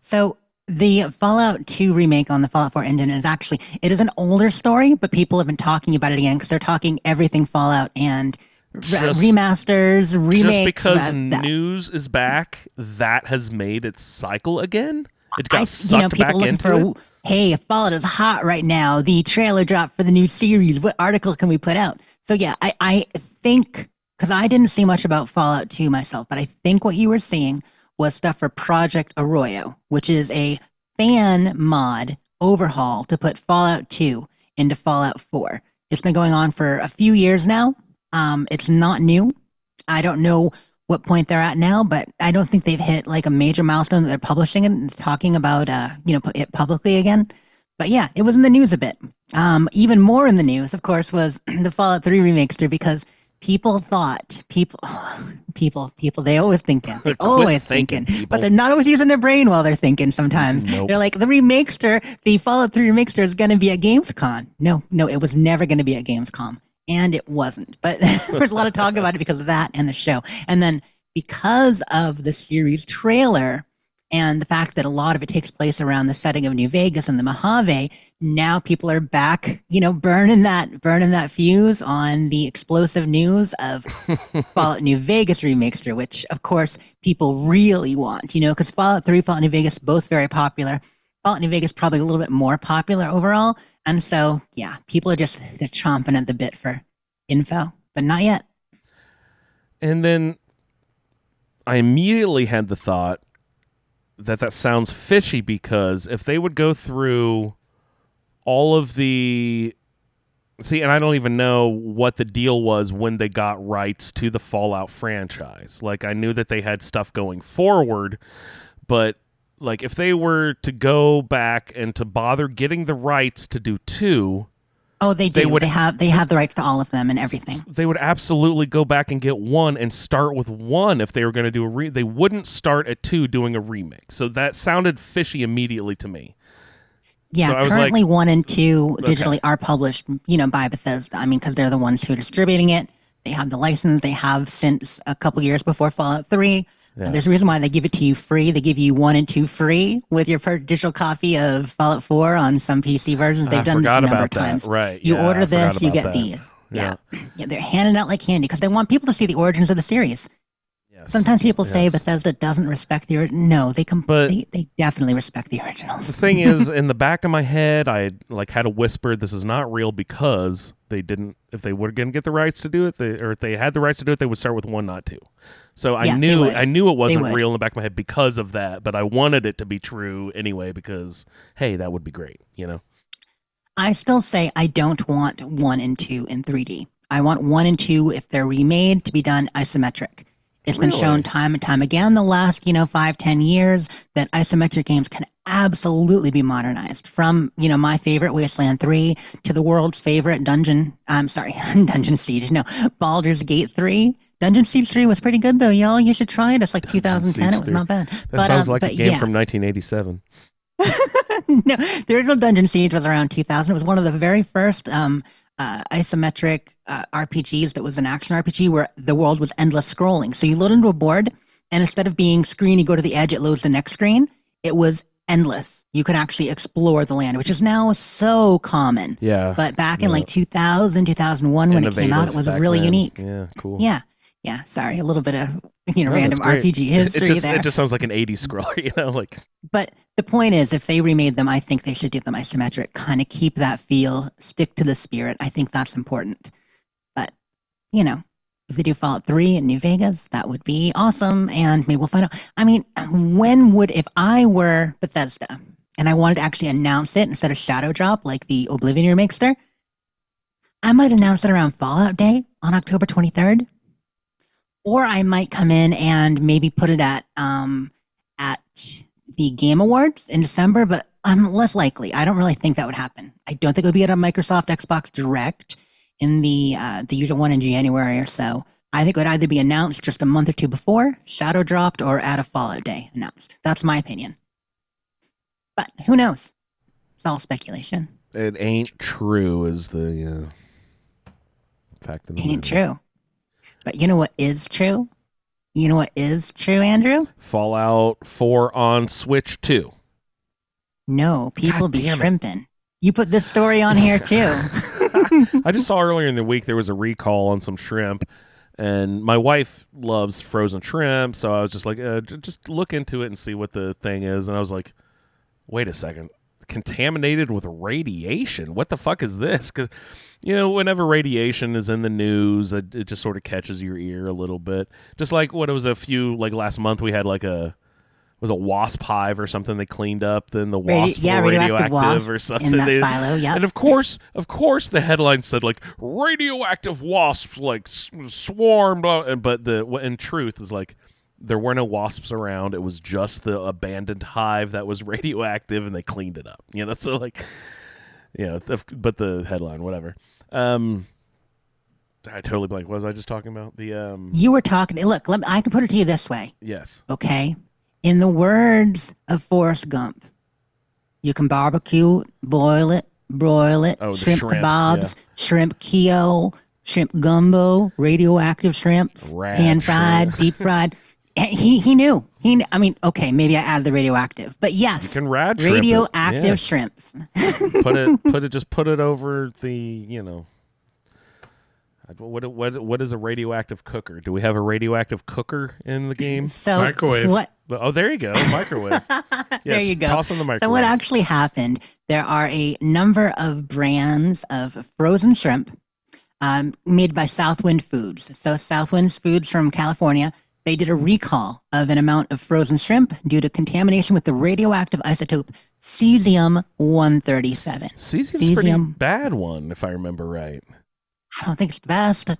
So the Fallout 2 remake on the Fallout 4 engine it is an older story, but people have been talking about it again because they're talking everything Fallout and remasters, remakes.
Just because news is back, that has made its cycle again? It got sucked back into it?
Hey, Fallout is hot right now. The trailer dropped for the new series. What article can we put out? So yeah, I think, because I didn't see much about Fallout 2 myself, but I think what you were seeing was stuff for Project Arroyo, which is a fan mod overhaul to put Fallout 2 into Fallout 4. It's been going on for a few years now. It's not new. I don't know what point they're at now, but I don't think they've hit like a major milestone that they're publishing it and talking about, it publicly again. But yeah, it was in the news a bit. Even more in the news, of course, was the Fallout 3 remakester because People thought people, they always thinking. They
Quit
always
thinking,
thinking,
people.
but they're not always using their brain while they're thinking. Sometimes
Nope.
they're like, the remakester, the Fallout 3 remakester is going to be at Gamescom. No, it was never going to be at Gamescom, and it wasn't. But there was a lot of talk about it because of that and the show, and then because of the series trailer. And the fact that a lot of it takes place around the setting of New Vegas and the Mojave, now people are back, burning that fuse on the explosive news of Fallout New Vegas Remaster, which of course people really want, because Fallout 3, Fallout New Vegas, both very popular. Fallout New Vegas probably a little bit more popular overall, and so yeah, people are they're chomping at the bit for info, but not yet.
And then I immediately had the thought that sounds fishy, because if they would go through all of the... See, and I don't even know what the deal was when they got rights to the Fallout franchise. Like, I knew that they had stuff going forward, but like if they were to go back and to bother getting the rights to do 2...
Oh, they do. They have the rights to all of them and everything.
They would absolutely go back and get 1 and start with 1 if they were going to do they wouldn't start at 2 doing a remake. So that sounded fishy immediately to me.
Yeah,
so
currently 1 and 2 digitally are published, by Bethesda. I mean, because they're the ones who are distributing it. They have the license. They have since a couple years before Fallout 3.
Yeah.
There's a reason why they give it to you free. They give you 1 and 2 free with your digital copy of Fallout 4 on some PC versions. They've done this a number of times.
Right.
You
Yeah,
order
I forgot
this, you
about
get
that.
these.
Yeah.
Yeah, they're handing out like candy because they want people to see the origins of the series.
Yes.
Sometimes people say
Yes.
Bethesda doesn't respect the original. No, they definitely respect the originals.
The thing is, in the back of my head, I had a whisper, this is not real, because they didn't. If they were going to get the rights to do it, or if they had the rights to do it, they would start with 1, not 2. So I knew it wasn't real in the back of my head because of that, but I wanted it to be true anyway because, hey, that would be great,
I still say I don't want 1 and 2 in 3D. I want 1 and 2, if they're remade, to be done isometric. It's been shown time and time again the last, 5-10 years that isometric games can absolutely be modernized. From, my favorite Wasteland 3 to the world's favorite Dungeon Siege. No, Baldur's Gate 3. Dungeon Siege 3 was pretty good though, y'all. You should try it. It's like 2010. It was not bad.
That sounds like a game from 1987.
No, the original Dungeon Siege was around 2000. It was one of the very first isometric RPGs that was an action RPG where the world was endless scrolling. So you load into a board, and instead of being screen, you go to the edge, it loads the next screen. It was endless. You could actually explore the land, which is now so common.
Yeah.
But back in like 2000, 2001, when it came out, it was really unique.
Yeah, cool.
Yeah. Sorry, a little bit of random RPG history there.
It just sounds like an 80s scroller,
But the point is, if they remade them, I think they should do them isometric, kind of keep that feel, stick to the spirit. I think that's important. But, if they do Fallout 3 in New Vegas, that would be awesome, and maybe we'll find out. I mean, if I were Bethesda, and I wanted to actually announce it instead of shadow drop like the Oblivion Remaster, I might announce it around Fallout Day on October 23rd. Or I might come in and maybe put it at the Game Awards in December, but I'm less likely. I don't really think that would happen. I don't think it would be at a Microsoft Xbox Direct in the usual one in January or so. I think it would either be announced just a month or two before, shadow dropped, or at a Fallout Day announced. That's my opinion. But who knows? It's all speculation.
It ain't true is the fact of the matter.
Ain't true. But you know what is true? You know what is true, Andrew?
Fallout 4 on Switch 2.
No, people
God
be
damn it.
shrimping. You put this story on here too.
I just saw earlier in the week there was a recall on some shrimp, and my wife loves frozen shrimp, so I was just like, just look into it and see what the thing is. And I was like, wait a second. Contaminated with radiation? What the fuck is this? Because, whenever radiation is in the news, it just sort of catches your ear a little bit. Just like what it was last month we had was a wasp hive or something they cleaned up, then the wasps were radioactive or something.
In that silo, yeah.
And of course the headline said radioactive wasps swarm, but in truth is there were no wasps around. It was just the abandoned hive that was radioactive, and they cleaned it up. But the headline, whatever. I totally blank. What was I just talking about? The
You were talking. Look, I can put it to you this way.
yes.
Okay. In the words of Forrest Gump, you can barbecue, boil it, broil it,
Oh, the
shrimp
shrimps,
kebabs,
yeah.
shrimp keo, shrimp gumbo, radioactive shrimps,
Rad
pan fried,
shrimp.
deep fried. And he knew. I mean, okay, maybe I added the radioactive, but yes,
You can rad shrimp it,
radioactive
yeah.
shrimps.
Put it over the. What is a radioactive cooker? Do we have a radioactive cooker in the game?
So
Microwave.
what?
Oh, there you go, microwave.
There
Yes,
you go.
toss in the microwave.
So what actually happened? There are a number of brands of frozen shrimp made by Southwind Foods. So Southwind Foods from California, they did a recall of an amount of frozen shrimp due to contamination with the radioactive isotope cesium-137.
Cesium's a pretty bad one, if I remember right.
I don't think it's the best.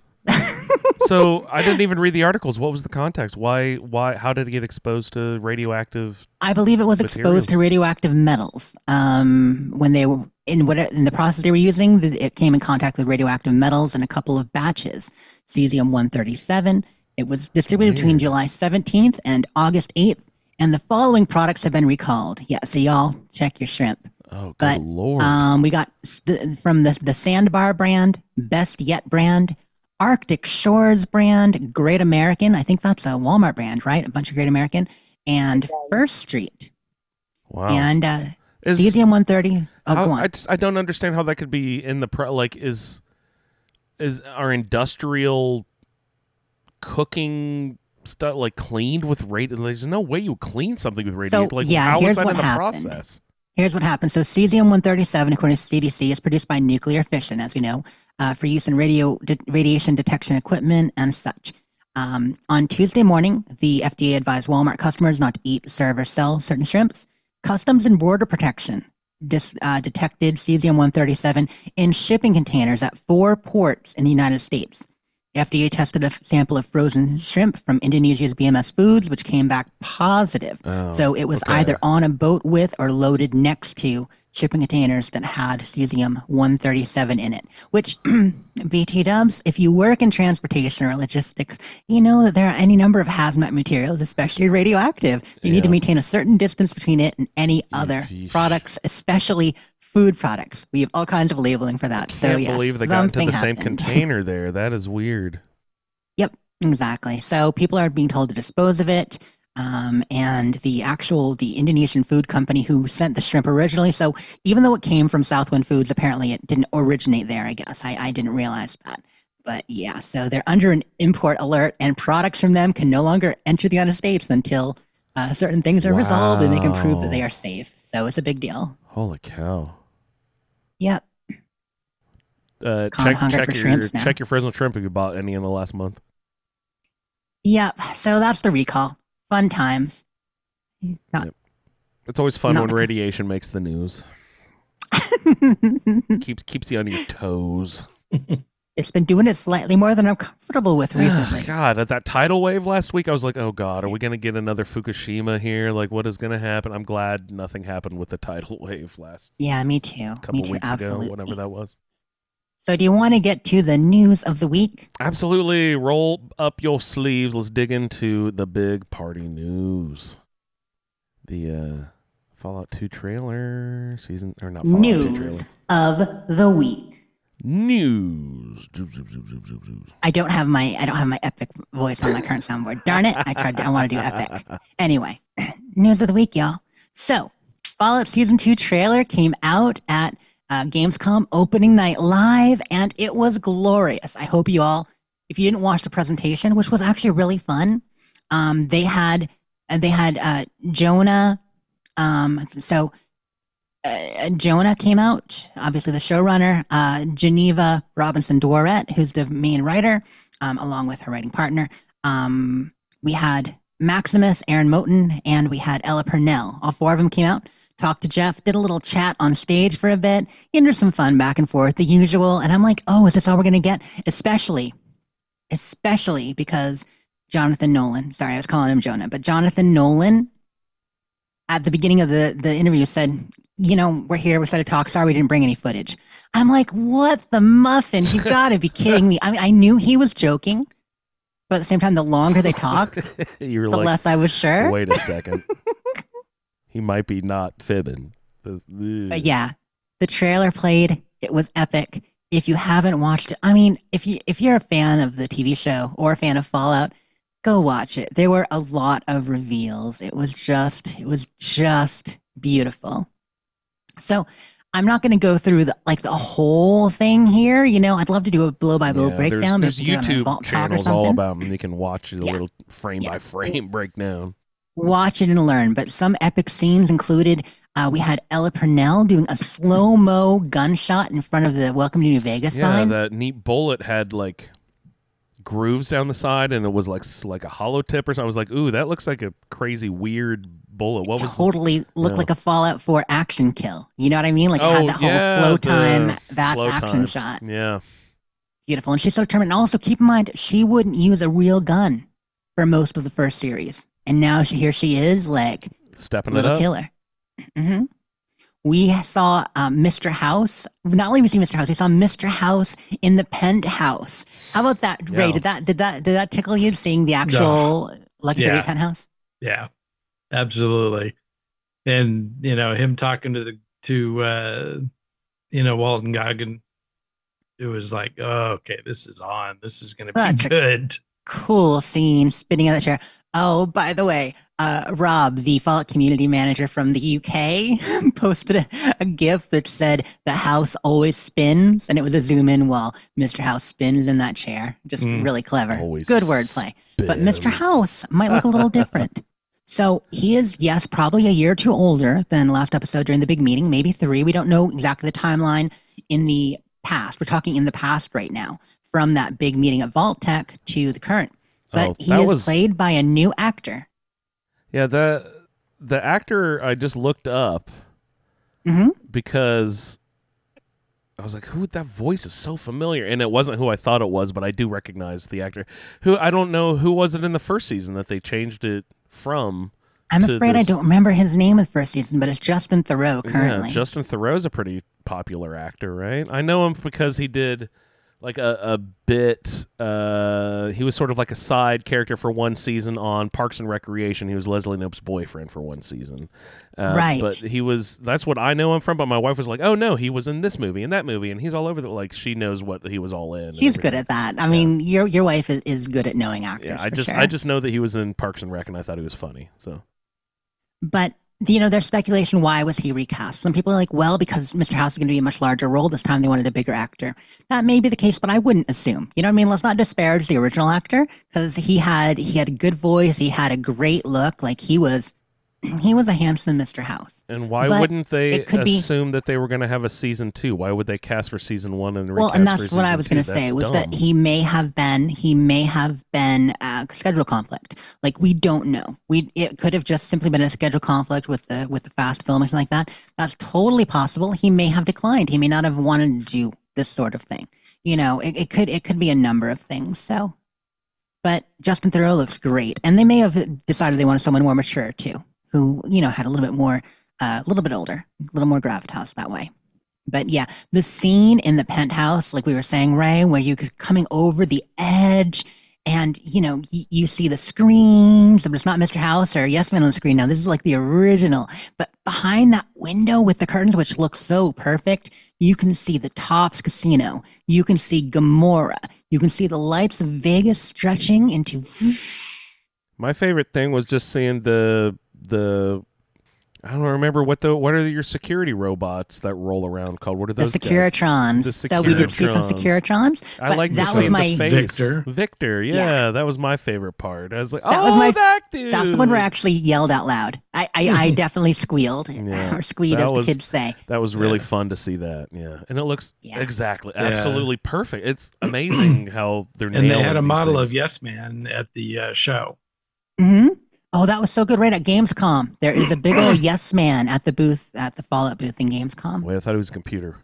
So I didn't even read the articles. What was the context? Why? How did it get exposed to radioactive?
I believe it was
material?
exposed to radioactive metals. When they were in the process they were using, it came in contact with radioactive metals in a couple of batches. Cesium-137. It was distributed between July 17th and August 8th, and the following products have been recalled. Yeah, so y'all check your shrimp.
Oh, good
But
lord!
we got from the Sandbar brand, Best Yet brand, Arctic Shores brand, Great American. I think that's a Walmart brand, right? A bunch of Great American, and First Street.
Wow.
And
Is-
Cesium-130. Oh, go on.
I don't understand how that could be in the is our industrial cooking stuff cleaned with radio? There's no way you clean something with radio.
So, yeah,
how
here's
is that
what
in the
happened.
process?
Here's what happened. So Cesium-137, according to CDC, is produced by nuclear fission, as we know, for use in radiation detection equipment and such. On Tuesday morning, the FDA advised Walmart customers not to eat, serve, or sell certain shrimps. Customs and Border Protection detected Cesium-137 in shipping containers at 4 ports in the United States. FDA tested a sample of frozen shrimp from Indonesia's BMS Foods, which came back positive.
Oh,
So it was
okay.
either on a boat with or loaded next to shipping containers that had Cesium-137 in it, which, BT dubs, if you work in transportation or logistics, you know that there are any number of hazmat materials, especially radioactive. You need to
Yeah.
maintain a certain distance between it and any other
Yeesh.
products, especially food products. We have all kinds of labeling for that. So
Can't
yes,
believe they got into
something
the same
happened.
container there. That is weird.
Yep, exactly. So people are being told to dispose of it. And the Indonesian food company who sent the shrimp originally. So even though it came from Southwind Foods, apparently it didn't originate there, I guess. I didn't realize that. But yeah, so they're under an import alert, and products from them can no longer enter the United States until certain things are resolved and they can prove that they
Wow.
are safe. So it's a big deal.
Holy cow.
Yep. Hunger for shrimps now.
Check your frozen shrimp if you bought any in the last month.
Yep. So that's the recall. Fun times. Not-
Yep. It's always fun
Not
when
the-
radiation makes the news. Keeps you on your toes.
It's been doing it slightly more than I'm comfortable with recently.
God, at that tidal wave last week, I was like, oh God, are we going to get another Fukushima here? Like, what is going to happen? I'm glad nothing happened with the tidal wave last
Yeah, me too.
couple
Me too,
weeks
absolutely.
ago, whatever that was.
So do you want to get to the news of the week?
Absolutely. Roll up your sleeves. Let's dig into the big party news. The Fallout 2 trailer season, or not Fallout 2
News
trailer.
of the week.
News.
I don't have my epic voice on my current soundboard. Darn it! I want to do epic. Anyway, news of the week, y'all. So, Fallout Season 2 trailer came out at Gamescom opening night live, and it was glorious. I hope you all, if you didn't watch the presentation, which was actually really fun, they had Jonah. Jonah came out, obviously the showrunner, Geneva Robinson Dworet, who's the main writer, along with her writing partner. We had Maximus, Aaron Moten, and we had Ella Purnell. All 4 of them came out, talked to Jeff, did a little chat on stage for a bit, into some fun back and forth, the usual. And I'm like, oh, is this all we're going to get? Especially because Jonathan Nolan, sorry, I was calling him Jonah, but Jonathan Nolan, at the beginning of the interview, said, we're here, we started to talk, sorry we didn't bring any footage. I'm like, what the muffins? You've got to be kidding me. I mean, I knew he was joking, but at the same time, the longer they talked,
You're
the
like,
less I was sure.
wait a second. He might be not fibbing.
But yeah, the trailer played. It was epic. If you haven't watched it, I mean, if you're a fan of the TV show or a fan of Fallout, go watch it. There were a lot of reveals. It was just beautiful. So I'm not going to go through the whole thing here. I'd love to do a blow by blow breakdown.
There's
Maybe on a
YouTube
Vault Talk or
channels all
something.
about them. You can watch the little frame by frame breakdown.
Watch it and learn. But some epic scenes included. We had Ella Purnell doing a slow-mo gunshot in front of the Welcome to New Vegas sign.
Yeah, that neat bullet had like grooves down the side, and it was like a hollow tip or something. I was like, ooh, that looks like a crazy weird bullet. What was
totally looked like a Fallout 4 action kill. You know what I mean? Like it had that whole slow time, that's action shot.
Yeah.
Beautiful. And she's so determined. And also keep in mind, she wouldn't use a real gun for most of the first series. And now here she is, like,
stepping it up.
Little killer. Mm-hmm. We saw Mr. House. Not only did we see Mr. House, we saw Mr. House in the penthouse. How about that, Ray?
Yeah.
Did that tickle you, seeing the actual Lucky 38 penthouse?
Yeah, absolutely. And him talking to Walton Goggin, it was like, oh, okay, this is on. This is going to be good.
Cool scene, spinning out the chair. Oh, by the way, Rob, the Fallout community manager from the UK, posted a GIF that said the house always spins, and it was a zoom in while Mr. House spins in that chair. Just really clever.
Always
good wordplay.
spins.
But Mr. House might look a little different. So he is, yes, probably a year or two older than last episode during the big meeting, maybe 3. We don't know exactly the timeline in the past. We're talking in the past right now, from that big meeting at Vault Tech to the current. But he is played by a new actor.
Yeah, the actor I just looked up because I was like, that voice is so familiar. And it wasn't who I thought it was, but I do recognize the actor. Who I don't know who was it in the first season that they changed it from.
I'm afraid I don't remember his name in the first season, but it's Justin Theroux currently.
Yeah, Justin Theroux's a pretty popular actor, right? I know him because he did like a bit. He was sort of like a side character for one season on Parks and Recreation. He was Leslie Knope's boyfriend for one season.
Right.
But that's what I know him from. But my wife was like, oh no, he was in this movie and that movie, and he's all over like she knows what he was all in.
He's good at that. I mean, your wife is good at knowing actors.
Yeah, I just know that he was in Parks and Rec, and I thought he was funny. So.
But there's speculation, why was he recast? Some people are like, well, because Mr. House is going to be a much larger role this time, they wanted a bigger actor. That may be the case, but I wouldn't assume. You know what I mean? Let's not disparage the original actor, because he had a good voice, he had a great look, like he was a handsome Mr. House.
And why wouldn't they assume that they were going to have a season 2? Why would they cast for season 1 and recast
Well, and that's
for season
what I was going to say, was that he may have been schedule conflict. Like, we don't know. It could have just simply been a schedule conflict with the fast film or something like that. That's totally possible. He may have declined. He may not have wanted to do this sort of thing. It could be a number of things. So, but Justin Theroux looks great, and they may have decided they wanted someone more mature too, who had a little bit more. A little bit older, a little more gravitas that way. But yeah, the scene in the penthouse, like we were saying, Ray, where you're coming over the edge and, you see the screens, but it's not Mr. House or Yes Man on the screen now. This is like the original. But behind that window with the curtains, which looks so perfect, you can see the Tops Casino. You can see Gomorrah. You can see the lights of Vegas stretching into...
My favorite thing was just seeing the I don't remember what are your security robots that roll around called? What are those?
The Securitrons. So we did see some Securitrons.
I like
that was my
face. Victor. Yeah, that was my favorite part. I was like, that dude.
That's the one where I actually yelled out loud. I definitely squealed or squeed, as the kids say.
That was really fun to see that. Yeah, and it looks absolutely perfect. It's amazing how they're nailing.
And they had a model
things.
of Yes Man at the show.
Mm-hmm. Oh, that was so good. Right at Gamescom, there is a big old Yes Man at the booth, at the Fallout booth in Gamescom.
Wait, I thought it was a computer.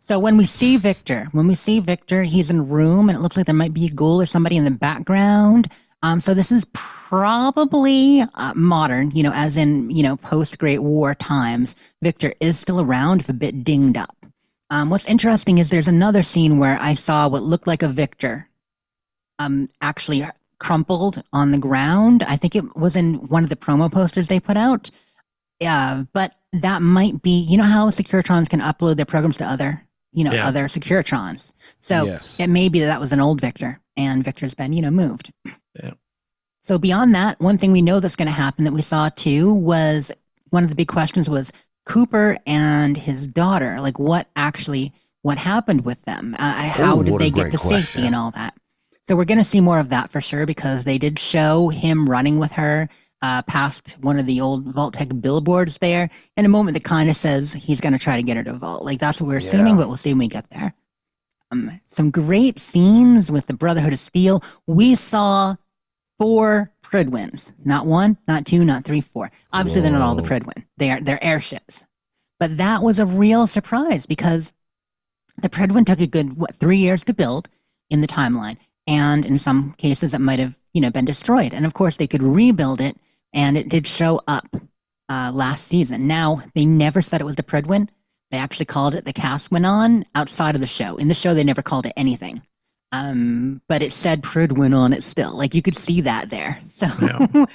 So when we see Victor, he's in a room, and it looks like there might be a ghoul or somebody in the background. So this is probably modern, as in, post-Great War times. Victor is still around, if a bit dinged up. What's interesting is there's another scene where I saw what looked like a Victor actually crumpled on the ground. I think it was in one of the promo posters they put out. Yeah, but that might be, how Securitrons can upload their programs to other Securitrons. So
Yes.
it may be that was an old Victor, and Victor's been, moved.
Yeah.
So beyond that, one thing we know that's going to happen that we saw too was one of the big questions was Cooper and his daughter. Like, what happened with them? How did
what a
they get
great
to
question.
safety and all that? So we're going to see more of that for sure, because they did show him running with her past one of the old Vault-Tec billboards there in a moment that kind of says he's going to try to get her to Vault. Like, that's what we're assuming, but we'll see when we get there. Some great scenes with the Brotherhood of Steel. We saw 4 Prydwins. Not 1, not 2, not 3, 4. Obviously, they're not all the Prydwen. They're airships. But that was a real surprise, because the Prydwen took a good, 3 years to build in the timeline. And in some cases, it might have, been destroyed. And of course, they could rebuild it, and it did show up last season. Now, they never said it was the Prydwen. They actually called it the Caswanon outside of the show. In the show, they never called it anything. But it said Prydwen on it still. Like, you could see that there. So,
Yeah.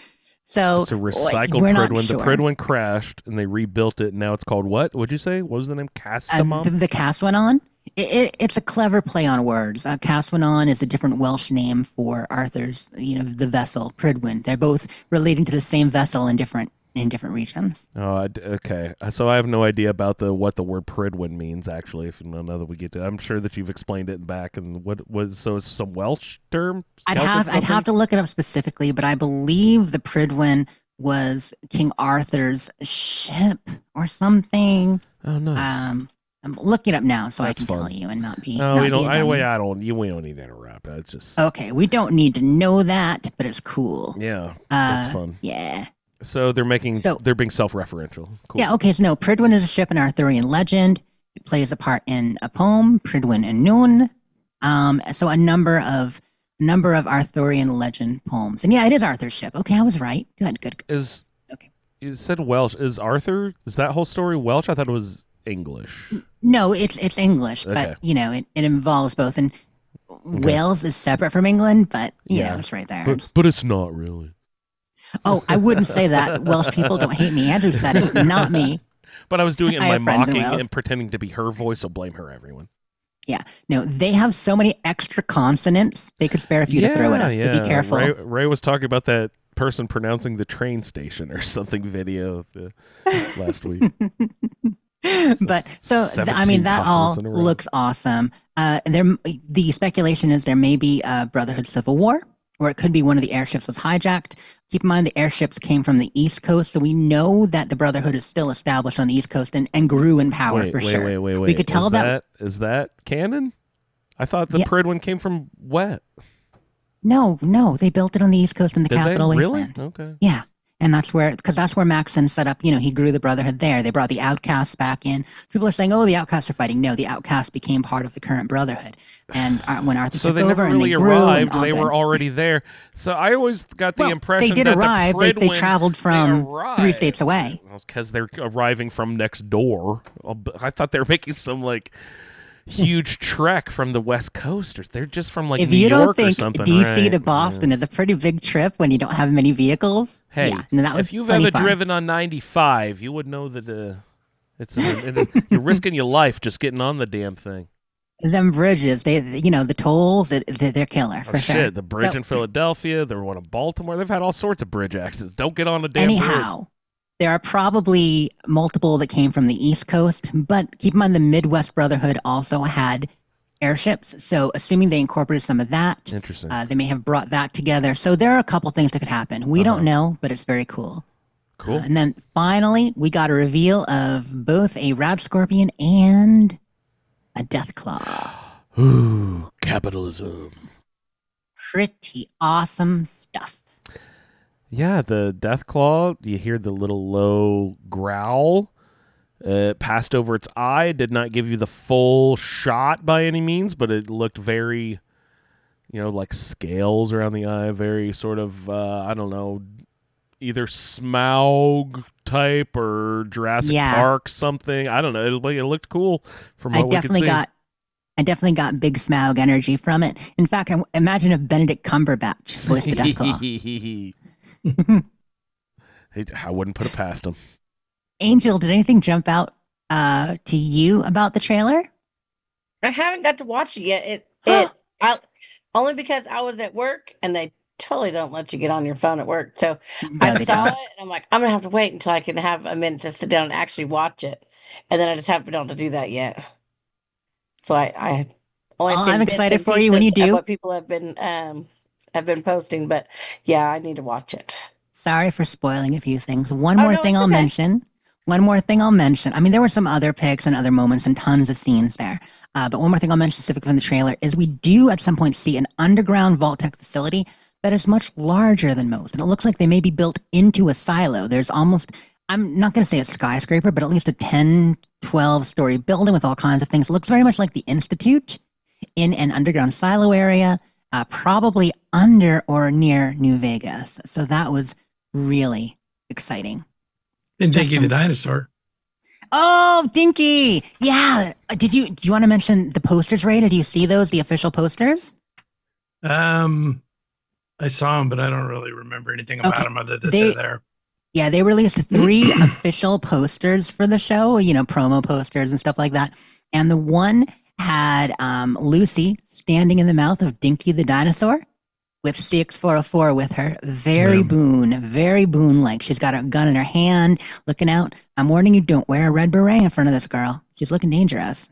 so
It's a recycled
we're not
Prydwen.
sure.
The Prydwen crashed, and they rebuilt it, and now it's called what? What'd you say? What was the name? Castamon?
The Caswanon. It's a clever play on words. Caswanon is a different Welsh name for Arthur's, the vessel, Prydwen. They're both relating to the same vessel in different regions.
Oh, okay. So I have no idea about what the word Prydwen means, actually. If now that we get to, I'm sure that you've explained it back. And so it's some Welsh term?
I'd have to look it up specifically, but I believe the Prydwen was King Arthur's ship or something.
Oh, nice.
I'm looking it up now so I
That's
can
fun.
tell you and not be.
No,
not
we
be a dummy.
we don't need to interrupt. It's just
Okay, we don't need to know that, but it's cool.
yeah, it's fun.
Yeah.
So they're being self-referential. Cool.
Yeah, okay, so no, Prydwen is a ship in Arthurian legend. It plays a part in a poem, Prydwen and Noon. So a number of Arthurian legend poems. And yeah, it is Arthur's ship. Okay, I was right. Good. Okay.
You said Welsh. Is that whole story Welsh? I thought it was English.
No, it's English,
Okay.
but it involves both. And Wales is separate from England, but
Yeah.
it's right there.
But it's not really.
Oh, I wouldn't say that. Welsh people don't hate me. Andrew said it, not me.
But I was doing it in
I
my
have friends in
mocking
Wales.
and pretending to be her voice, so blame her, everyone.
Yeah. No, they have so many extra consonants they could spare a few to throw at us, so be careful.
Ray was talking about that person pronouncing the train station or something video last week.
But so
17
that all
consonants in a row.
looks awesome. The speculation is there may be a Brotherhood civil war, or it could be one of the airships was hijacked. Keep in mind the airships came from the East Coast, so we know that the Brotherhood is still established on the East Coast and grew in power for sure.
Wait.
We could tell
is that canon? I thought the
Yeah.
Prydwen came from Wet.
No, they built it on the East Coast in the
Did
capital
they? Really?
wasteland.
Okay.
Yeah. And that's where Maxon set up, he grew the Brotherhood there. They brought the Outcasts back in. People are saying, oh, the Outcasts are fighting. No, the Outcasts became part of the current Brotherhood. And when Arthur
So
took
they
over
never
and
really
they grew
arrived.
and all
They
good.
were already there. So I always got the
Well,
impression
they did
that
arrive.
the
They
Prydwen,
traveled from 3
arrived.
states away.
Because they're arriving from next door. I thought they were making some huge trek from the West Coast, or they're just from
If
New
you don't
York or
think
something.
DC
right?
to Boston is a pretty big trip when you don't have many vehicles,
Hey,
yeah, and that was
if you've
plenty
ever
fun.
driven on 95, you would know that you're risking your life just getting on the damn thing.
Them bridges, the tolls, they're killer for
Oh,
sure.
shit, the bridge
So-
in Philadelphia, the one in Baltimore, they've had all sorts of bridge accidents. Don't get on a damn bridge.
Anyhow, there are probably multiple that came from the East Coast, but keep in mind the Midwest Brotherhood also had airships. So assuming they incorporated some of that,
Interesting.
they may have brought that together. So there are a couple things that could happen. We don't know, but it's very cool.
Cool.
And then finally, we got a reveal of both a Rad Scorpion and a Deathclaw.
Ooh, capitalism.
Pretty awesome stuff.
Yeah, the Deathclaw, you hear the little low growl. It passed over its eye. Did not give you the full shot by any means, but it looked very like scales around the eye, very sort of, I don't know, either Smaug type or Jurassic
Yeah,
Park something. I don't know. It looked cool from
I
what we could
definitely
see.
got I definitely got big Smaug energy from it. In fact, imagine if Benedict Cumberbatch voiced the Deathclaw.
I wouldn't put it past him.
Angel, did anything jump out to you about the trailer?
I haven't got to watch it yet. Only because I was at work and they totally don't let you get on your phone at work. So
No,
I
they
saw
don't.
it and I'm like, I'm gonna have to wait until I can have a minute to sit down and actually watch it. And then I just haven't been able to do that yet. So I only
Oh,
seen
I'm
bits
excited
and
for you when you
pieces of
do.
what people have been posting, but yeah, I need to watch it.
Sorry for spoiling a few things. One
Oh
more
no,
thing
it's
I'll
okay.
mention. One more thing I'll mention. I mean, there were some other pics and other moments and tons of scenes there. But one more thing I'll mention specifically from the trailer is we do at some point see an underground vault tech facility that is much larger than most. And it looks like they may be built into a silo. There's almost, I'm not going to say a skyscraper, but at least a 10, 12-story building with all kinds of things. It looks very much like the Institute in an underground silo area, probably under or near New Vegas. So that was really exciting.
And
Just
Dinky the
some-
dinosaur.
Oh, Dinky! Yeah. Do you want to mention the posters, Ray? Did you see those, the official posters?
I saw them, but I don't really remember anything about
Okay.
them other than they're there.
Yeah, they released 3 official posters for the show, promo posters and stuff like that. And the one had Lucy standing in the mouth of Dinky the dinosaur with CX404 with her. Very Boone-like. She's got a gun in her hand, looking out. I'm warning you, don't wear a red beret in front of this girl. She's looking dangerous.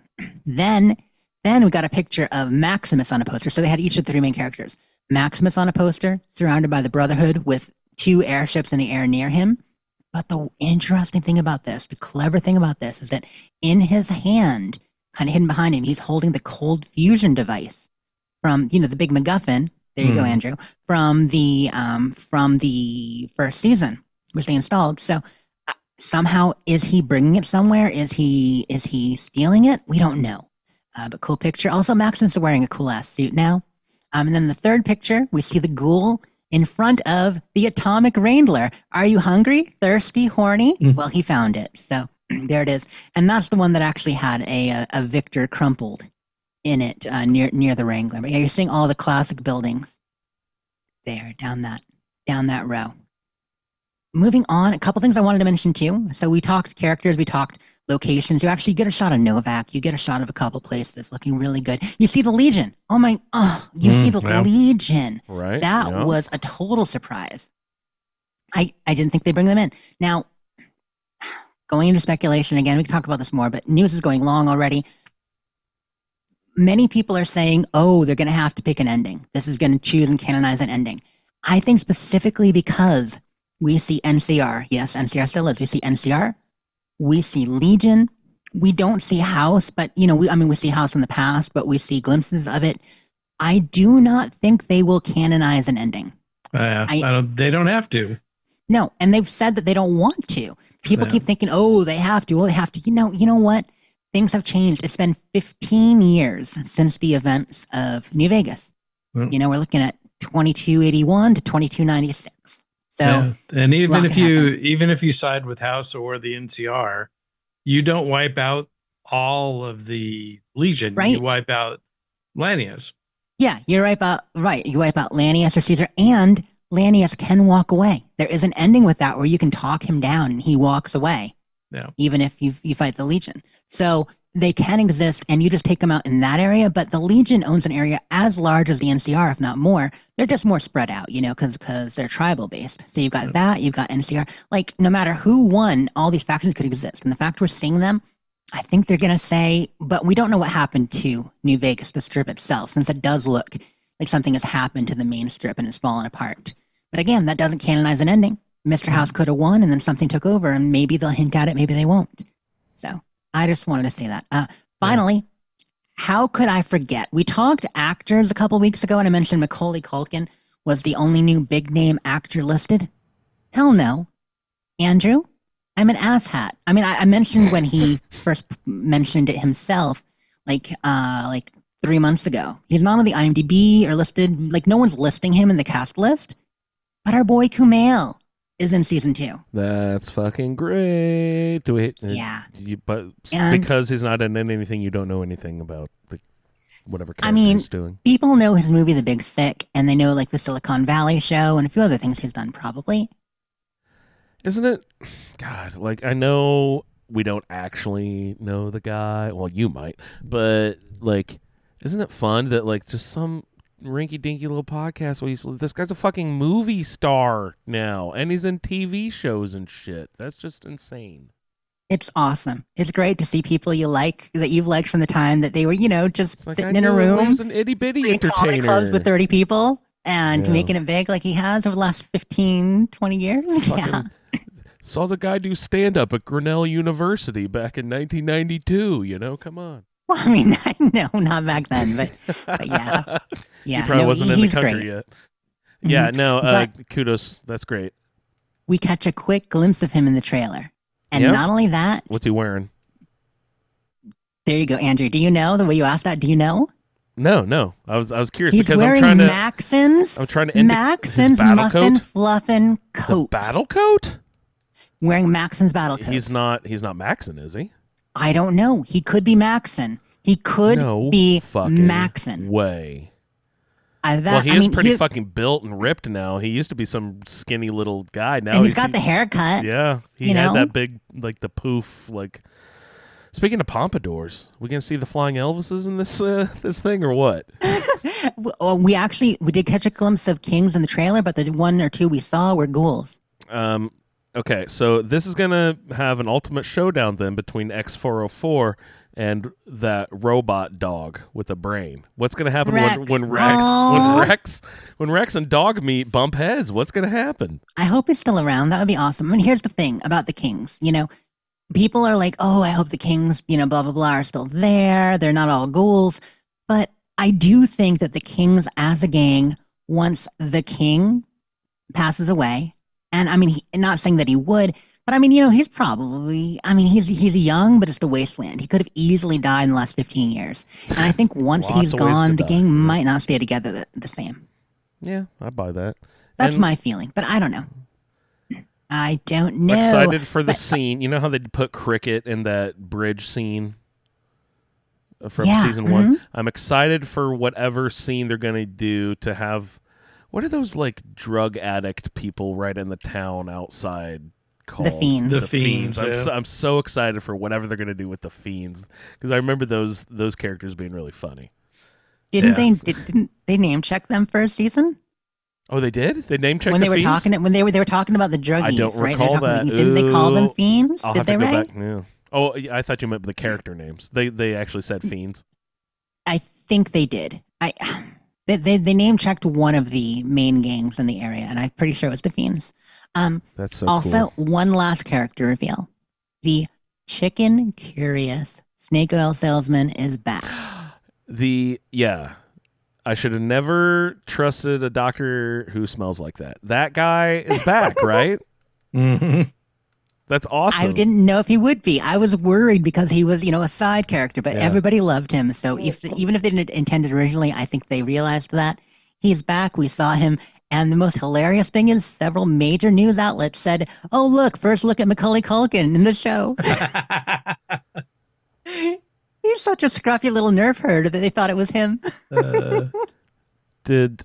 Then we got a picture of Maximus on a poster. So they had each of the 3 main characters. Maximus on a poster, surrounded by the Brotherhood with 2 airships in the air near him. But the interesting thing about this, the clever thing about this, is that in his hand, kind of hidden behind him, he's holding the cold fusion device from, the big MacGuffin. There you go, Andrew. From the first season, which they installed. So somehow, is he bringing it somewhere? Is he stealing it? We don't know. But cool picture. Also, Maximus is wearing a cool ass suit now. And then the third picture, we see the ghoul in front of the atomic Wrangler. Are you hungry, thirsty, horny? Well, he found it. So there it is. And that's the one that actually had a Victor crumpled in it near the Wrangler. But yeah, you're seeing all the classic buildings there down that row. Moving on, a couple things I wanted to mention too. So we talked characters, we talked locations. You actually get a shot of Novak. You get a shot of a couple places looking really good. You see the Legion. You see the Legion.
Right.
That was a total surprise. I didn't think they'd bring them in. Now, going into speculation again, we can talk about this more, but news is going long already. Many people are saying, they're going to have to pick an ending. This is going to choose and canonize an ending. I think specifically because we see NCR. Yes, NCR still is. We see NCR. We see Legion. We don't see House, but, we see House in the past, but we see glimpses of it. I do not think they will canonize an ending.
They don't have to.
No, and they've said that they don't want to. People keep thinking, they have to. They have to. You know what? Things have changed. It's been 15 years since the events of New Vegas. We're looking at 2281 to 2296. So,
and even if you side with House or the NCR, you don't wipe out all of the Legion.
Right.
You wipe out Lanius.
Yeah, you're right. You wipe out Lanius or Caesar, and Lanius can walk away. There is an ending with that where you can talk him down and he walks away.
Yeah.
Even if you fight the Legion. So they can exist, and you just take them out in that area. But the Legion owns an area as large as the NCR, if not more. They're just more spread out, because they're tribal based. So you've got that, you've got NCR. Like, no matter who won, all these factions could exist. And the fact we're seeing them, I think they're going to say, but we don't know what happened to New Vegas, the strip itself, since it does look like something has happened to the main strip and it's fallen apart. But again, that doesn't canonize an ending. Mr. House could have won, and then something took over, and maybe they'll hint at it, maybe they won't. So I just wanted to say that. Finally, how could I forget? We talked actors a couple weeks ago, and I mentioned Macaulay Culkin was the only new big-name actor listed. Hell no. Andrew, I'm an asshat. I mentioned when he first mentioned it himself, like 3 months ago. He's not on the IMDb or listed. Like, no one's listing him in the cast list. But our boy Kumail is in season 2.
That's fucking great.
Yeah.
But
And-
because he's not in anything, you don't know anything about whatever character
I mean,
he's doing.
people know his movie The Big Sick, and they know, like, the Silicon Valley show and a few other things he's done, probably.
Isn't it? God, like, I know we don't actually know the guy. Well, you might. But, like, isn't it fun that, like, just some rinky-dinky little podcast where this guy's a fucking movie star now, and he's in TV shows and shit. That's just insane.
It's awesome. It's great to see people you like, that you've liked from the time that they were, just
It's like,
sitting
I
in a
knew he
room
was an itty-bitty
in comedy
entertainer.
clubs with 30 people and
Yeah.
making it big like he has over the last 15, 20 years. Yeah.
Fucking saw the guy do stand-up at Grinnell University back in 1992, come on.
Well, I mean, no, not back then, but yeah. Yeah,
He probably
no,
wasn't in the
he's
country
great.
yet.
Mhm.
Yeah, no,
But-
kudos. That's great.
We catch a quick glimpse of him in the trailer. And
Yep.
not only that,
What's he wearing?
there you go, Andrew. Do you know the way you asked that? Do you know?
No. I was curious
He's
because
wearing
I'm
Maxon's
trying to his
Maxon's
battle
muffin
coat.
fluffin'
The
coat.
battle coat?
Wearing Maxon's battle coat.
He's not Maxon, is he?
I don't know. He could be Maxon. He could
no
be
fucking
Maxon.
way.
That,
He is pretty fucking built and ripped now. He used to be some skinny little guy. Now
and he's got the haircut.
Yeah, he
you
had
know?
that big, like, the poof, like. Speaking of pompadours, we gonna see the flying Elvises in this thing or what?
We did catch a glimpse of kings in the trailer, but the one or two we saw were ghouls.
Okay, so this is gonna have an ultimate showdown then between X404 and that robot dog with a brain. What's gonna happen
Rex.
when Rex and dog meet bump heads? What's gonna happen?
I hope he's still around. That would be awesome. I mean, here's the thing about the kings. People are like, oh, I hope the kings, blah, blah, blah, are still there. They're not all ghouls. But I do think that the kings as a gang, once the king passes away, and I mean, not saying that he would, but I mean, he's probably, he's young, but it's the wasteland. He could have easily died in the last 15 years. And I think once
Lots
he's
of ways to
gone, the
die.
gang might not stay together the same.
Yeah, I buy that.
That's
And
my feeling, but I don't know. I don't know.
excited for the
but-
scene. You know how they put cricket in that bridge scene from
Yeah,
season 1? I'm excited for whatever scene they're going to do to have. What are those, like, drug addict people right in the town outside called?
The Fiends.
The Fiends, yeah.
I'm so excited for whatever they're going to do with the Fiends because I remember those characters being really funny.
Didn't
Yeah.
didn't they name check them first season?
Oh, they did? They name checked
When
the
they were
Fiends?
talking they were talking about the druggies,
I don't
right?
recall
They were talking about
that.
the Didn't they call them
Ooh.
fiends?
I'll
Did
have
they
to go
right?
back. Yeah. Oh, yeah, I thought you meant the character names. They actually said Fiends.
I think they did. They name checked one of the main gangs in the area, and I'm pretty sure it was the Fiends.
That's so
Also,
cool.
one last character reveal: the chicken curious snake oil salesman is back.
I should have never trusted a doctor who smells like that. That guy is back, right?
Mm-hmm.
That's awesome.
I didn't know if he would be. I was worried because he was, a side character, but
Yeah.
everybody loved him. So even if they didn't intend it originally, I think they realized that. He's back. We saw him. And the most hilarious thing is several major news outlets said, oh, look, first look at Macaulay Culkin in the show. He's such a scruffy little nerf herder that they thought it was him.
Did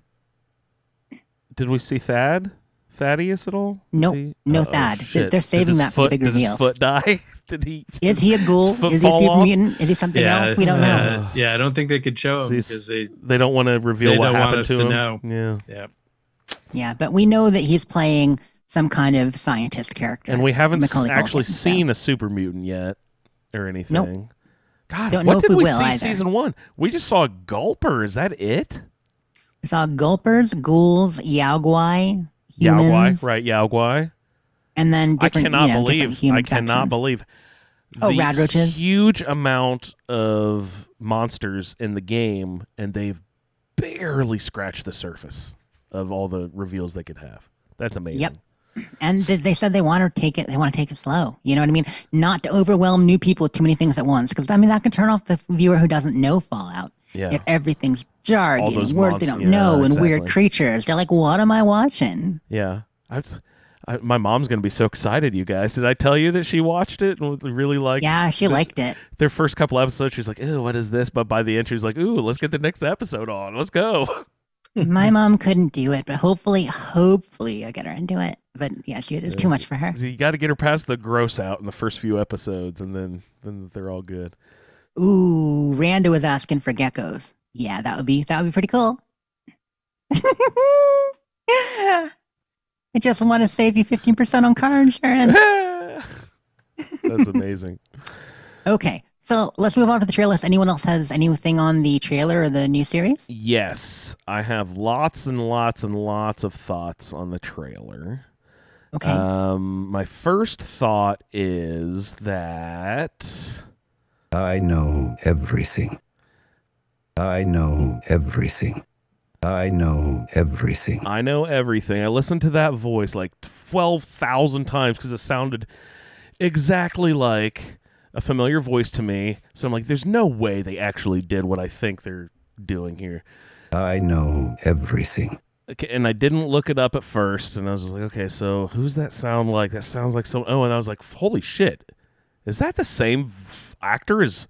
we see Thaddeus at all?
Nope,
Was he-
no
Uh-oh,
Thad.
shit.
They're saving
Did his
that for the
foot-
big
Did
reveal.
his foot die? Did he?
Is he a ghoul?
His foot
Is he a
fall
super
off?
mutant? Is he something else? We don't know.
Yeah, I don't think they could show him because
They don't want to reveal
They
what
don't want
happened
us
to
to
him.
know.
Yeah.
Yeah, but we know that he's playing some kind of scientist character.
And we haven't
Macaulay
actually
Culkin, so.
seen a super mutant yet or anything. God,
Don't know
what
if
did
we
we
will
see
either.
season 1? We just saw a Gulper. Is that it?
We saw gulpers, ghouls, Yaogwai, humans,
Yaogwai, right? Yaogwai.
and then
I
different,
cannot
different
believe.
human
I cannot
factions.
believe.
Oh,
the
rad roaches?
Huge amount of monsters in the game, and they've barely scratched the surface of all the reveals they could have. That's amazing.
Yep. And they said they want to take it. They want to take it slow. You know what I mean? Not to overwhelm new people with too many things at once, because I mean that can turn off the viewer who doesn't know Fallout.
Yeah.
If everything's jargon,
All those
words they
monsters-
don't know,
yeah,
and weird
exactly.
creatures, they're like, what am I watching?
Yeah. My mom's going to be so excited, you guys. Did I tell you that she watched it and really liked
Yeah, she liked it.
their first couple episodes? She's like, ew, what is this? But by the end, she was like, ooh, let's get the next episode on. Let's go.
My mom couldn't do it, but hopefully I'll get her into it. But yeah, it's too much for her.
So you got to get her past the gross out in the first few episodes, and then they're all good.
Ooh, Randa was asking for geckos. Yeah, that would be pretty cool. I just want to save you 15% on car insurance.
That's amazing.
Okay, so let's move on to the trailer list. Anyone else has anything on the trailer or the new series?
Yes, I have lots and lots and lots of thoughts on the trailer.
Okay.
My first thought is that
I know everything. I know everything. I know everything.
I know everything. I listened to that voice like 12,000 times because it sounded exactly like a familiar voice to me. So I'm like, there's no way they actually did what I think they're doing here.
I know everything.
Okay, and I didn't look it up at first, and I was like, okay, so who's that sound like? That sounds like some. Oh, and I was like, holy shit, is that the same actor as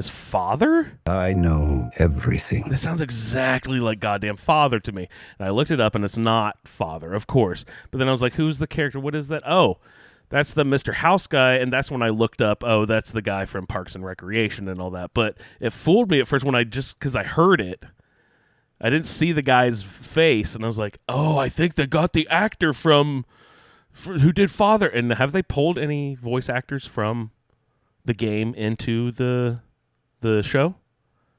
Father?
I know everything.
This sounds exactly like goddamn Father to me. And I looked it up, and it's not Father, of course. But then I was like, who's the character? What is that? Oh, that's the Mr. House guy, and that's when I looked up, oh, that's the guy from Parks and Recreation and all that. But it fooled me at first when because I heard it. I didn't see the guy's face, and I was like, oh, I think they got the actor who did Father. And have they pulled any voice actors from the game into the show?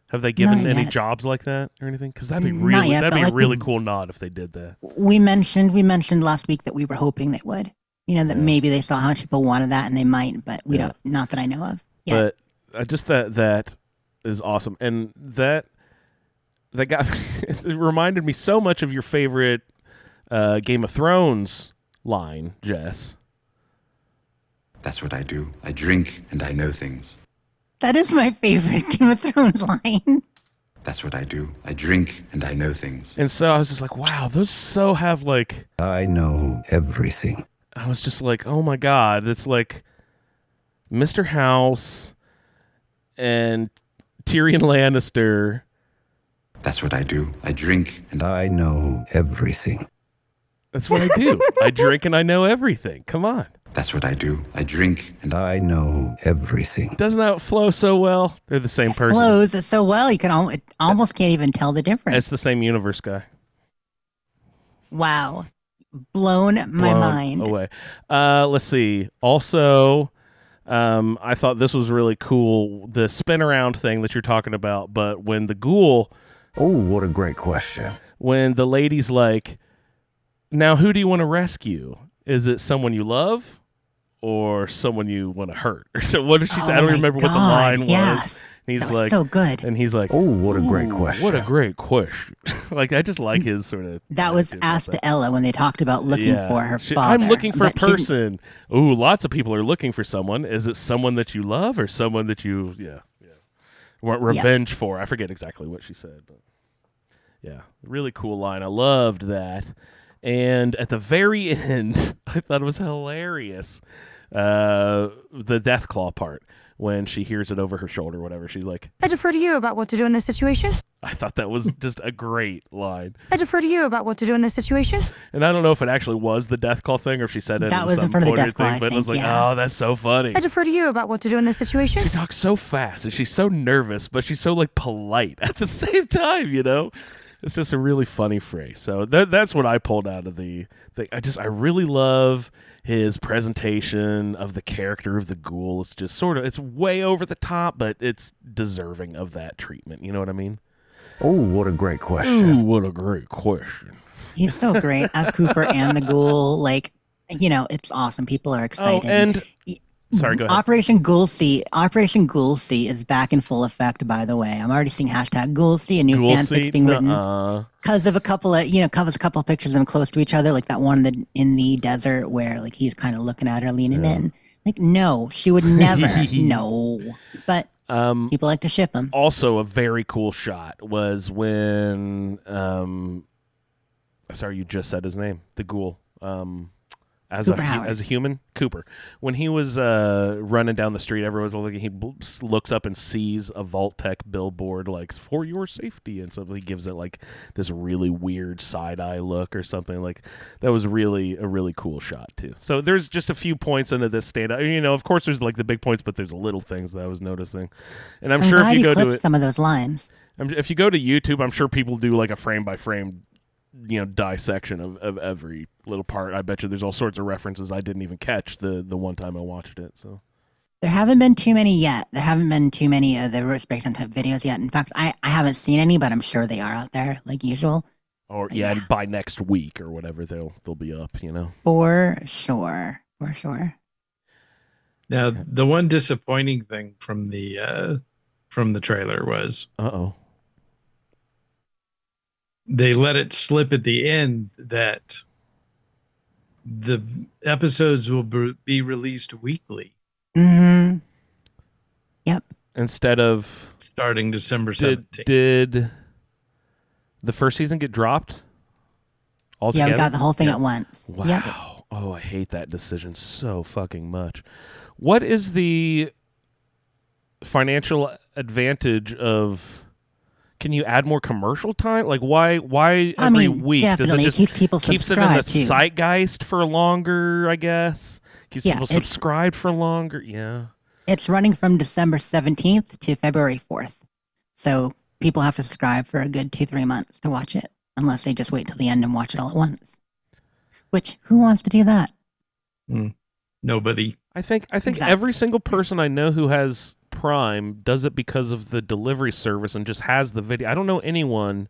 Have they given
Not
any
yet.
jobs like that or anything? Because that'd be
Not yet,
that'd
but
be a
like
really cool nod if they did that.
We mentioned last week that we were hoping they would. That maybe they saw how much people wanted that and they might, but we don't. Not that I know of. Yeah.
But just that is awesome, and that guy it reminded me so much of your favorite Game of Thrones line, Jess.
That's what I do. I drink and I know things.
That is my favorite Game of Thrones line.
That's what I do. I drink and I know things.
And so I was just like, wow, those so have like.
I know everything.
I was just like, oh my god, it's like Mr. House and Tyrion Lannister.
That's what I do. I drink and
I know everything.
That's what I do. I drink and I know everything. Come on.
That's what I do. I drink and
I know everything.
Doesn't that flow so well? They're the same person.
Flows so well you can almost can't even tell the difference.
It's the same universe guy.
Wow. Blown my mind.
Away. Let's see. Also, I thought this was really cool. The spin around thing that you're talking about, but when the ghoul.
Oh, what a great question.
When the lady's like, now who do you want to rescue? Is it someone you love or someone you want to hurt? So what did she say? I don't remember what the line was. And
that was so good.
And he's like,
oh, what a great question.
What a great question. Like, I just like his sort of.
That was asked to Ella when they talked about looking for her father.
I'm looking for a person. Ooh, lots of people are looking for someone. Is it someone that you love or someone that you, want revenge for? I forget exactly what she said. But yeah, really cool line. I loved that. And at the very end, I thought it was hilarious. The Deathclaw part. When she hears it over her shoulder, whatever, she's like,
I defer to you about what to do in this situation.
I thought that was just a great line.
I defer to you about what to do in this situation.
And I don't know if it actually was the Deathclaw thing or if she said it
that was in front of the Deathclaw thing, but
I was like, oh, that's so funny.
I defer to you about what to do in this situation.
She talks so fast and she's so nervous, but she's so like polite at the same time, It's just a really funny phrase. So that's what I pulled out of the thing. I really love his presentation of the character of the ghoul. It's just it's way over the top, but it's deserving of that treatment. You know what I mean?
Oh, what a great question.
Ooh, what a great question.
He's so great as Cooper and the ghoul. Like, it's awesome. People are excited.
Oh, and sorry, go ahead.
Operation Ghoulsea is back in full effect, by the way. I'm already seeing hashtag Ghoulsea, a new fanfic being written. Because of a couple of pictures of them close to each other, like that one in the desert where like he's kind of looking at her, leaning in. Like, no, she would never. No. But People like to ship them.
Also, a very cool shot was when, sorry, you just said his name, the ghoul. As
Cooper Howard.
as a human, Cooper. When he was running down the street, everyone's looking. He looks up and sees a Vault-Tec billboard, like for your safety, and so he gives it like this really weird side eye look or something. Like that was really a really cool shot too. So there's just a few points into this stand. Of course, there's like the big points, but there's little things that I was noticing. And I'm sure if
glad
you go to
clipped some of those lines.
if you go to YouTube, I'm sure people do like a frame by frame dissection of every little part. I bet you there's all sorts of references I didn't even catch the one time I watched it. So
There haven't been too many yet. There haven't been too many of the roast breakdown type videos yet. In fact, I haven't seen any, but I'm sure they are out there like usual.
or and by next week or whatever they'll be up.
For sure.
Now, the one disappointing thing from the trailer was they let it slip at the end that the episodes will be released weekly.
Mm-hmm. Yep.
Instead of
starting December 17th.
Did the first season get dropped altogether?
Yeah, we got the whole thing at once.
Wow.
Yep.
Oh, I hate that decision so fucking much. What is the financial advantage of... Can you add more commercial time? Like, why every week?
Definitely.
Does it just
keeps people
keeps it in the
subscribed, too.
zeitgeist for longer, I guess? Keeps
Yeah,
people subscribed for longer? Yeah.
It's running from December 17th to February 4th. So people have to subscribe for a good 2-3 months to watch it, unless they just wait till the end and watch it all at once. Which, who wants to do that?
Nobody.
I think
Exactly.
every single person I know who has Prime does it because of the delivery service and just has the video. I don't know anyone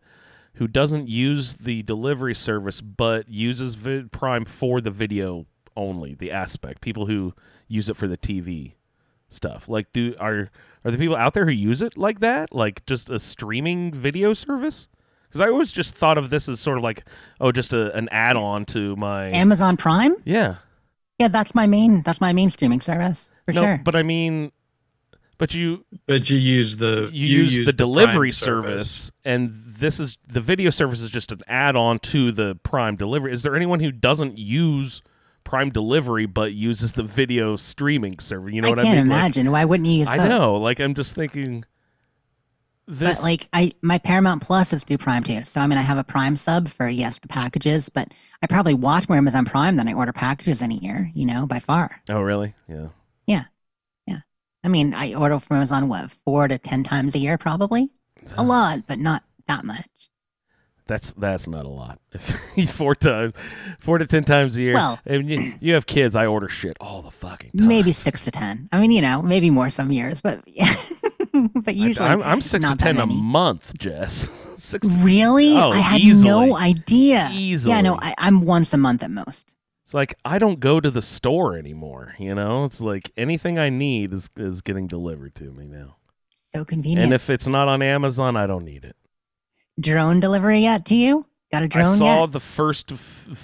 who doesn't use the delivery service but uses Prime for the video only, the aspect. People who use it for the TV stuff. Like, are there people out there who use it like that? Like just a streaming video service? Because I always just thought of this as sort of like, just an add-on to my
Amazon Prime?
Yeah.
Yeah, that's my main streaming service for sure.
But I mean, you
use the
delivery
Prime
service, and this is the video service is just an add-on to the Prime delivery. Is there anyone who doesn't use Prime delivery but uses the video streaming service? You know what I mean?
I can't imagine. Why wouldn't you use both?
I know. Like, I'm just thinking.
But like my Paramount Plus is through Prime too. So I mean I have a Prime sub for the packages, but I probably watch more Amazon Prime than I order packages in a year, by far.
Oh really? Yeah.
Yeah. I mean I order from Amazon 4 to 10 times a year probably. A lot, but not that much.
That's not a lot. 4 to 10 times a year.
Well,
and you have kids. I order shit all the fucking time.
Maybe 6 to 10. I mean, maybe more some years, but yeah. But usually
I'm 6 to
not
10
that
a
many.
month, Jess.
Really?
Oh,
I had
easily.
no idea.
Easily.
Yeah, no, I'm once a month at most.
It's like I don't go to the store anymore. It's like anything I need is getting delivered to me now.
So convenient.
And if it's not on Amazon, I don't need it.
Drone delivery yet to you? Got a drone
I saw
yet?
the first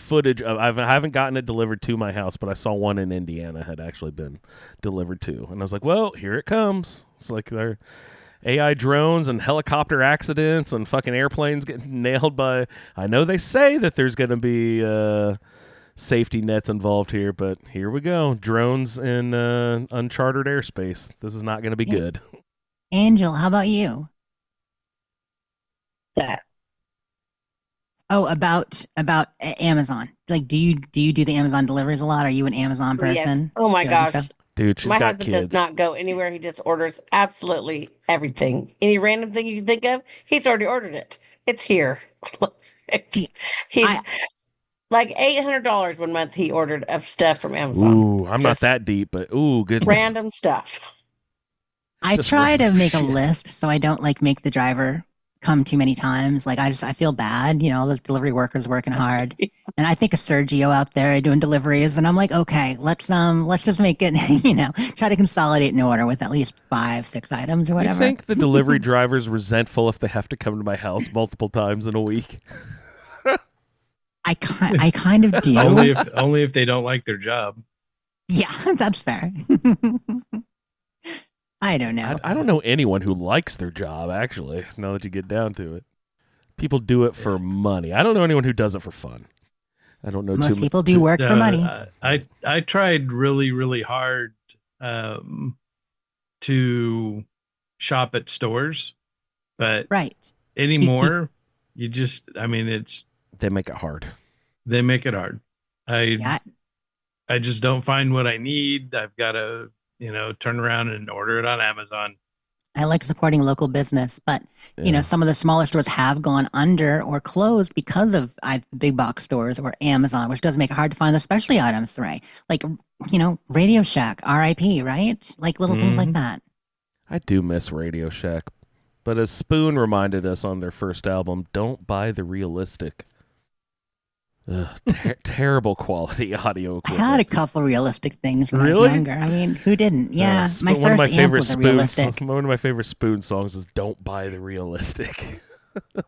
footage of. I haven't gotten it delivered to my house, but I saw one in Indiana had actually been delivered to, and I was like, "Well, here it comes." It's like they're AI drones and helicopter accidents and fucking airplanes getting nailed by. I know they say that there's going to be safety nets involved here, but here we go. Drones in uncharted airspace. This is not going to be good.
Angel, how about you?
That.
Oh, about Amazon. Like, do you do the Amazon deliveries a lot? Are you an Amazon person?
Yes. Oh my
Doing
gosh.
stuff?
Dude, she's
My
got
husband
kids.
does not go anywhere. He just orders absolutely everything. Any random thing you can think of, he's already ordered it. It's here. He's like $800 one month he ordered of stuff from Amazon.
Ooh, I'm not
Just
that deep, but ooh, goodness.
random stuff.
I
Just
try to
random
make a
shit.
list so I don't make the driver come too many times. Like I feel bad, those delivery workers working hard. And I think of Sergio out there doing deliveries, and I'm like, okay, let's just make it, try to consolidate an order with at least 5-6 items or
You
whatever.
think the delivery driver's resentful if they have to come to my house multiple times in a week?
I kind of do.
only if they don't like their job.
Yeah, that's fair. I don't know.
I don't know anyone who likes their job, actually, now that you get down to it. People do it for money. I don't know anyone who does it for fun. I don't know
Most people do work for money.
I tried really, really hard to shop at stores, but
right
anymore, you just, I mean,
they make it hard.
They make it hard. I just don't find what I need. I've got to, turn around and order it on Amazon.
I like supporting local business, but some of the smaller stores have gone under or closed because of big box stores or Amazon, which does make it hard to find the specialty items, right? Like, Radio Shack, RIP, right? Like little things like that.
I do miss Radio Shack, but as Spoon reminded us on their first album, don't buy the realistic. Terrible quality audio equipment.
I had a couple realistic things when I was younger. I mean, who didn't? Yeah, my
one
first amp was a realistic.
One of my favorite Spoon songs is "Don't Buy the Realistic." All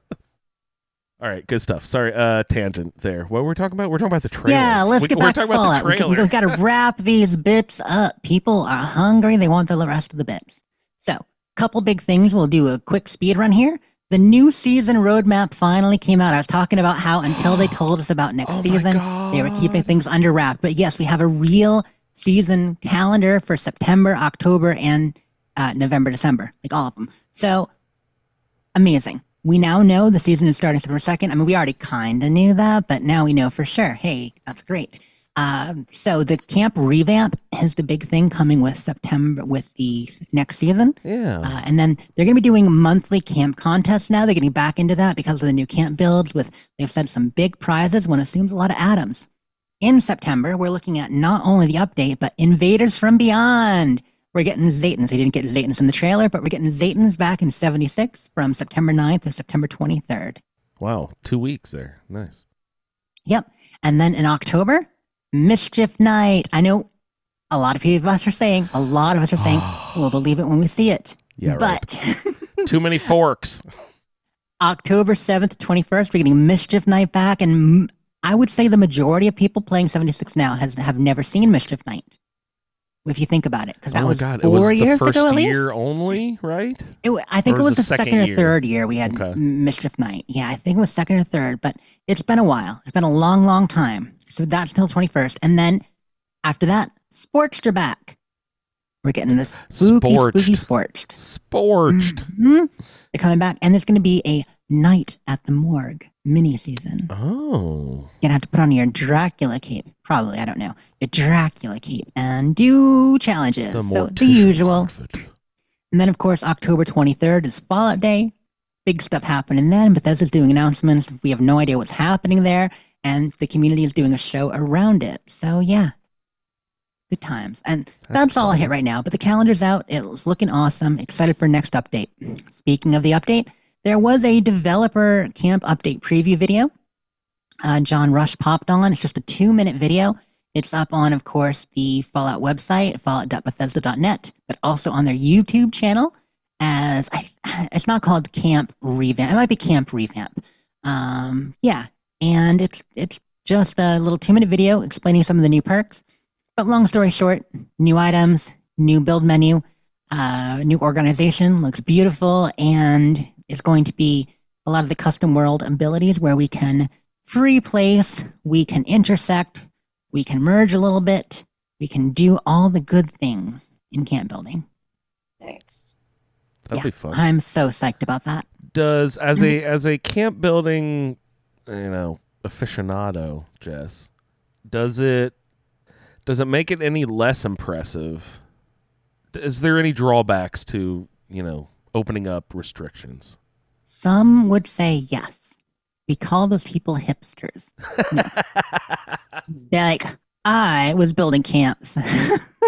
right, good stuff. Sorry, tangent there. What were we talking about? We're talking about the trailer.
Yeah, let's get back to Fallout. We've got to wrap these bits up. People are hungry. They want the rest of the bits. So, couple big things. We'll do a quick speed run here. The new season roadmap finally came out. I was talking about how until they told us about next season, they were keeping things under wrap. But yes, we have a real season calendar for September, October, and November, December, like all of them. So, amazing. We now know the season is starting September 2nd. I mean, we already kind of knew that, but now we know for sure. Hey, that's great. So the camp revamp is the big thing coming with September, with the next season.
Yeah.
And then they're going to be doing monthly camp contests now. They're getting back into that because of the new camp builds. They've set some big prizes. One assumes a lot of atoms. In September, we're looking at not only the update, but Invaders from Beyond. We're getting Zaytans. We didn't get Zaytans in the trailer, but we're getting Zaytans back in 76 from September 9th to September 23rd.
Wow, 2 weeks there. Nice.
Yep. And then in October, Mischief Night. I know a lot of us are saying, we'll believe it when we see it.
Yeah,
but
right. Too many forks.
October 7th to 21st, we're getting Mischief Night back, and I would say the majority of people playing 76 now have never seen Mischief Night. If you think about it, because that was 4 years ago at least.
Year only, right?
I think it was the second or third year we had Mischief Night. Yeah, I think it was second or third, but it's been a while. It's been a long, long time. So that's till 21st. And then after that, Sporched are back. We're getting this spooky Sporched.
Mm-hmm.
They're coming back, and there's going to be a Night at the Morgue mini-season.
Oh.
You're going to have to put on your Dracula cape. Probably, I don't know. Your Dracula cape and do challenges. So the usual. And then, of course, October 23rd is Fallout Day. Big stuff happening then. Bethesda's doing announcements. We have no idea what's happening there. And the community is doing a show around it. So, yeah. Good times. And that's all I hit right now. But the calendar's out. It's looking awesome. Excited for next update. Speaking of the update, there was a developer camp update preview video. John Rush popped on. It's just a 2-minute video. It's up on, of course, the Fallout website, fallout.bethesda.net, but also on their YouTube channel as, it's not called Camp Revamp. It might be Camp Revamp. Yeah, and it's just a little 2-minute video explaining some of the new perks. But long story short, new items, new build menu, new organization, looks beautiful, and it's going to be a lot of the custom world abilities where we can free place, we can intersect, we can merge a little bit, we can do all the good things in camp building.
Nice.
That'd be fun.
I'm so psyched about that.
Does as a camp building, aficionado, Jess, does it make it any less impressive? Is there any drawbacks to, opening up restrictions?
Some would say yes. We call those people hipsters. No. They're like, I was building camps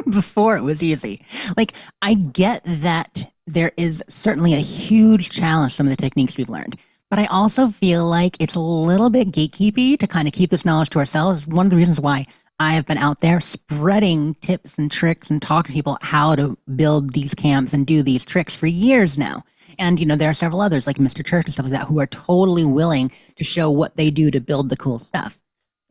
before it was easy. Like, I get that there is certainly a huge challenge, some of the techniques we've learned. But I also feel like it's a little bit gatekeepy to kind of keep this knowledge to ourselves. One of the reasons why I have been out there spreading tips and tricks and talking to people how to build these camps and do these tricks for years now. And, there are several others like Mr. Church and stuff like that who are totally willing to show what they do to build the cool stuff.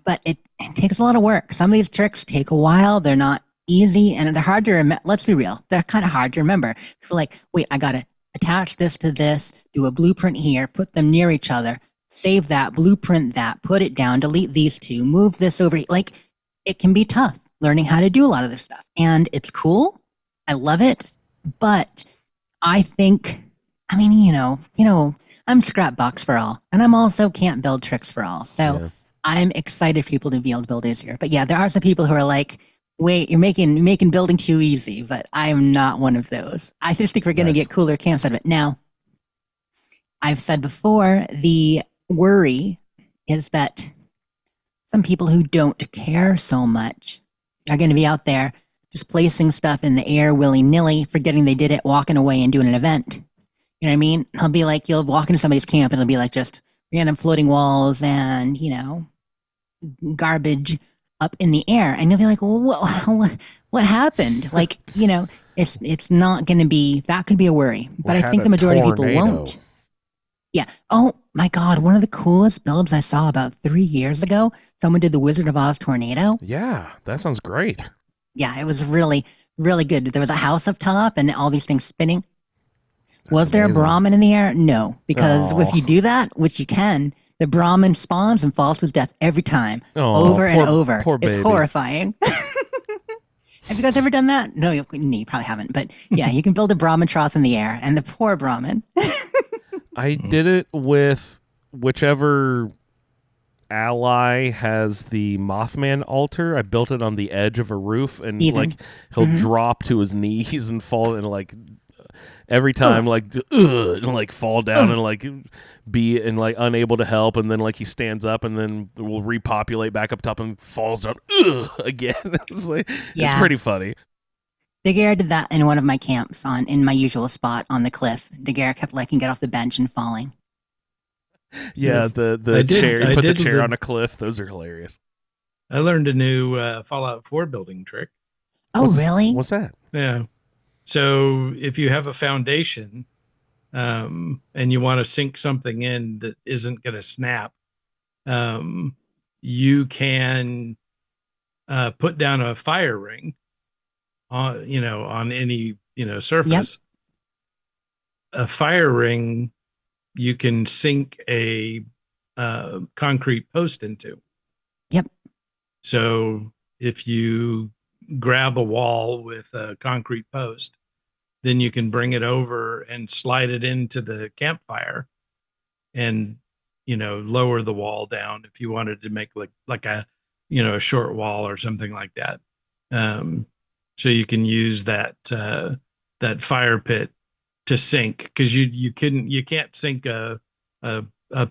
But it takes a lot of work. Some of these tricks take a while. They're not easy and they're hard to remember. Let's be real. They're kind of hard to remember. People are like, wait, I got to attach this to this, do a blueprint here, put them near each other, save that, blueprint that, put it down, delete these two, move this over. Like, it can be tough learning how to do a lot of this stuff. And it's cool. I love it. But I think, I mean, I'm Scrapbox for all. And I'm also can't build tricks for all. So I'm excited for people to be able to build easier. But yeah, there are some people who are like, wait, you're making building too easy. But I am not one of those. I just think we're going to get cooler camps out of it. Now, I've said before, the worry is that some people who don't care so much are going to be out there just placing stuff in the air willy-nilly, forgetting they did it, walking away and doing an event. You know what I mean? I'll be like, you'll walk into somebody's camp and it'll be like just random floating walls and, garbage up in the air. And you'll be like, well, what happened? Like, it's not going to be, that could be a worry. But I think the majority of people won't. Yeah. Oh, my God. One of the coolest builds I saw about 3 years ago, someone did the Wizard of Oz tornado.
Yeah, that sounds great.
Yeah, it was really, really good. There was a house up top and all these things spinning. Was there a Brahmin in the air? No, because if you do that, which you can, the Brahmin spawns and falls to his death every time, over and over. It's horrifying. Have you guys ever done that? No, you probably haven't. But yeah, you can build a Brahmin trough in the air, and the poor Brahmin.
I did it with whichever ally has the Mothman altar. I built it on the edge of a roof, and
Ethan.
He'll drop to his knees and fall, and every time and fall down and be unable to help, and then he stands up and then will repopulate back up top and falls down again. It's pretty funny.
Daguerre did that in one of my camps in my usual spot on the cliff. Daguerre kept get off the bench and falling.
Yeah, the chair. You put the chair on a cliff. Those are hilarious.
I learned a new Fallout 4 building trick.
Oh, really?
What's that?
Yeah. So if you have a foundation and you want to sink something in that isn't going to snap, you can put down a fire ring on any surface.
Yep.
A fire ring you can sink a concrete post into.
Yep.
So if you grab a wall with a concrete post, then you can bring it over and slide it into the campfire and lower the wall down if you wanted to make like a short wall or something like that. So you can use that fire pit to sink, because you can't sink a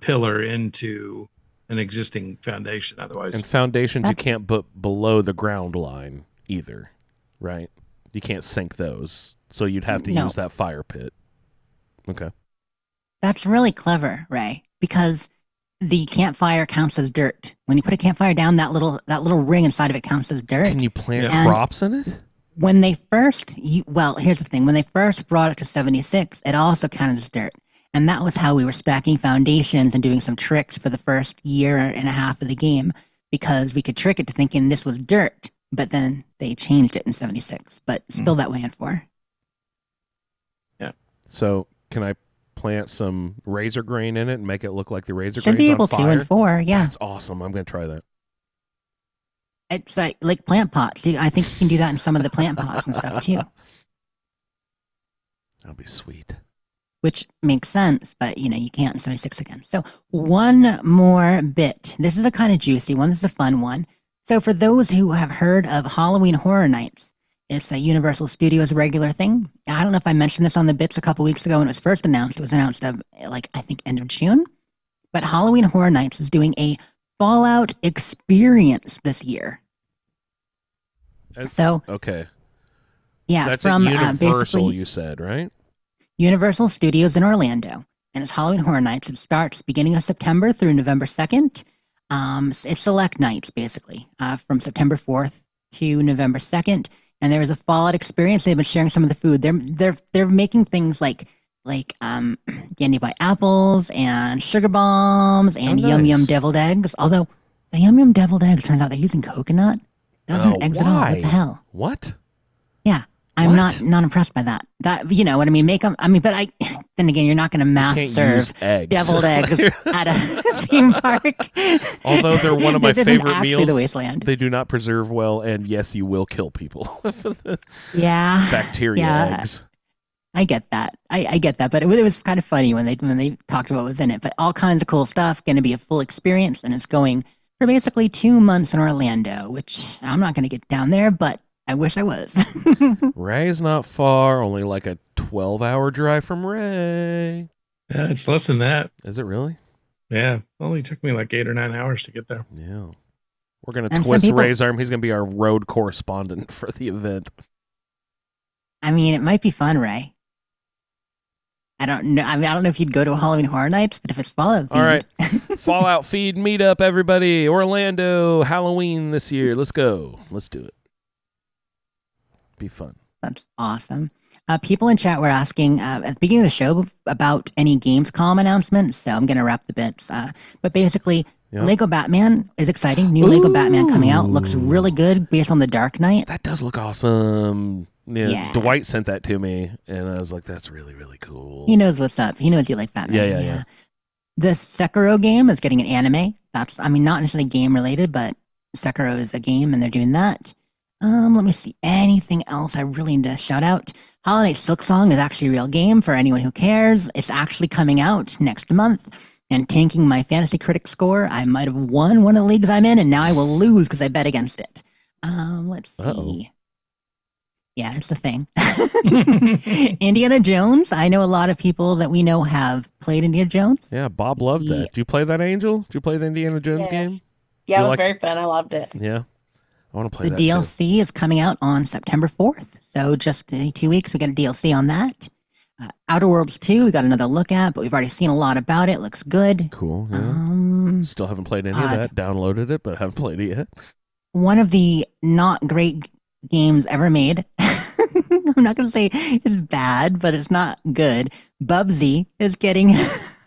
pillar into an existing foundation otherwise.
And foundations you can't put below the ground line either, right? You can't sink those, so you'd have to use that fire pit. Okay.
That's really clever, Ray, because the campfire counts as dirt. When you put a campfire down, that little ring inside of it counts as dirt.
Can you plant crops in it?
When they first, here's the thing. When they first brought it to 76, it also counted as dirt. And that was how we were stacking foundations and doing some tricks for the first year and a half of the game, because we could trick it to thinking this was dirt. But then they changed it in 76, but still that way in 4.
Yeah.
So can I plant some razor grain in it and make it look like the razor grain?
Should be able to in 4, yeah.
That's awesome. I'm going to try that.
It's like plant pots. I think you can do that in some of the plant pots and stuff too.
That'll be sweet.
Which makes sense, but you can't in 76 again. So one more bit. This is a kind of juicy one. This is a fun one. So for those who have heard of Halloween Horror Nights, it's a Universal Studios regular thing. I don't know if I mentioned this on the bits a couple weeks ago when it was first announced. It was announced I think end of June. But Halloween Horror Nights is doing a Fallout experience this year.
Okay.
Yeah,
that's
from
Universal,
basically
you said, right?
Universal Studios in Orlando, and it's Halloween Horror Nights. It starts beginning of September through November 2nd. It's select nights basically, from September 4th to November 2nd. And there is a Fallout experience. They've been sharing some of the food. They're making things like candy by apples and sugar bombs and Yum Yum deviled eggs. Although the Yum Yum deviled eggs, turns out they're using coconut. That wasn't an exit at all. What
Why?
the hell?
What?
Yeah. I'm
What?
not impressed by that. That, you know what I mean? Make them, I mean, but then again, you're not going to mass
Can't
serve
use eggs.
deviled eggs at a theme park.
Although they're one of my
This isn't
favorite
actually
meals,
the wasteland.
they do not preserve well, and yes, you will kill people.
Yeah.
Bacteria
Yeah.
eggs.
I get that. I get that, but it was kind of funny when they talked about what was in it. But all kinds of cool stuff, going to be a full experience, and it's going for basically 2 months in Orlando, which I'm not going to get down there, but I wish I was.
Ray's not far, only like a 12-hour drive from Ray.
Yeah, it's less than that.
Is it really?
Yeah, only took me like 8 or 9 hours to get there.
Yeah. We're going to
And some
twist
people-
Ray's arm. He's going to be our road correspondent for the event.
I mean, it might be fun, Ray. I don't know. I mean, I don't know if you'd go to a Halloween Horror Nights, but if it's Fallout themed.
All right. Fallout Feed meetup, everybody. Orlando, Halloween this year. Let's go. Let's do it. Be fun.
That's awesome. People in chat were asking at the beginning of the show about any Gamescom announcements, so I'm going to wrap the bits. But basically,
Yeah.
Lego Batman is exciting. New Lego Batman coming out. Looks really good based on the Dark Knight.
That does look awesome.
Yeah.
Dwight sent that to me, and I was like, that's really, really cool.
He knows what's up. He knows you like Batman.
Yeah.
The Sekiro game is getting an anime. That's, I mean, not necessarily game related, but Sekiro is a game, and they're doing that. Let me see. Anything else I really need to shout out? Hollow Knight Silksong is actually a real game for anyone who cares. It's actually coming out next month. And tanking my fantasy critic score, I might have won one of the leagues I'm in, and now I will lose because I bet against it. Let's see.
Uh-oh.
Yeah, it's the thing. Indiana Jones. I know a lot of people that we know have played Indiana Jones.
Yeah, Bob loved that.
Yeah.
Did you play that, Angel? Did you play the Indiana Jones game?
Yeah, it
You
was
like-
very fun. I loved it.
Yeah. I want to play
The
that too.
DLC is coming out on September 4th. So just 2 weeks, we got a DLC on that. Outer Worlds 2, we got another look at, but we've already seen a lot about it. Looks good.
Cool, yeah. Still haven't played any of
God.
that. Downloaded it, but haven't played it yet.
One of the not great games ever made. I'm not going to say it's bad, but it's not good. Bubsy is getting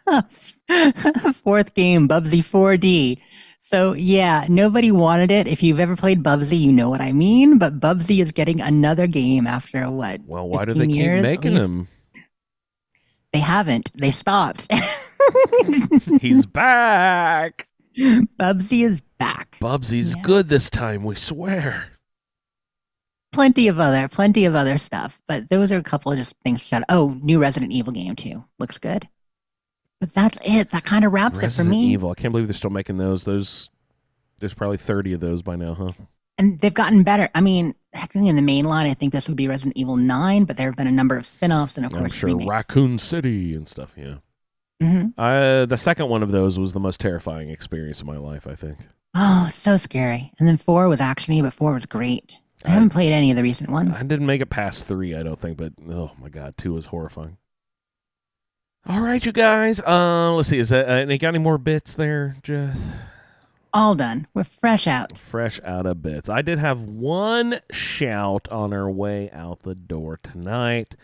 a fourth game, Bubsy 4D. So, yeah, nobody wanted it. If you've ever played Bubsy, you know what I mean. But Bubsy is getting another game after, what,
Well, why do
15
they keep
years, at
making
least?
them?
They haven't. They stopped.
He's back.
Bubsy is back.
Bubsy's
Yeah.
good this time, we swear.
Plenty of other stuff, but those are a couple of just things to shout out. Oh, new Resident Evil game too. Looks good. But that's it. That kind of wraps it for
Resident
me.
Evil. I can't believe they're still making those. There's probably 30 of those by now, huh?
And they've gotten better. I mean, actually in the main line, I think this would be Resident Evil 9, but there have been a number of spin-offs and of
I'm
course
sure
remakes.
Raccoon City and stuff, yeah.
Mhm.
The second one of those was the most terrifying experience of my life, I think.
Oh, so scary. And then 4 was actiony, but 4 was great. I haven't played any of the recent ones.
I didn't make it past 3, I don't think, but oh my god, 2 was horrifying. All right, you guys. Let's see. Is that you got any more bits there, Jess?
All done. We're fresh out.
Fresh out of bits. I did have one shout on our way out the door tonight.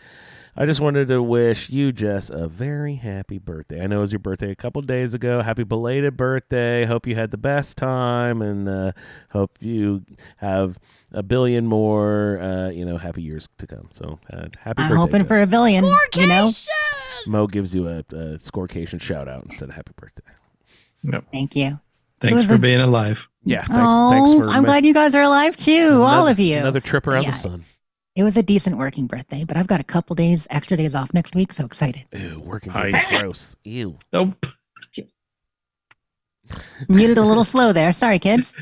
I just wanted to wish you, Jess, a very happy birthday. I know it was your birthday a couple days ago. Happy belated birthday. Hope you had the best time, and hope you have a billion more, happy years to come. So, happy birthday,
I'm hoping
Jess.
for a billion. You know?
Mo gives you a scorecation shout out instead of happy birthday.
Yep.
Thank you.
Thanks
was
for
a-
being alive.
Yeah, thanks
Oh,
for
I'm glad you guys are alive too, all of you.
Another trip around
Yeah.
the sun.
It was a decent working birthday, but I've got a couple extra days off next week, so excited.
Ew, working
Nice.
is gross. Ew.
Nope.
Muted a little slow there. Sorry, kids.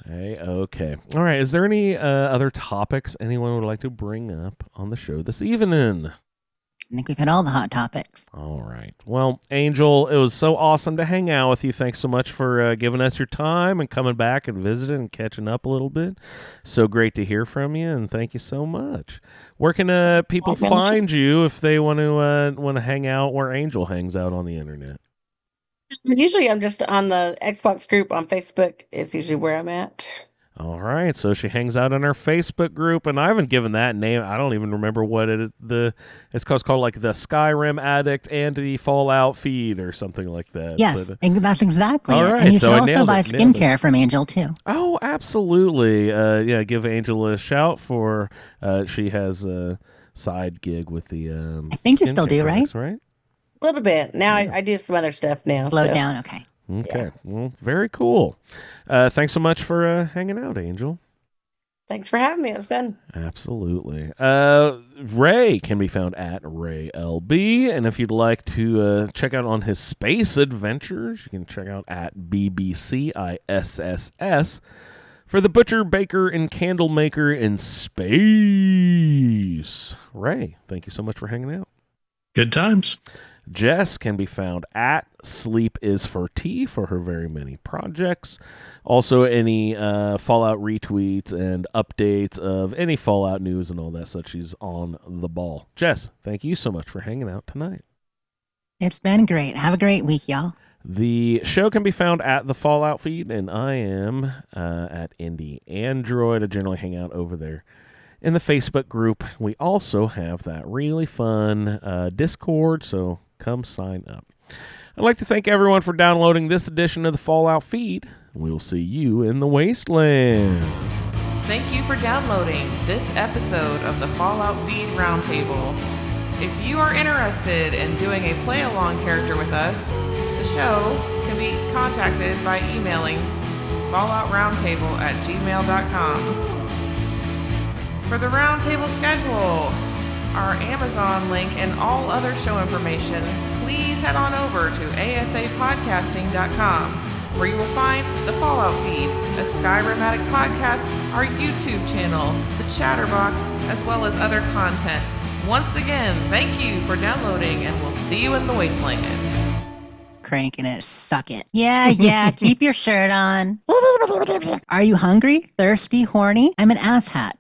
Hey, okay. All right. Is there any other topics anyone would like to bring up on the show this evening?
I think we've had all the hot topics.
All right. Well, Angel, it was so awesome to hang out with you. Thanks so much for giving us your time and coming back and visiting and catching up a little bit. So great to hear from you, and thank you so much. Where can people find you if they want to hang out where Angel hangs out on the internet?
Usually I'm just on the Xbox group on Facebook is usually where I'm at.
All right, so she hangs out in our Facebook group, and I haven't given that name. I don't even remember what it's called like the Skyrim Addict and the Fallout Feed or something like that.
Yes,
But,
and that's exactly
all
it.
right,
And you
so
should
I
also
nailed
buy
it, nailed it.
skincare from Angel too.
oh, absolutely. Yeah, give Angel a shout for she has a side gig with the.
I think you still
skincare
do, right?
products, right?
A little bit. Now
Yeah.
I do some other stuff now.
Slow
so.
down, okay.
Okay, well, very cool. Thanks so much for hanging out, Angel.
Thanks for having me. It was fun.
Absolutely. Ray can be found at RayLB, and if you'd like to check out on his space adventures, you can check out at BBCISSS for the Butcher, Baker, and Candle Maker in space. Ray, thank you so much for hanging out.
Good times.
Jess can be found at Sleep is for Tea for her very many projects. Also, any Fallout retweets and updates of any Fallout news and all that such. She's on the ball. Jess, thank you so much for hanging out tonight.
It's been great. Have a great week, y'all.
The show can be found at the Fallout Feed, and I am at Indie Android. I generally hang out over there in the Facebook group. We also have that really fun Discord, so come sign up. I'd like to thank everyone for downloading this edition of the Fallout Feed. We'll see you in the Wasteland.
Thank you for downloading this episode of the Fallout Feed Roundtable. If you are interested in doing a play-along character with us, the show can be contacted by emailing falloutroundtable@gmail.com. For the Roundtable schedule, our Amazon link, and all other show information, please head on over to asapodcasting.com, where you will find the Fallout Feed, a Skyrimatic podcast, our YouTube channel, the Chatterbox, as well as other content. Once again, thank you for downloading, and we'll see you in the Wasteland.
Cranking it. Suck it. Yeah. Keep your shirt on. Are you hungry, thirsty, horny? I'm an asshat.